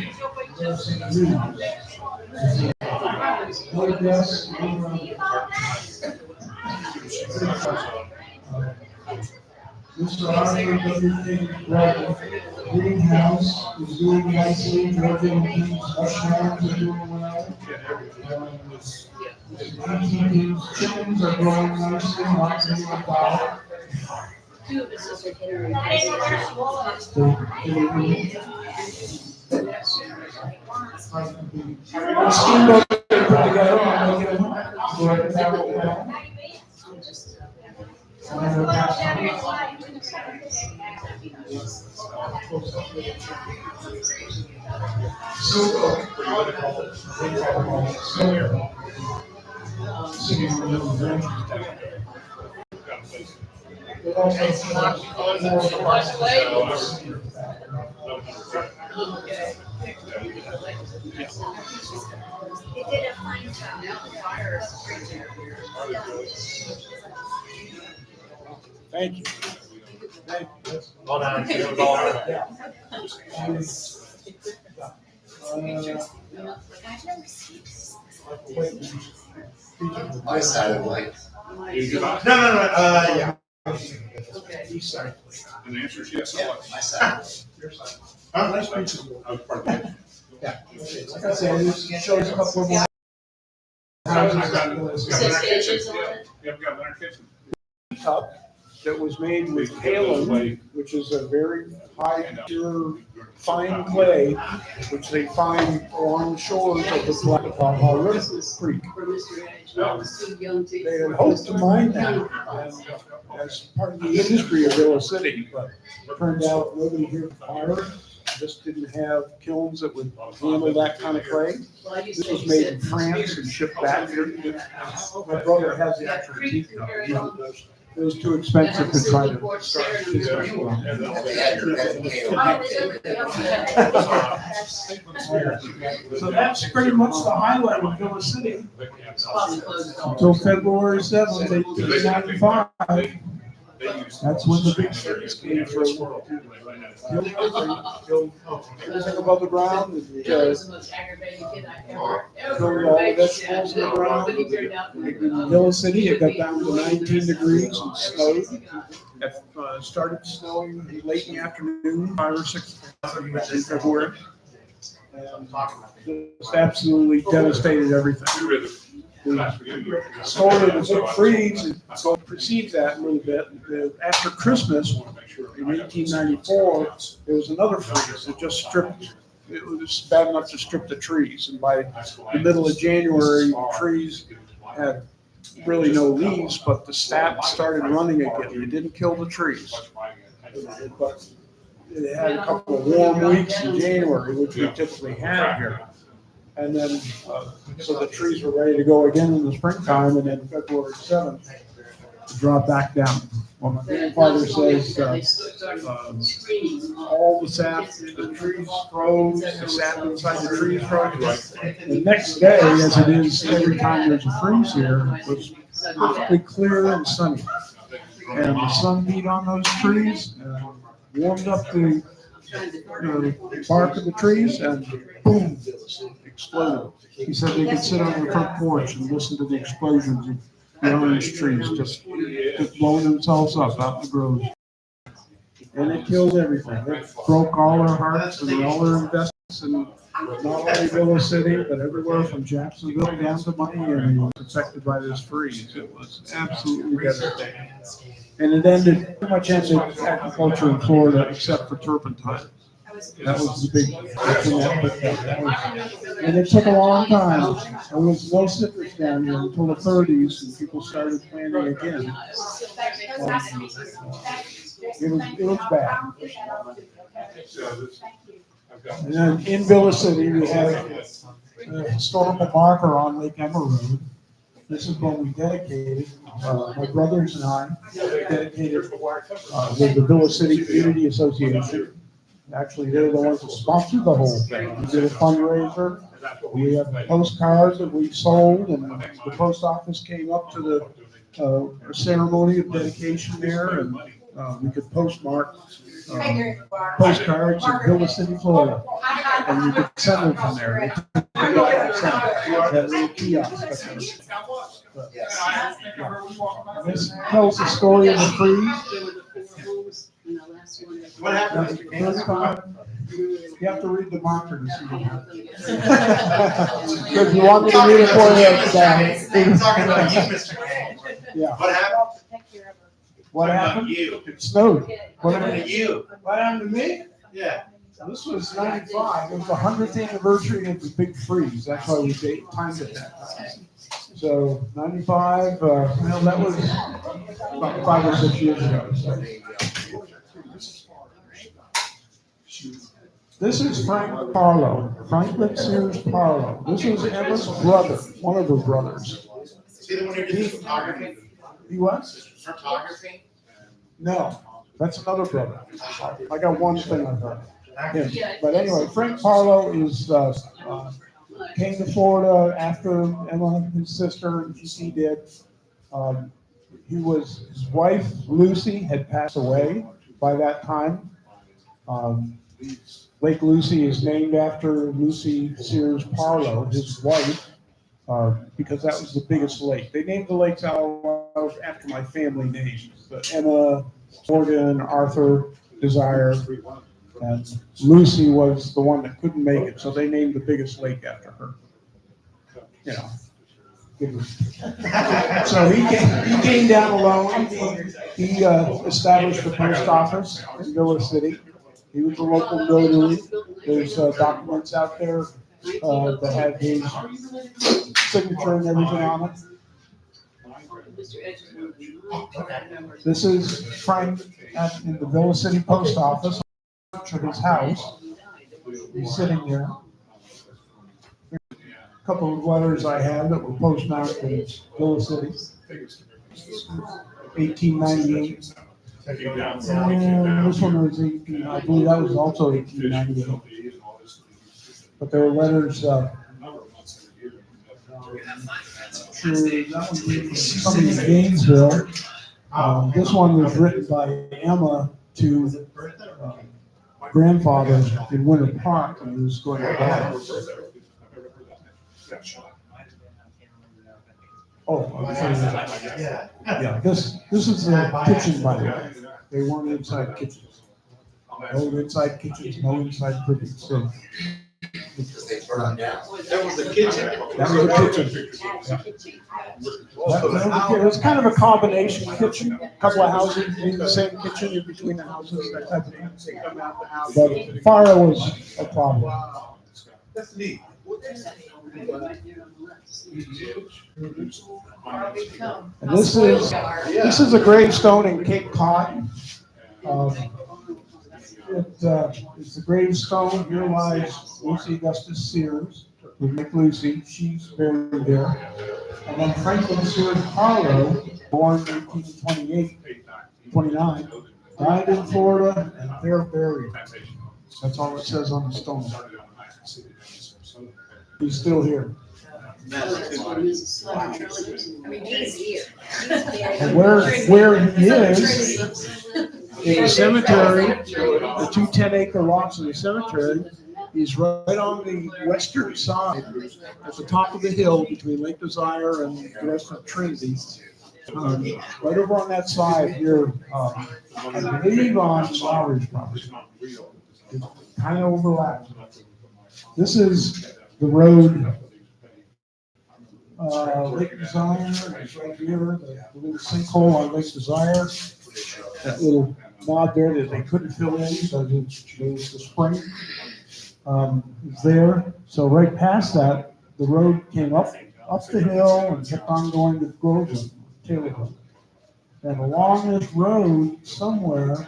Mr. Arthur W.K. Bradley, greenhouse is doing nicely, Georgia and King's mushrooms are doing well. 18 King's chickens are growing nicely, not getting a flower. Two of his sisters are Steamboat they put together, I'll make it a They did a fine job. Thank you. Hold on, it was all right. My side of the lake. No, yeah. East side. And the answer is yes. Yeah, my side. Your side. Nice picture. Yeah. Like I said, this shows a couple of more houses. Yeah, we got Leonard Kitchen. Cup that was made with kaolin, which is a very high pure fine clay, which they find along the shores of the Black River Creek. They had hoped to mine that as part of the industry of Villa City, but it turned out nobody here fired. Just didn't have kilns that would handle that kind of clay. This was made in France and shipped back here. My brother has the actual teeth cup. It was too expensive to try to start his restaurant. So that's pretty much the highlight of Villa City. Until February 7th, 1895. That's when the big cities came from. Everything above the ground. That was the most aggravating kid I ever Killed all the vegetables in the ground. In Villa City, it got down to 19 degrees and snowed. It started snowing late in the afternoon, 5 or 6 in February. And just absolutely devastated everything. The story of the big freeze precedes that a little bit. After Christmas, in 1894, there was another freeze that just stripped. It was bad enough to strip the trees, and by the middle of January, the trees had really no leaves, but the sap started running again. It didn't kill the trees. But it had a couple of warm weeks in January, which we typically have here. And then, so the trees were ready to go again in the springtime, and then February 7th, it dropped back down. Well, my grandfather says, all the sap, the trees froze, the sap inside the trees froze. The next day, as it is every time there's a freeze here, was perfectly clear and sunny. And the sun beat on those trees, warmed up the bark of the trees, and boom, exploded. He said they could sit on the front porch and listen to the explosions of the orange trees just blowing themselves up out in the grove. And it killed everything. It broke all our hearts and all our investments, and not only Willow City, but everywhere from Jacksonville down to Miami was affected by this freeze. It was absolutely devastating. And it ended, pretty much ended agriculture in Florida except for turpentine. That was the big thing that put that. And it took a long time. There was no citrus down here until the 30s, and people started planting again. It was bad. And then in Villa City, we have a historical marker on Lake Emma Road. This is when we dedicated, my brothers and I dedicated with the Villa City Community Association. Actually, they're the ones that sponsored the whole thing. We did a fundraiser. We have postcards that we sold, and the post office came up to the ceremony of dedication there, and we could postmark postcards in Villa City, Florida, and you could send them from there. That little kiosk. This tells the story of the freeze. What happened, Mr. King? You have to read the marker to see what happened. Because you want me to read it for you. I'm talking about you, Mr. King. Yeah. What happened? What happened? You. It snowed. What happened to you? What happened to me? Yeah. This was 95. It was the 100th anniversary of the big freeze. That's why we timed it that time. So 95, well, that was about 5 or 6 years ago. So. This is Frank Parlow, Franklin Sears Parlow. This was Emma's brother, one of her brothers. Is he the one who did photography? He was? Photography? No, that's another brother. I got one thing on her. Yeah. But anyway, Frank Parlow is came to Florida after Emma, his sister, and he did. His wife, Lucy, had passed away by that time. Lake Lucy is named after Lucy Sears Parlow, his wife, because that was the biggest lake. They named the lakes out after my family names. Emma, Morgan, Arthur, Desire, and Lucy was the one that couldn't make it, so they named the biggest lake after her. You know. So he came down alone. He established the post office in Villa City. He was a local notary. There's documents out there that have his signature and everything on it. This is Frank in the Villa City Post Office at his house. He's sitting there. A couple of letters I had that were postmarked in Villa City, 1898. And this one was 18, I believe that was also 1898. But there were letters, that one came from somebody in Gainesville. This one was written by Emma to grandfather in Winter Park, and he was going to die. Oh, yeah. This is the kitchen, by the way. They weren't inside kitchens. No inside kitchens, no inside privies. So They burned down. That was the kitchen. that was the kitchen. It was kind of a combination kitchen, a couple of houses in the same kitchen, in between the houses, that type of thing. But fire was a problem. That's neat. And this is a gravestone in Cape Cod. It's the gravestone. Here lies Lucy Augustus Sears with Mick Lucy. She's buried there. And then Franklin Sears Harlow, born 1829, died in Florida, and they're buried. That's all it says on the stone. He's still here. He's here. And where he is, in the cemetery, the 2 10-acre lots in the cemetery, he's right on the western side, at the top of the hill between Lake Desire and the rest of Trinity. Right over on that side here, I believe on Lowry's property. It kind of overlaps. This is the road, Lake Desire is right here, the little sinkhole on Lake Desire. That little nod there that they couldn't fill in because it was the spring is there. So right past that, the road came up the hill and kept on going to Groveland, Taylorville. And along this road somewhere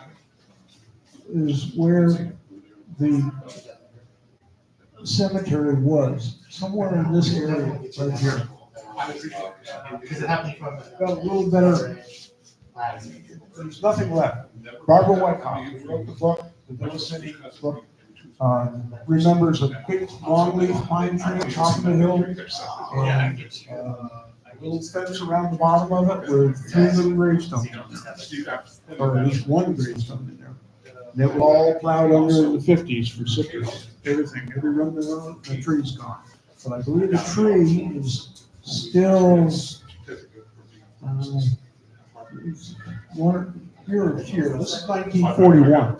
is where the cemetery was. Somewhere in this area, right here. Because it happened from. Got a little better. There's nothing left. Barbara Whitehouse, who wrote the book, the Villa City book, remembers a big longleaf pine tree on top of the hill, and a little fence around the bottom of it with 3 little gravestones, or at least 1 gravestone in there. And it was all plowed under in the 50s for citrus. Everything, every remnant of the tree's gone. But I believe the tree is still here. This is 1941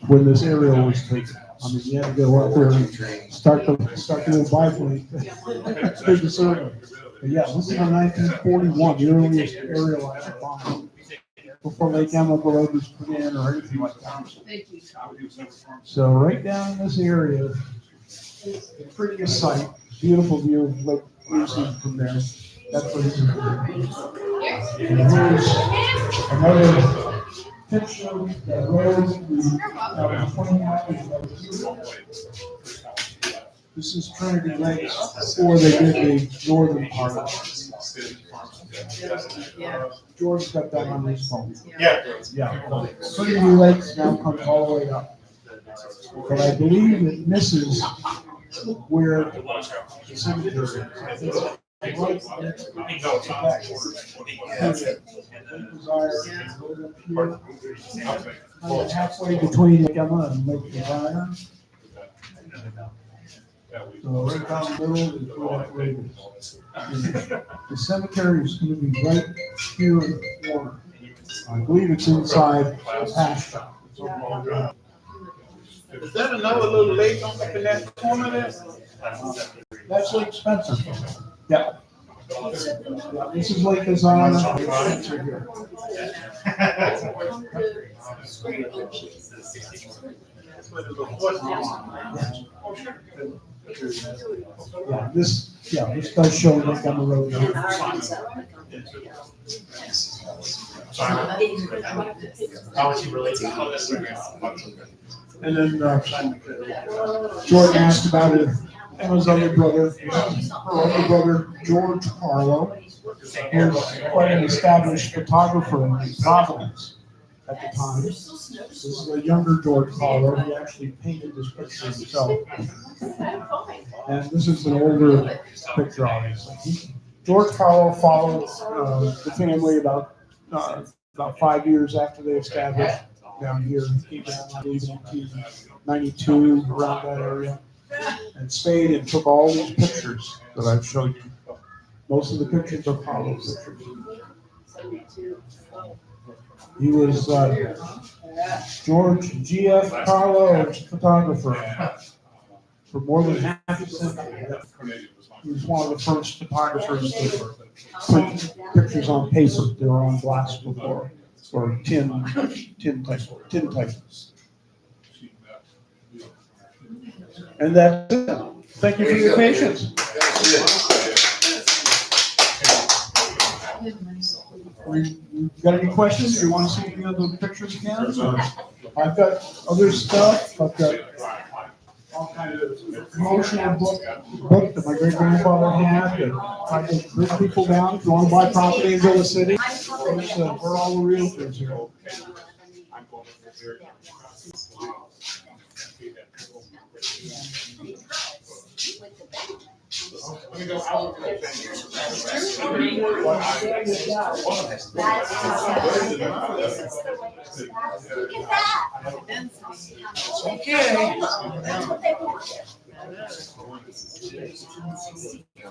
when this area was taken. I mean, you had to go up there and start the little biplane through the circle. But yeah, this is in 1941, the earliest aerial I could find before Lake Emma Road was put in or anything like that. So right down in this area, the prettiest site, beautiful view of Lake Lucy from there. That's what it's doing. And here's another picture of the road we 20 miles ago. This is Trinity Lakes before they did the northern part of it. George got that on his phone. Yeah. Trinity Lakes now comes all the way up. But I believe it misses where the cemetery is. Halfway between Lake Emma and Lake Desire. So right down the middle is where that road is. The cemetery is going to be right here in the corner. I believe it's inside the pasture. Is that another little lake on up in that corner there? That's Lake Spencer. Yeah. This is Lake Desire. This does show Lake Emma Road. How would you relate to that? And then Jordan asked about it. Emma's other brother, George Harlow, was quite an established photographer in Providence at the time. This is a younger George Harlow. He actually painted this picture himself. And this is an older picture, obviously. George Harlow followed the family about 5 years after they established down here. He came down, I believe, in 1992, around that area. And stayed and took all these pictures that I've showed you. Most of the pictures are Harlow pictures. He was George G.F. Harlow, photographer, for more than half a century. He was one of the first photographers to print pictures on paper. They were on glass before, or tin type. And that's Thank you for your patience. You got any questions? Do you want to see any other pictures again? I've got other stuff. I've got all kinds of promotional book that my great grandfather had that tried to bring people down. If you want to buy property in Villa City, we're all the realtors here.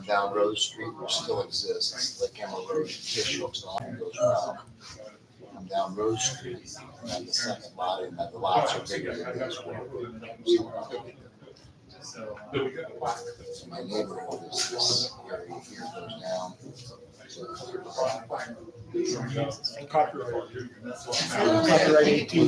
Down Rose Street, which still exists, the Campbell Road, Fish Hooks, and all goes around. Come down Rose Street, and the second lot, and the lots are bigger than this one. So my neighborhood is this area here goes down. Copyright 18.